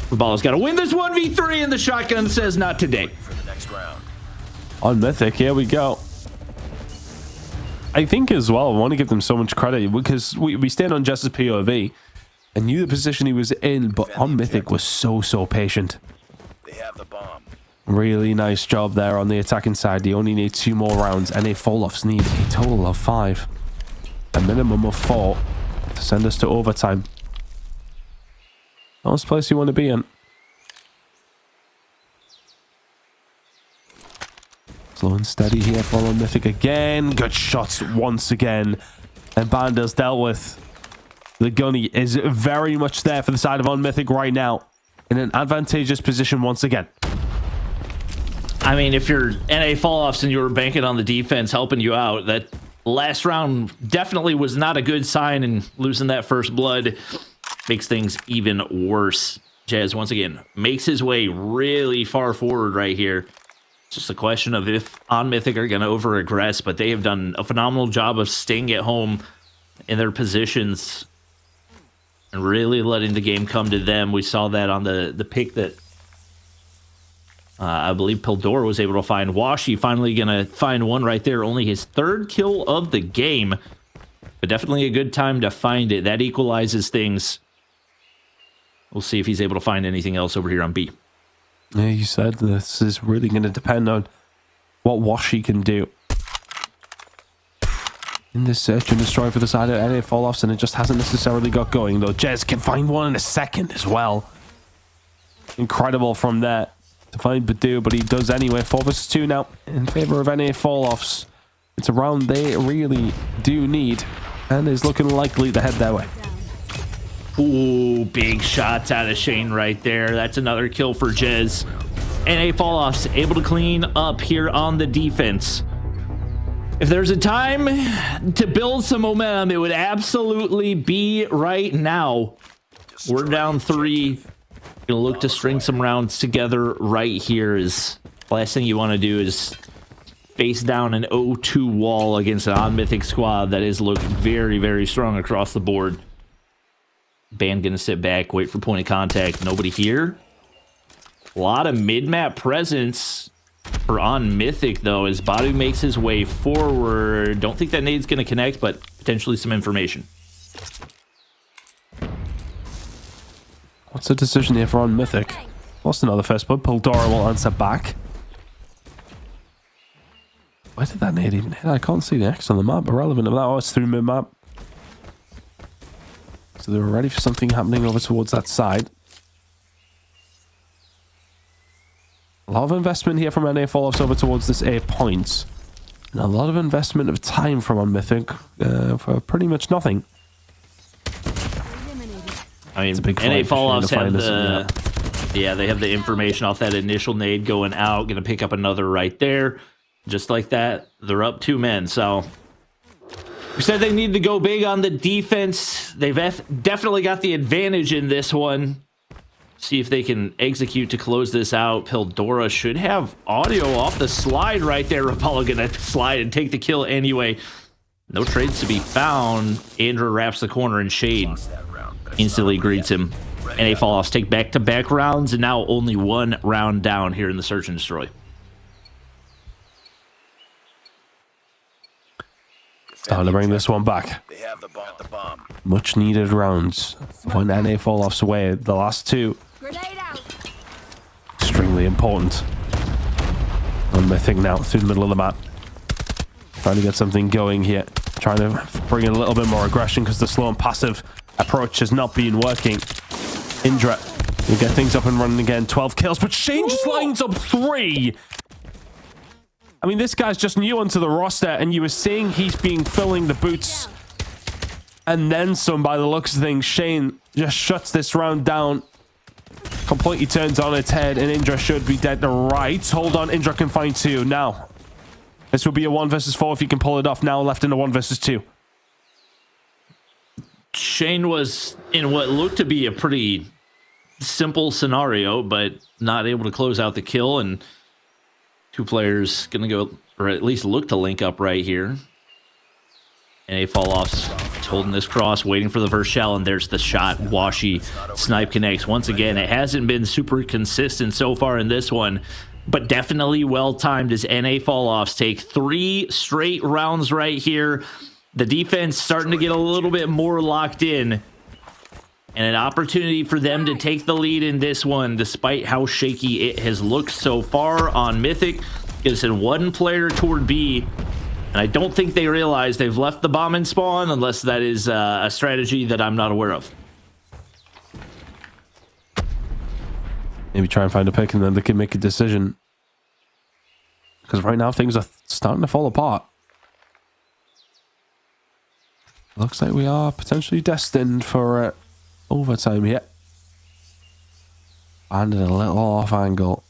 Raballo's got to win this 1v3, and the shotgun says not today. For the next round. On Mythic, here we go. I think as well, I want to give them so much credit because we stayed on Jess's POV and knew the position he was in, but on Mythic was so patient. They have the bomb. Really nice job there on the attacking side. They only need 2 more rounds, and they fall-offs need a total of 5. A minimum of 4 to send us to overtime. Not the place you want to be in. Slow and steady here for on Mythic again. Good shots once again. And Bander's dealt with. The gunny is very much there for the side of on Mythic right now. In an advantageous position once again. I mean, if you're NA fall-offs and you were banking on the defense helping you out, that last round definitely was not a good sign, and losing that first blood makes things even worse. Jazz, once again, makes his way really far forward right here. It's just a question of if on Mythic are going to over-aggress, but they have done a phenomenal job of staying at home in their positions and really letting the game come to them. We saw that on the pick that I believe Pildora was able to find. Washi finally going to find one right there. Only his 3rd kill of the game, but definitely a good time to find it. That equalizes things. We'll see if he's able to find anything else over here on B. Yeah, you said this is really going to depend on what Washi can do in this search and destroy for the side of NA fall-offs, and it just hasn't necessarily got going, though. Jez can find one in a second as well. Incredible from there to find Badu, but he does anyway. 4 versus 2 now in favor of NA fall-offs. It's a round they really do need, and is looking likely to head their way. Ooh, big shots out of Shane right there. That's another kill for Jez. NA fall-offs able to clean up here on the defense. If there's a time to build some momentum, it would absolutely be right now. We're down 3. Gonna look to string some rounds together right here. Is last thing you want to do is face down an 0-2 wall against an on-mythic squad that is looking very strong across the board. Band gonna sit back, wait for point of contact. Nobody here. A lot of mid-map presence for on Mythic, though, as Badu makes his way forward. Don't think that nade's gonna connect, but potentially some information. What's the decision here for on Mythic? Lost another first blood. Pildora will answer back. Where did that nade even hit? I can't see the X on the map. Irrelevant of that. Oh, it's through mid-map. So they were ready for something happening over towards that side. A lot of investment here from NA fall-offs over towards this A point. And a lot of investment of time from on Mythic for pretty much nothing. I mean, NA fall-offs have they have the information off that initial nade going out. Going to pick up another right there. Just like that, they're up 2 men. So we said they need to go big on the defense. They've definitely got the advantage in this one. See if they can execute to close this out. Pildora should have audio off the slide right there. Rapala going to slide and take the kill anyway. No trades to be found. Andrew wraps the corner and Shade instantly greets him. NA fall-offs take back-to-back rounds, and now only 1 round down here in the search and destroy. Time to bring this one back. They have the bomb. Much needed rounds. 1 NA fall-offs away. The last 2. Extremely important. On Mythic now through the middle of the map. Trying to get something going here. Trying to bring in a little bit more aggression because the slow and passive approach has not been working. Indra will get things up and running again. 12 kills, but Shane just lines up 3. I mean, this guy's just new onto the roster, and you were seeing he's been filling the boots. And then some, by the looks of things. Shane just shuts this round down. completely turns on its head, and Indra should be dead to rights. Hold on, Indra can find 2 now. This will be a 1 versus 4 if he can pull it off. Now left in a 1 versus 2. Shane was in what looked to be a pretty simple scenario, but not able to close out the kill, and 2 players gonna go, or at least look to link up right here. And a fall-off's holding this cross, waiting for the first shell, and there's the shot. Washi snipe connects. Once again, it hasn't been super consistent so far in this one, but definitely well-timed as NA fall-offs take 3 straight rounds right here. The defense starting to get a little bit more locked in, and an opportunity for them to take the lead in this one, despite how shaky it has looked so far on Mythic. It's in 1 player toward B, and I don't think they realize they've left the bomb in spawn, unless that is a strategy that I'm not aware of. Maybe try and find a pick, and then they can make a decision. Because right now things are starting to fall apart. Looks like we are potentially destined for overtime here. And a little off angle.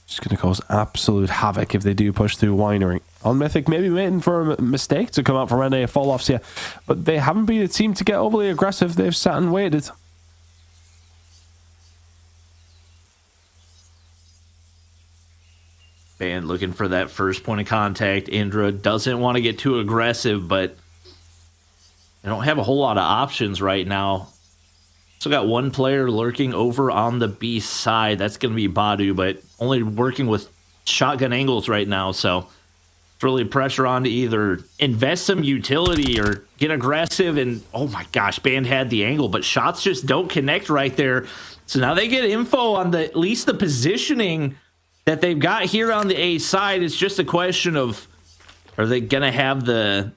Just going to cause absolute havoc if they do push through Winery. On Mythic, maybe waiting for a mistake to come out from NA fall-offs here. But they haven't been a team to get overly aggressive. They've sat and waited. And looking for that first point of contact. Indra doesn't want to get too aggressive, but they don't have a whole lot of options right now. Still got 1 player lurking over on the B side. That's going to be Badu, but only working with shotgun angles right now. So it's really pressure on to either invest some utility or get aggressive. And oh my gosh, Band had the angle, but shots just don't connect right there. So now they get info on at least the positioning that they've got here on the A side. It's just a question of, are they going to have the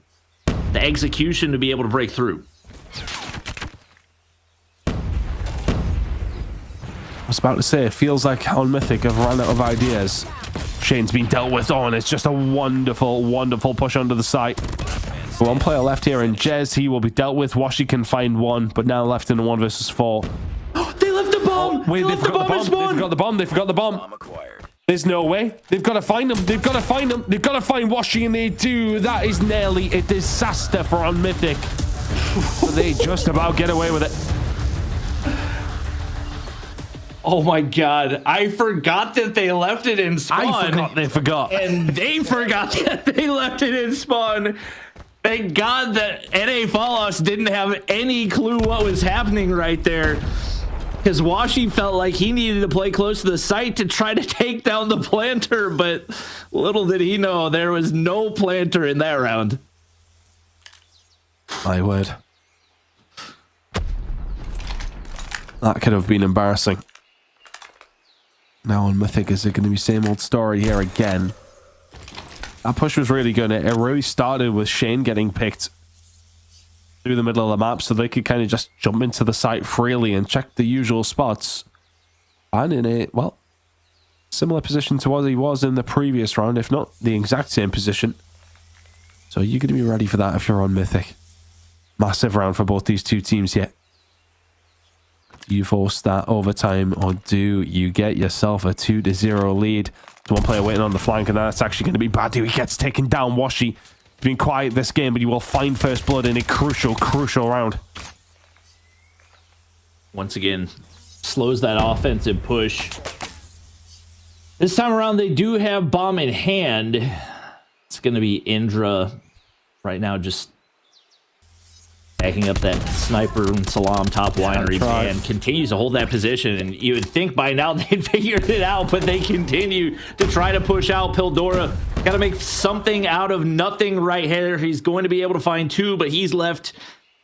execution to be able to break through? I was about to say, it feels like on Mythic have run out of ideas. Shane's been dealt with on. It's just a wonderful, wonderful push under the site. 1 player left here, and Jez, he will be dealt with. Washi can find 1, but now left in a 1 versus 4. They left the bomb! Wait, they forgot the bomb. They forgot the bomb. They forgot the bomb. Bomb acquired. There's no way. They've got to find them. They've got to find them. They've got to find Washi, and they do. That is nearly a disaster for on Mythic. They just about get away with it. Oh my god, I forgot that they left it in spawn. I forgot they forgot. And they forgot that they left it in spawn. Thank God that NA Falloffs didn't have any clue what was happening right there. Because Washi felt like he needed to play close to the site to try to take down the planter, but little did he know there was no planter in that round. My word. That could have been embarrassing. Now on Mythic, is it going to be same old story here again? That push was really good. It really started with Shane getting picked through the middle of the map so they could kind of just jump into the site freely and check the usual spots. And in a, well, similar position to what he was in the previous round, if not the exact same position. So you're going to be ready for that if you're on Mythic. Massive round for both these 2 teams here. Do you force that overtime, or do you get yourself a 2-0 lead? There's 1 player waiting on the flank, and that's actually going to be Badu. He gets taken down. Washi has been quiet this game, but he will find first blood in a crucial, crucial round. Once again, slows that offensive push. This time around, they do have bomb in hand. It's going to be Indra right now, just backing up that sniper and Salam top winery, and continues to hold that position. And you would think by now they'd figured it out, but they continue to try to push out. Pildora got to make something out of nothing right here. He's going to be able to find 2, but he's left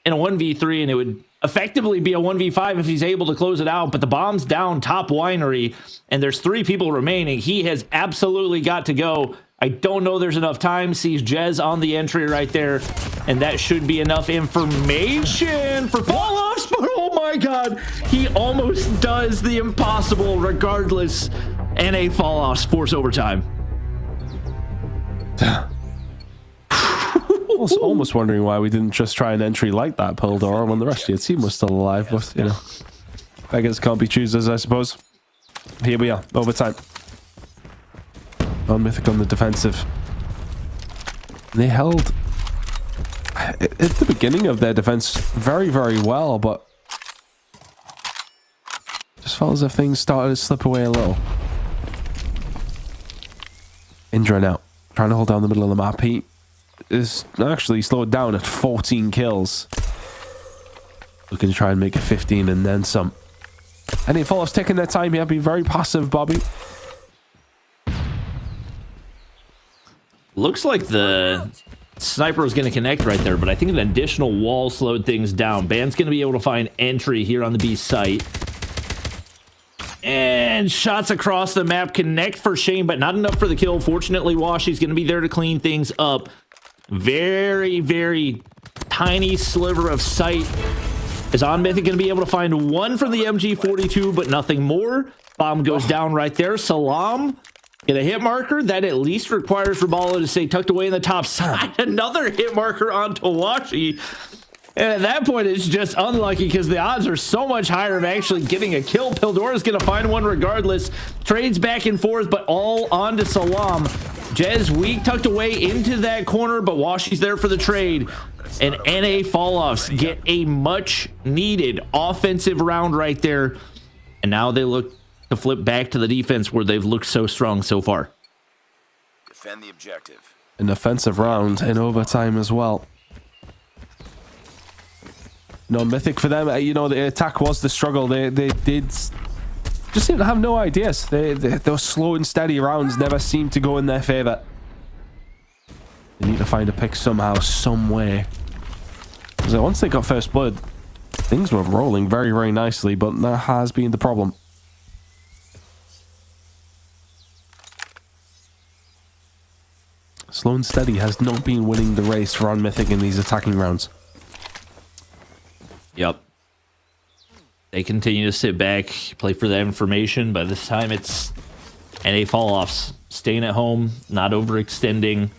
in a 1v3, and it would effectively be a 1v5 if he's able to close it out. But the bomb's down top winery, and there's 3 people remaining. He has absolutely got to go. I don't know there's enough time. Sees Jez on the entry right there, and that should be enough information for fall-offs. But oh my god, he almost does the impossible regardless. NA fall-offs force overtime. I was almost wondering why we didn't just try an entry like that, Pildora, when the rest of your team was still alive, but you know. Beggars can't be choosers, I suppose. Here we are, overtime. On Mythic on the defensive. They held at the beginning of their defense very, very well, but just felt as if things started to slip away a little. Indra now, trying to hold down the middle of the map. He is actually slowed down at 14 kills. Looking to try and make it 15 and then some. Any follows taking their time here, be very passive, Bobby. Looks like the sniper is going to connect right there, but I think an additional wall slowed things down. Band's going to be able to find entry here on the B site. And shots across the map connect for Shane, but not enough for the kill. Fortunately, Washi's going to be there to clean things up. Very, very tiny sliver of sight. Is On Mythic going to be able to find one from the MG42, but nothing more? Bomb goes down right there. Salam, get a hit marker. That at least requires Rabalo to stay tucked away in the top side. Another hit marker on Tawashi. And at that point, it's just unlucky because the odds are so much higher of actually getting a kill. Pildora's going to find one regardless. Trades back and forth, but all on to Salam. Jez weak, tucked away into that corner, but Washi's there for the trade. And NA Falloffs get a much needed offensive round right there. And now they look to flip back to the defense where they've looked so strong so far. Defend the objective. An offensive round in overtime as well. No Mythic for them. You know, the attack was the struggle. They did just seem to have no ideas. Those slow and steady rounds never seem to go in their favor. They need to find a pick somehow, some way. Because once they got first blood, things were rolling very, very nicely, but that has been the problem. Slow and steady has not been winning the race for On Mythic in these attacking rounds. Yep. They continue to sit back, play for that information. By this time, it's NA Falloffs. Staying at home, not overextending.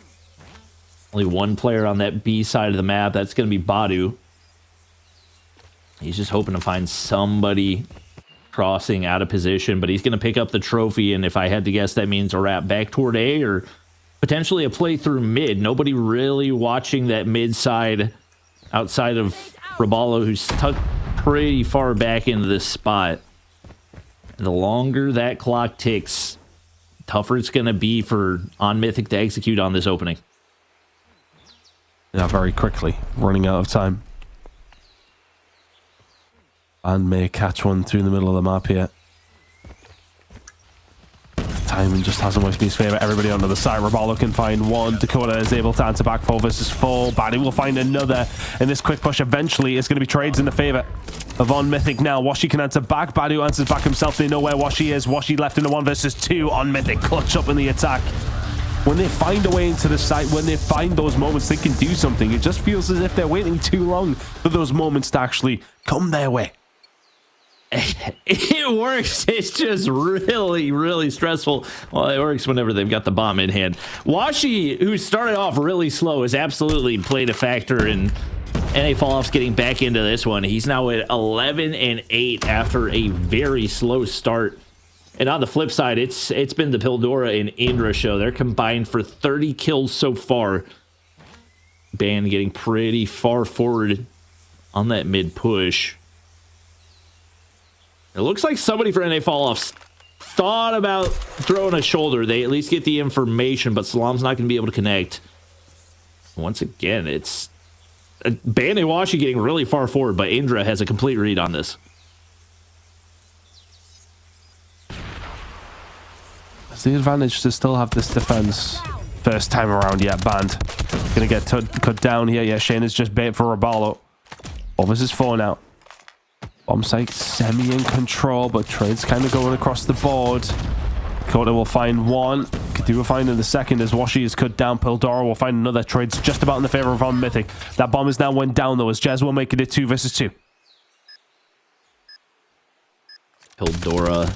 Only one player on that B side of the map. That's going to be Badu. He's just hoping to find somebody crossing out of position, but he's going to pick up the trophy. And if I had to guess, that means a wrap back toward A or potentially a play through mid. Nobody really watching that mid side outside of Rabalo, who's tucked pretty far back into this spot. And the longer that clock ticks, the tougher it's going to be for On Mythic to execute on this opening. Yeah, very quickly, running out of time. And may catch one through the middle of the map here. Timing just hasn't worked in his favor. Everybody on the other side. Rabalo can find one. Dakota is able to answer back 4 versus 4. Badu will find another. And this quick push eventually is going to be trades in the favor of On Mythic now. Washi can answer back. Badu answers back himself. They know where Washi is. Washi left in the 1 versus 2. On Mythic clutch up in the attack. When they find a way into the site, when they find those moments, they can do something. It just feels as if they're waiting too long for those moments to actually come their way. It works. It's just really, really stressful. Well, it works whenever they've got the bomb in hand. Washi, who started off really slow, has absolutely played a factor in NA Falloffs getting back into this one. He's now at 11-8 after a very slow start. And on the flip side, it's been the Pildora and Indra show. They're combined for 30 kills so far. Band getting pretty far forward on that mid push. It looks like somebody for NA Falloffs thought about throwing a shoulder. They at least get the information, but Salam's not going to be able to connect. Once again, it's Band and Washi getting really far forward, but Indra has a complete read on this. It's the advantage to still have this defense. First time around, yeah, Band. Gonna get cut down here. Yeah, Shane is just bait for Rabalo. Oh, this is 4 now. Bomb site semi in control, but trades kind of going across the board. Dakota will find one. Kadu will find in the second as Washi is cut down. Pildora will find another. Trades just about in the favor of On Mythic. That bomb is now went down though as Jez will make it a 2 versus 2. Pildora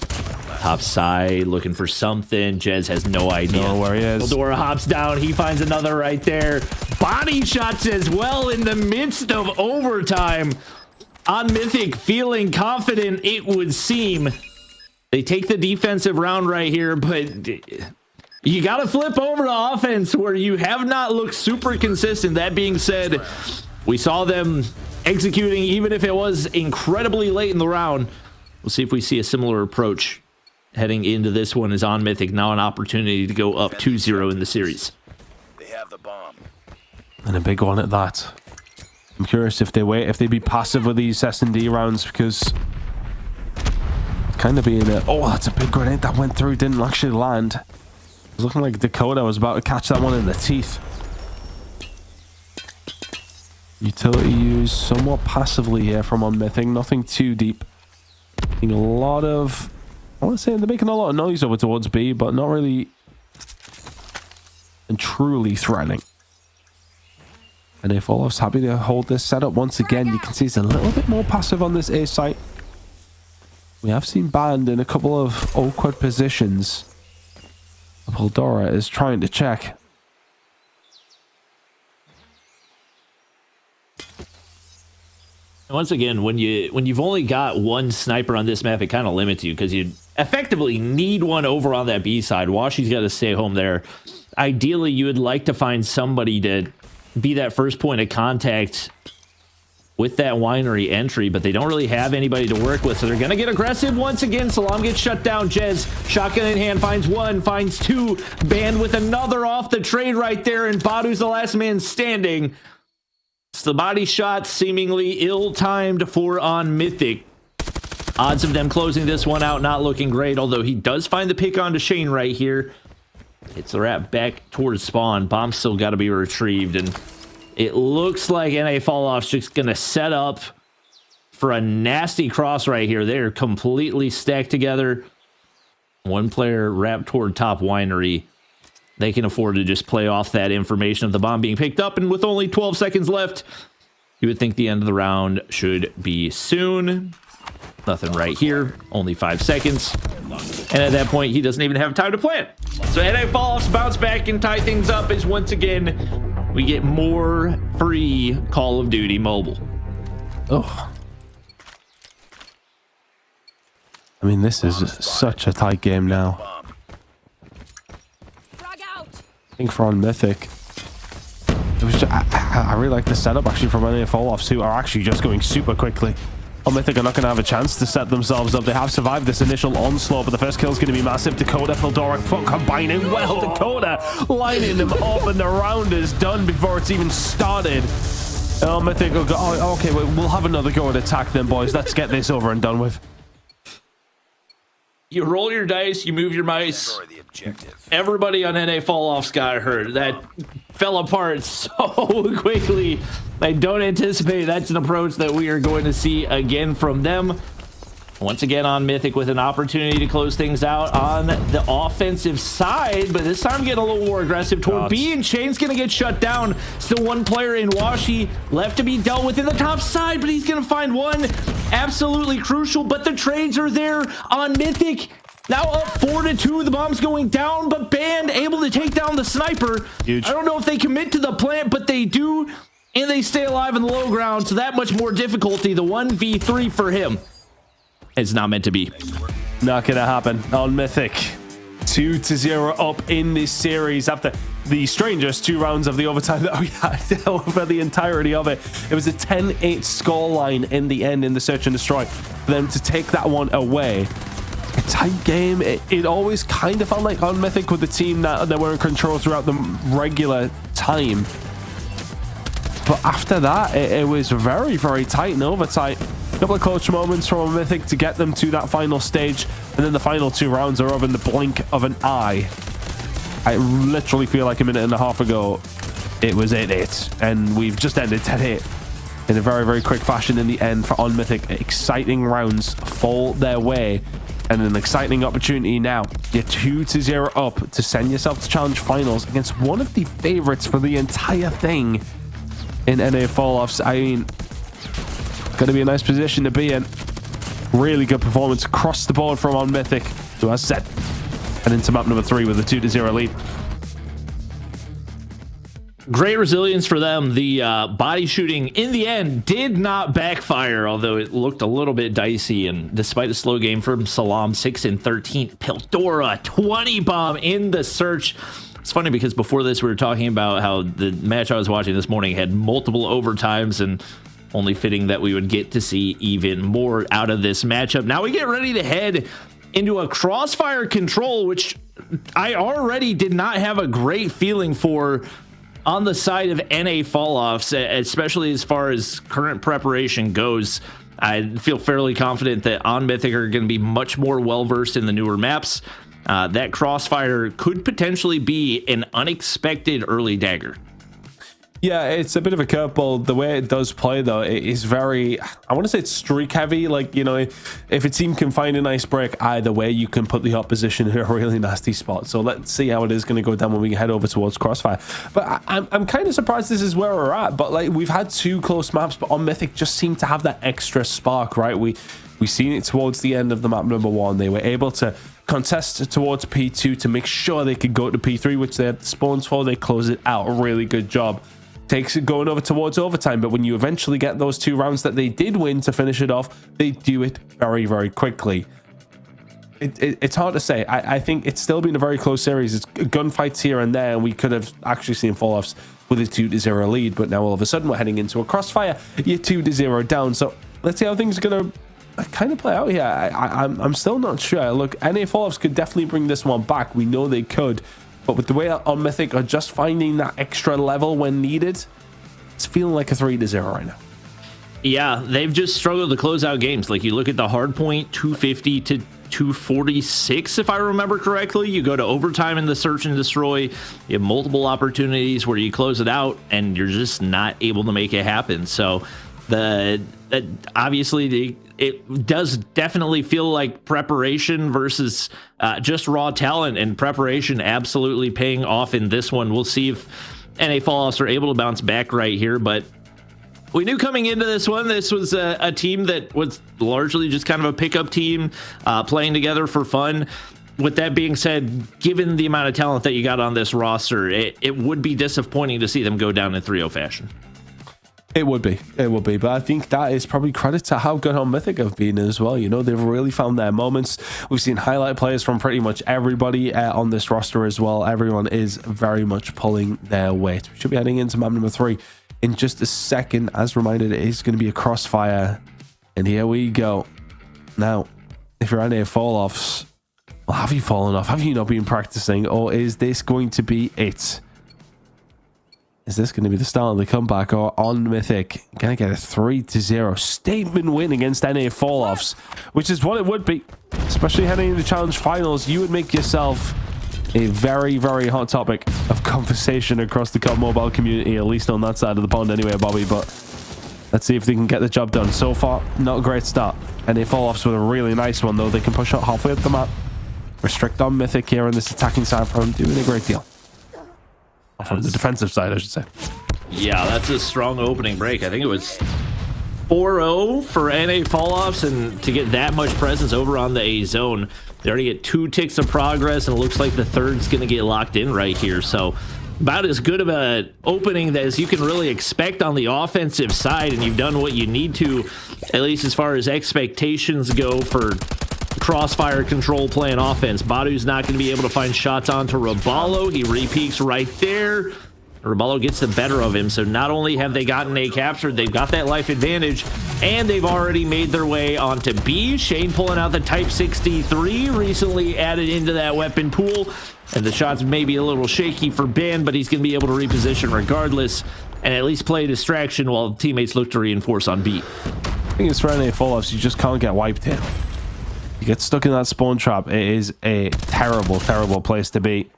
top side looking for something. Jez has no idea. Know where he is. Pildora hops down. He finds another right there. Body shots as well in the midst of overtime. On Mythic, feeling confident, it would seem. They take the defensive round right here, but you got to flip over to offense where you have not looked super consistent. That being said, we saw them executing, even if it was incredibly late in the round. We'll see if we see a similar approach heading into this one. Is On Mythic now an opportunity to go up 2-0 in the series. They have the bomb. And a big one at that. I'm curious if they wait, if they be passive with these S&D rounds, because kind of being a... Oh, that's a big grenade that went through, didn't actually land. It was looking like Dakota was about to catch that one in the teeth. Utility used somewhat passively here from On Mythic, nothing too deep. A lot of... I want to say they're making a lot of noise over towards B, but not really and truly threatening. And if Olaf's happy to hold this setup once again, you can see it's a little bit more passive on this A site. We have seen Band in a couple of awkward positions. Poldora is trying to check. Once again, when you've only got one sniper on this map, it kind of limits you because you effectively need one over on that B side. Washi's got to stay home there. Ideally, you would like to find somebody to be that first point of contact with that winery entry, but they don't really have anybody to work with, so they're going to get aggressive once again. Salam gets shut down. Jez, shotgun in hand, finds one, finds two. Banned with another off the trade right there, and Badu's the last man standing. It's the body shot seemingly ill-timed for On Mythic. Odds of them closing this one out not looking great, although he does find the pick onto Shane right here. It's the wrap back towards spawn. Bomb's still got to be retrieved, and it looks like NA Falloff's just going to set up for a nasty cross right here. They're completely stacked together. One player wrapped toward top winery. They can afford to just play off that information of the bomb being picked up, and with only 12 seconds left, you would think the end of the round should be soon. Nothing right here. Only 5 seconds. And at that point, he doesn't even have time to plant. So NA Falloff's bounce back and tie things up as once again, we get more free Call of Duty Mobile. Oh. I mean, this is such a tight game now. I think for On Mythic, it was just, I really like the setup actually from NA Falloffs, who are actually just going super quickly. On Mythic are not going to have a chance to set themselves up. They have survived this initial onslaught, but the first kill is going to be massive. Dakota, Pildora combining well. Dakota lining them up, and the round is done before it's even started. And On Mythic will go, oh, okay, we'll have another go at attack then, boys. Let's get this over and done with. You roll your dice, you move your mice. Everybody on NA Falloff's got hurt. That fell apart so quickly. I don't anticipate that's an approach that we are going to see again from them. Once again, On Mythic with an opportunity to close things out on the offensive side, but this time getting a little more aggressive toward B, and Shane's going to get shut down. Still one player in Washi left to be dealt with in the top side, but he's going to find one. Absolutely crucial, but the trades are there. On Mythic now up 4-2. The bomb's going down, but Band able to take down the sniper. Huge. I don't know if they commit to the plant, but they do, and they stay alive in the low ground, so that much more difficulty. The 1v3 for him. It's not meant to be. Not gonna happen. On Mythic, 2-0 up in this series after the strangest 2 rounds of the overtime that we had over the entirety of it. It was a 10-8 scoreline in the end in the search and destroy. For them to take that one away, a tight game. It always kind of felt like On Mythic with the team that were in control throughout the regular time. But after that, it was very, very tight and overtight. A couple of clutch moments from On Mythic to get them to that final stage, and then the final 2 rounds are over in the blink of an eye. I literally feel like a minute and a half ago it was 8-8, and we've just ended 10-8 in a very, very quick fashion in the end for On Mythic. Exciting rounds fall their way, and an exciting opportunity now. You're 2-0 up to send yourself to challenge finals against one of the favorites for the entire thing in NA Falloffs. I mean, going to be a nice position to be in. Really good performance across the board from On Mythic, who has set and into map number 3 with a 2-0 lead. Great resilience for them. The body shooting in the end did not backfire, although it looked a little bit dicey. And despite a slow game from Salam, 6 and 13, Piltora 20 bomb in the search. It's funny because before this we were talking about how the match I was watching this morning had multiple overtimes, and only fitting that we would get to see even more out of this matchup. Now we get ready to head into a Crossfire Control, which I already did not have a great feeling for on the side of NA Falloffs, especially as far as current preparation goes. I feel fairly confident that On Mythic are going to be much more well-versed in the newer maps. That Crossfire could potentially be an unexpected early dagger. Yeah, it's a bit of a curveball. The way it does play, though, it is very, I want to say it's streak heavy. Like, you know, if a team can find a nice break either way, you can put the opposition in a really nasty spot. So let's see how it is going to go down when we head over towards Crossfire. But I'm kind of surprised this is where we're at. But like, we've had 2 close maps, but on Mythic just seem to have that extra spark, right? We've seen it towards the end of the map number 1. They were able to contest towards P2 to make sure they could go to P3, which they had spawns for. They close it out. A really good job. Takes it going over towards overtime, but when you eventually get those 2 rounds that they did win to finish it off, they do it very, very quickly. It's hard to say. I think it's still been a very close series. It's gunfights here and there, and we could have actually seen Falloffs with a 2-0 lead, but now all of a sudden we're heading into a Crossfire. You're 2-0 down, so let's see how things are going to kind of play out here. I'm still not sure. Look, NA Falloffs could definitely bring this one back. We know they could. But with the way On Mythic are just finding that extra level when needed, it's feeling like a 3-0 right now. Yeah, they've just struggled to close out games. Like, you look at the Hardpoint, 250 to 246, if I remember correctly. You go to overtime in the search and destroy. You have multiple opportunities where you close it out, and you're just not able to make it happen. So obviously it does definitely feel like preparation versus just raw talent, and preparation absolutely paying off in this one. We'll see if NA Falloffs are able to bounce back right here, but we knew coming into this one, this was a team that was largely just kind of a pickup team, playing together for fun. With that being said, given the amount of talent that you got on this roster, it would be disappointing to see them go down in 3-0 fashion. It would be, but I think that is probably credit to how good On Mythic have been as well. You know, they've really found their moments. We've seen highlight players from pretty much everybody on this roster as well. Everyone is very much pulling their weight. We should be heading into map number 3 in just a second. As reminded, it is going to be a Crossfire, and here we go. Now, if you're NA Falloffs, well, have you fallen off? Have you not been practicing, or is this going to be it? Is this going to be the start of the comeback, or On Mythic going to get a 3-0 statement win against NA Falloffs, which is what it would be, especially heading into challenge finals. You would make yourself a very, very hot topic of conversation across the COD Mobile community, at least on that side of the pond anyway, Bobby. But let's see if they can get the job done. So far, not a great start. NA Falloffs with a really nice one, though. They can push out halfway up the map. Restrict On Mythic here on this attacking side for him, doing a great deal. From the defensive side, I should say. Yeah, that's a strong opening break. I think it was 4-0 for NA Falloffs, and to get that much presence over on the A zone, they already get 2 ticks of progress, and it looks like the third's going to get locked in right here. So about as good of an opening as you can really expect on the offensive side, and you've done what you need to, at least as far as expectations go for Crossfire Control playing offense. Badu's not going to be able to find shots onto Raballo. He repeaks right there. Raballo gets the better of him. So not only have they gotten A captured, they've got that life advantage, and they've already made their way onto B. Shane pulling out the Type 63, recently added into that weapon pool. And the shots may be a little shaky for Ben, but he's going to be able to reposition regardless and at least play a distraction while teammates look to reinforce on B. I think it's for NA Falloffs. You just can't get wiped here. You get stuck in that spawn trap. It is a terrible, terrible place to be.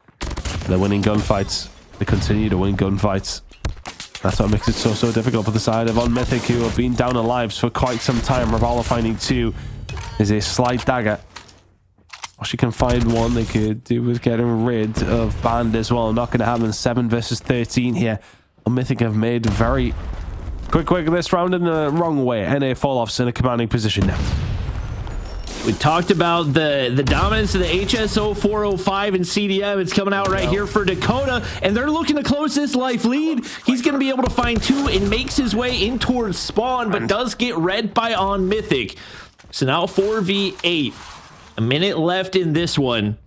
They're winning gunfights. They continue to win gunfights. That's what makes it so difficult for the side of On Mythic, who have been down on lives for quite some time. Ravallo finding 2 is a slight dagger. Or she can find 1. They could do with getting rid of Band as well. Not going to happen. 7 versus 13 here. On Mythic have made very quick this round in the wrong way. NA Falloffs in a commanding position now. We talked about the dominance of the HSO 405 and CDM. It's coming out right here for Dakota, and they're looking to close this life lead. He's going to be able to find 2 and makes his way in towards spawn, but does get read by on Mythic. So now 4v8. A minute left in this one.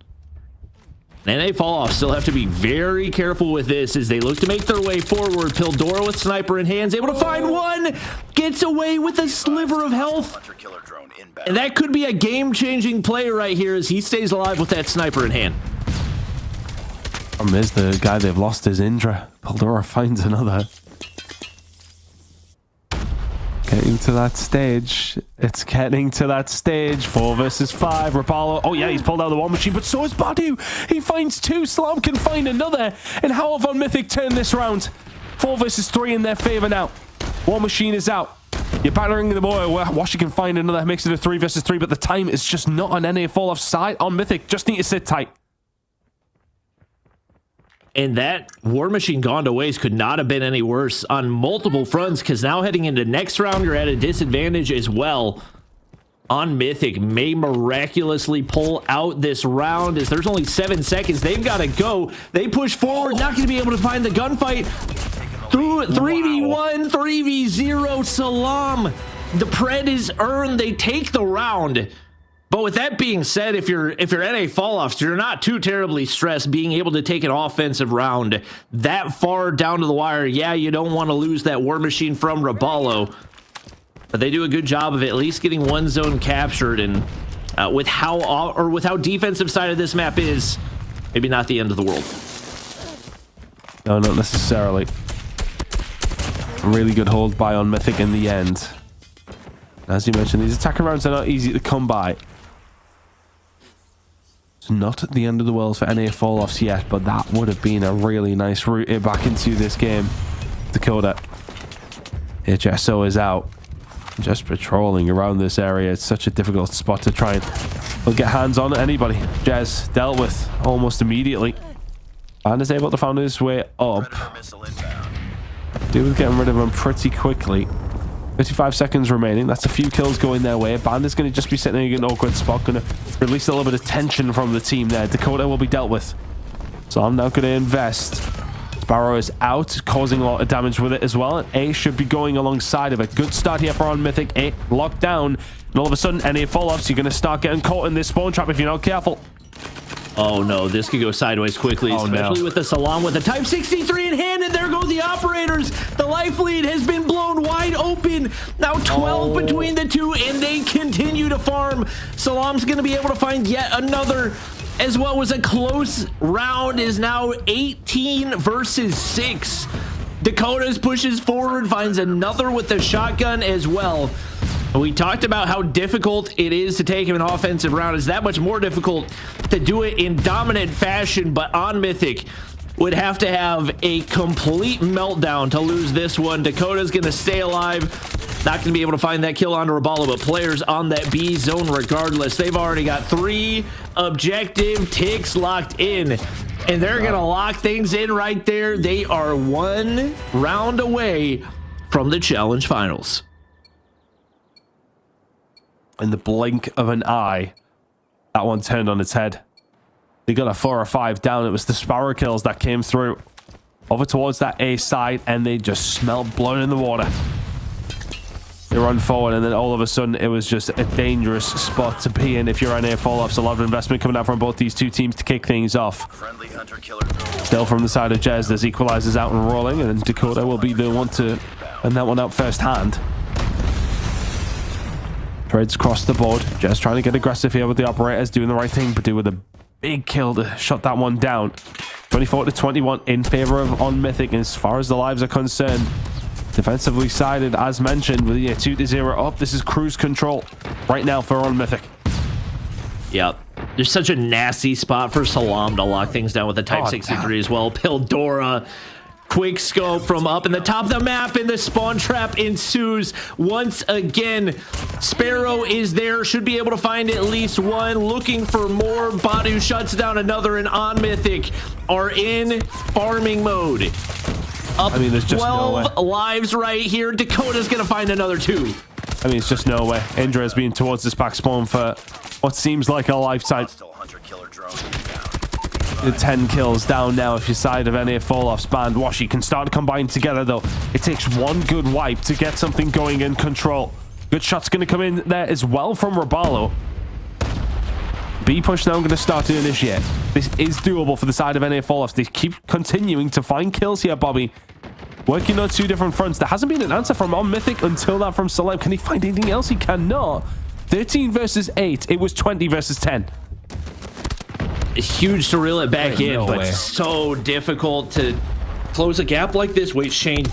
And they fall off. Still have to be very careful with this as they look to make their way forward. Pildora with sniper in hands, able to find one. Gets away with a sliver of health. And that could be a game-changing play right here as he stays alive with that sniper in hand. Problem is the guy they've lost is Indra. Pildora finds another. Getting to that stage. It's getting to that stage. 4 versus 5. Rapallo. Oh, yeah, he's pulled out the War Machine, but so is Badu. He finds 2. Slam can find another. And how have on Mythic turned this round? 4 versus 3 in their favor now. War Machine is out. You're battering the boy. Washi can find another. Makes it a 3 versus 3, but the time is just not on NA fall off side. On Mythic, just need to sit tight. And that War Machine gone to waste could not have been any worse on multiple fronts, because now heading into next round, you're at a disadvantage as well. On Mythic may miraculously pull out this round as there's only 7 seconds. They've got to go. They push forward, not going to be able to find the gunfight. Through 3v1, 3v0, Salam. The pred is earned. They take the round. But with that being said, if you're NA fall-offs, you're not too terribly stressed being able to take an offensive round that far down to the wire. Yeah, you don't want to lose that War Machine from Raballo, but they do a good job of at least getting one zone captured. And with how defensive side of this map is, maybe not the end of the world. No, not necessarily. A really good hold by on Mythic in the end. As you mentioned, these attack rounds are not easy to come by. It's not the end of the world for NA fall-offs yet, but that would have been a really nice route back into this game. Dakota. HSO is out. Just patrolling around this area. It's such a difficult spot to try and get hands on anybody. Jez dealt with almost immediately. And is able to find his way up. Dude was getting rid of him pretty quickly. 55 seconds remaining. That's a few kills going their way. Band is going to just be sitting in an awkward spot. Going to release a little bit of tension from the team there. Dakota will be dealt with. So I'm now going to invest. Sparrow is out, causing a lot of damage with it as well. And A should be going alongside of it. Good start here for on Mythic. A locked down. And all of a sudden, NA fall-offs, you're going to start getting caught in this spawn trap if you're not careful. Oh no, this could go sideways quickly, especially with the Salam with the Type 63 in hand, and there go the operators. The life lead has been blown wide open. Now 12 between the two, and they continue to farm. Salam's going to be able to find yet another, as well as a close round is now 18 versus 6. Dakota's pushes forward, finds another with the shotgun as well. We talked about how difficult it is to take him an offensive round. It's that much more difficult to do it in dominant fashion, but on Mythic would have to have a complete meltdown to lose this one. Dakota's going to stay alive. Not going to be able to find that kill onto Raballo, but players on that B zone regardless. They've already got 3 objective ticks locked in, and they're going to lock things in right there. They are 1 round away from the challenge finals. In the blink of an eye, that one turned on its head. They got a 4 or 5 down. It was the Sparrow kills that came through over towards that A side, and they just smelled blown in the water. They run forward, and then all of a sudden, it was just a dangerous spot to be in if you're on a fall-offs. A lot of investment coming out from both these two teams to kick things off. Still from the side of Jez, there's equalizers out and rolling, and Dakota will be the one to win that one out firsthand. Trades across the board. Just trying to get aggressive here with the operators, doing the right thing, but do with a big kill to shut that one down. 24-21 in favor of on Mythic. And as far as the lives are concerned, defensively sided, as mentioned, with 2-0 up. This is cruise control right now for on Mythic. Yep. There's such a nasty spot for Salam to lock things down with the Type 63 as well. Pildora. Quick scope from up in the top of the map, and the spawn trap ensues once again. Sparrow is there, should be able to find at least one, looking for more. Badu shuts down another, and on Mythic are in farming mode. Up, I mean, there's just 12 lives right here. Dakota's gonna find another 2. I mean, it's just no way. Indra has been towards this back spawn for what seems like a lifetime. Hostile hunter-killer drone The 10 kills down now if you're side of NA Falloff's band. Washi can start to combine together, though. It takes one good wipe to get something going in control. Good shot's going to come in there as well from Robalo. B push now going to start to initiate. This is doable for the side of NA Falloffs. They keep continuing to find kills here, Bobby. Working on 2 different fronts. There hasn't been an answer from On Mythic until that from Salem. Can he find anything else? He cannot. 13 versus 8. It was 20 versus 10. Huge to reel it back in, no but way. so difficult to close a gap like this. Wait, Shane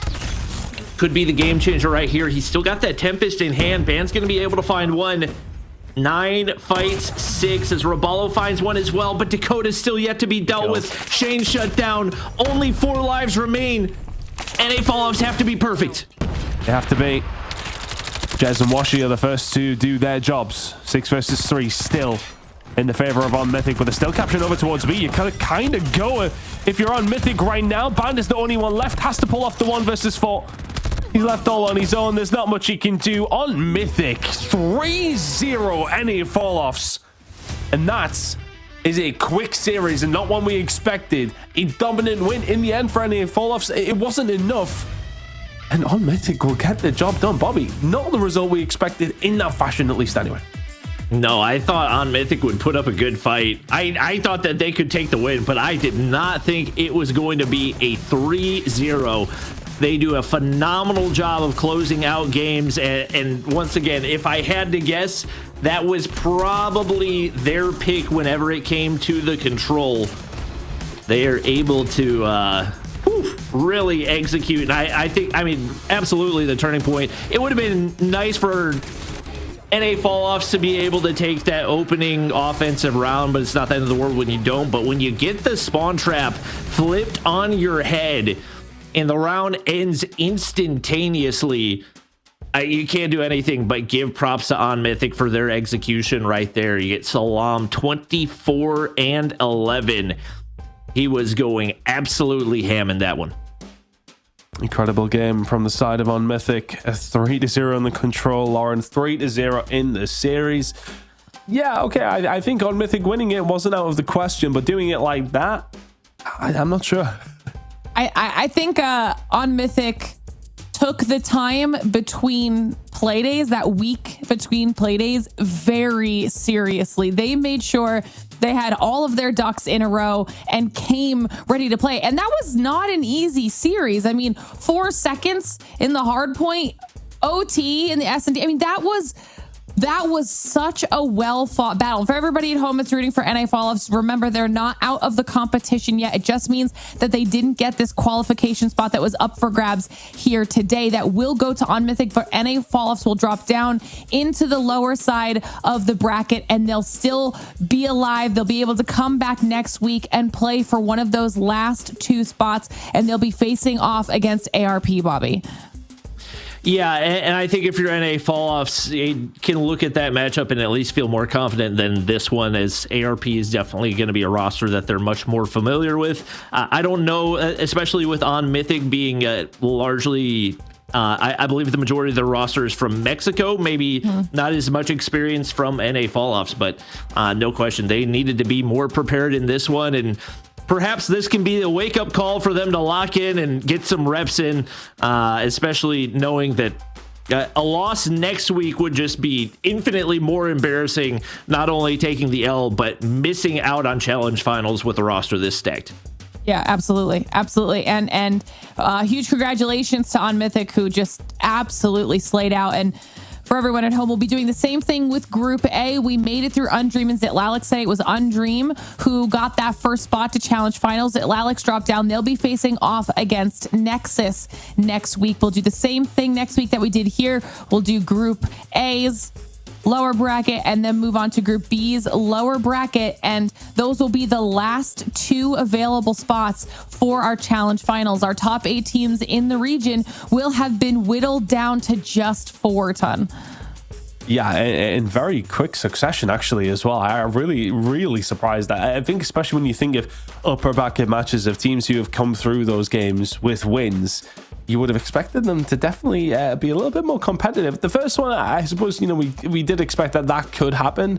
could be the game changer right here. He's still got that Tempest in hand. Ban's going to be able to find one. 9 fights, 6 as Robalo finds one as well, but Dakota's still yet to be dealt with. Shane shut down. Only 4 lives remain. NA Falloffs have to be perfect. They have to be. Jez and Washi are the first to do their jobs. 6 versus 3 still in the favor of On Mythic, but they're still capturing over towards B. You kind of go if you're On Mythic right now. Band is the only one left. Has to pull off the 1 versus 4. He's left all on his own. There's not much he can do. On Mythic, 3-0 NA Falloffs. And that is a quick series and not one we expected. A dominant win in the end for NA Falloffs. It wasn't enough. And On Mythic will get the job done. Bobby, not the result we expected in that fashion, at least anyway. No, I thought On Mythic would put up a good fight. I thought that they could take the win, but I did not think it was going to be a 3-0. They do a phenomenal job of closing out games. And once again, if I had to guess, that was probably their pick whenever it came to the control. They are able to really execute. And I think, I mean, absolutely the turning point. It would have been nice for NA Falloffs to be able to take that opening offensive round, but it's not the end of the world when you don't. But when you get the spawn trap flipped on your head and the round ends instantaneously, you can't do anything but give props to On Mythic for their execution right there. You get Salam 24 and 11. He was going absolutely ham in that one. Incredible game from the side of On Mythic. A 3-0 in the control, Lauren. 3-0 in the series. Yeah, okay. I think On Mythic winning it wasn't out of the question, but doing it like that, I'm not sure. I think On Mythic took the time between playdays, that week between playdays, very seriously. They made sure they had all of their ducks in a row and came ready to play. And that was not an easy series. I mean, 4 seconds in the hardpoint, OT in the S&D. I mean, that was such a well-fought battle. For everybody at home that's rooting for NA Falloffs, remember, they're not out of the competition yet. It just means that they didn't get this qualification spot that was up for grabs here today. That will go to On Mythic, but NA Falloffs will drop down into the lower side of the bracket, and they'll still be alive. They'll be able to come back next week and play for one of those last 2 spots, and they'll be facing off against ARP, Bobby. Yeah, and I think if you're NA Falloffs, you can look at that matchup and at least feel more confident than this one, as ARP is definitely going to be a roster that they're much more familiar with. I don't know, especially with On Mythic being largely, I believe the majority of their roster is from Mexico, maybe not as much experience from NA Falloffs, but no question, they needed to be more prepared in this one, and perhaps this can be a wake-up call for them to lock in and get some reps in, especially knowing that a loss next week would just be infinitely more embarrassing, not only taking the L, but missing out on challenge finals with a roster this stacked. Yeah, absolutely. Absolutely. And huge congratulations to On Mythic, who just absolutely slayed out. And for everyone at home, we'll be doing the same thing with Group A. We made it through Undream and Zitlalix today. It was Undream who got that first spot to challenge finals. Zitlalix dropped down. They'll be facing off against Nexus next week. We'll do the same thing next week that we did here. We'll do Group A's lower bracket and then move on to Group B's lower bracket, and those will be the last 2 available spots for our challenge finals. Our top 8 teams in the region will have been whittled down to just 4 ton. Yeah, in very quick succession, actually, as well. I'm really surprised that. I think especially when you think of upper bracket matches of teams who have come through those games with wins, you would have expected them to definitely be a little bit more competitive. The first one, I suppose, we did expect that could happen.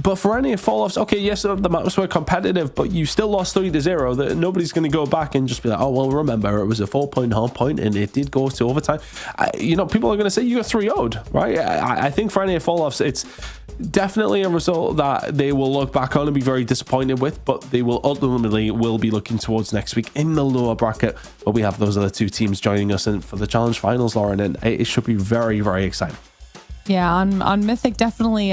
But for any fall-offs, okay, yes, the maps were competitive, but you still lost 3-0. That nobody's going to go back and just be like, oh, well, remember, it was a 4-point hard point and it did go to overtime. People are going to say you got 3-0'd, right? I think for any fall-offs, it's definitely a result that they will look back on and be very disappointed with, but they will ultimately be looking towards next week in the lower bracket, where we have those other two teams joining us in for the challenge finals, Lauren, and it should be very, very exciting. Yeah, on Mythic, definitely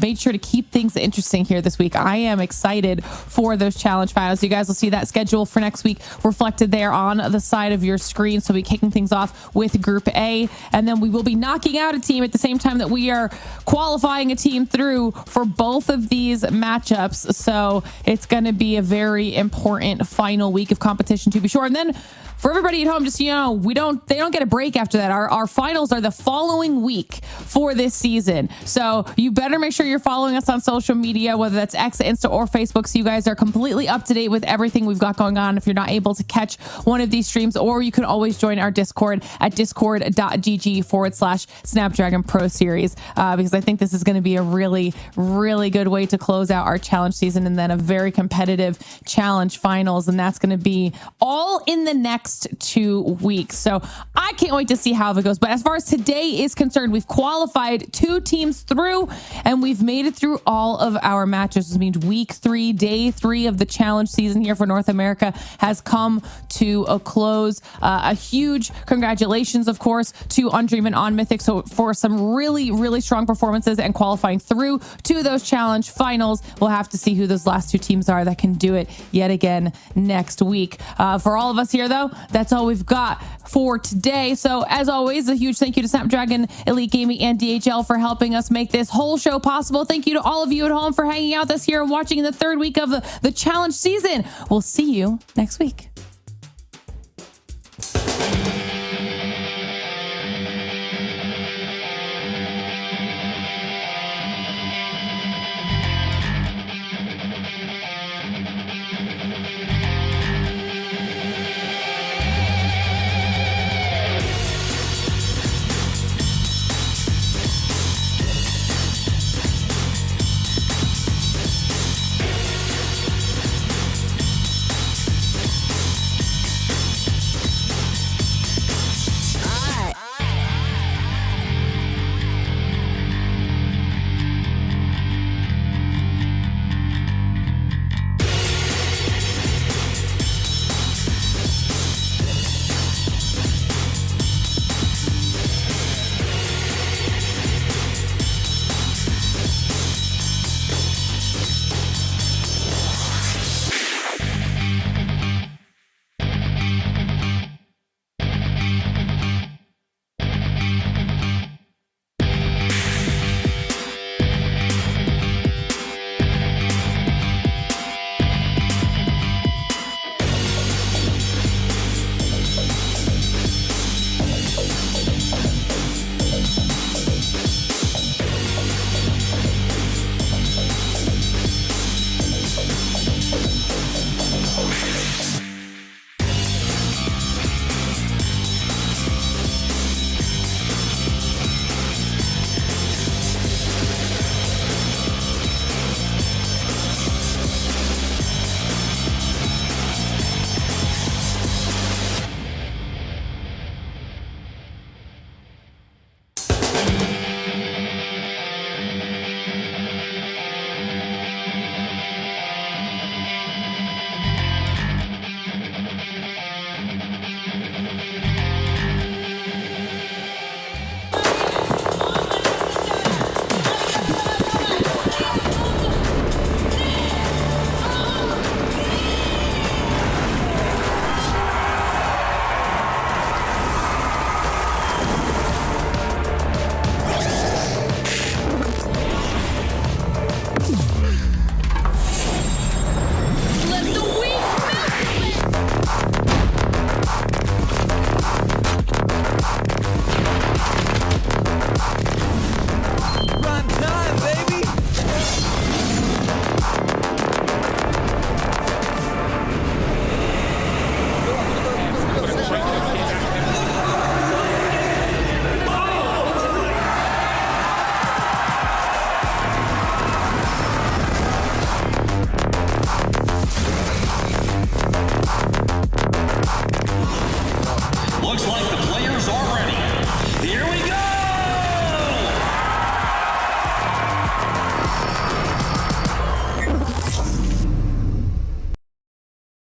made sure to keep things interesting here this week. I am excited for those challenge finals. You guys will see that schedule for next week reflected there on the side of your screen. So we'll be kicking things off with Group A, and then we will be knocking out a team at the same time that we are qualifying a team through for both of these matchups. So it's going to be a very important final week of competition, to be sure. And then for everybody at home, just, they don't get a break after that. Our finals are the following week for this season. So you better make sure you're following us on social media, whether that's X, Insta, or Facebook, so you guys are completely up to date with everything we've got going on. If you're not able to catch one of these streams, or you can always join our Discord at discord.gg/Snapdragon Pro Series, because I think this is going to be a really, really good way to close out our challenge season, and then a very competitive challenge finals. And that's going to be all in the next 2 weeks. So I can't wait to see how it goes. But as far as today is concerned, we've qualified 2 teams through, and we've made it through all of our matches. This means week 3, day 3 of the challenge season here for North America has come to a close. A huge congratulations, of course, to Undream and On Mythic. So for some really, really strong performances and qualifying through to those challenge finals. We'll have to see who those last 2 teams are that can do it yet again next week. For all of us here, though, that's all we've got for today. So as always, a huge thank you to Snapdragon Elite Gaming and DHL for helping us make this whole show possible. Thank you to all of you at home for hanging out this year and watching in the 3rd week of the challenge season. We'll see you next week.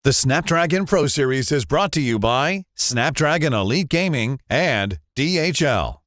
The Snapdragon Pro Series is brought to you by Snapdragon Elite Gaming and DHL.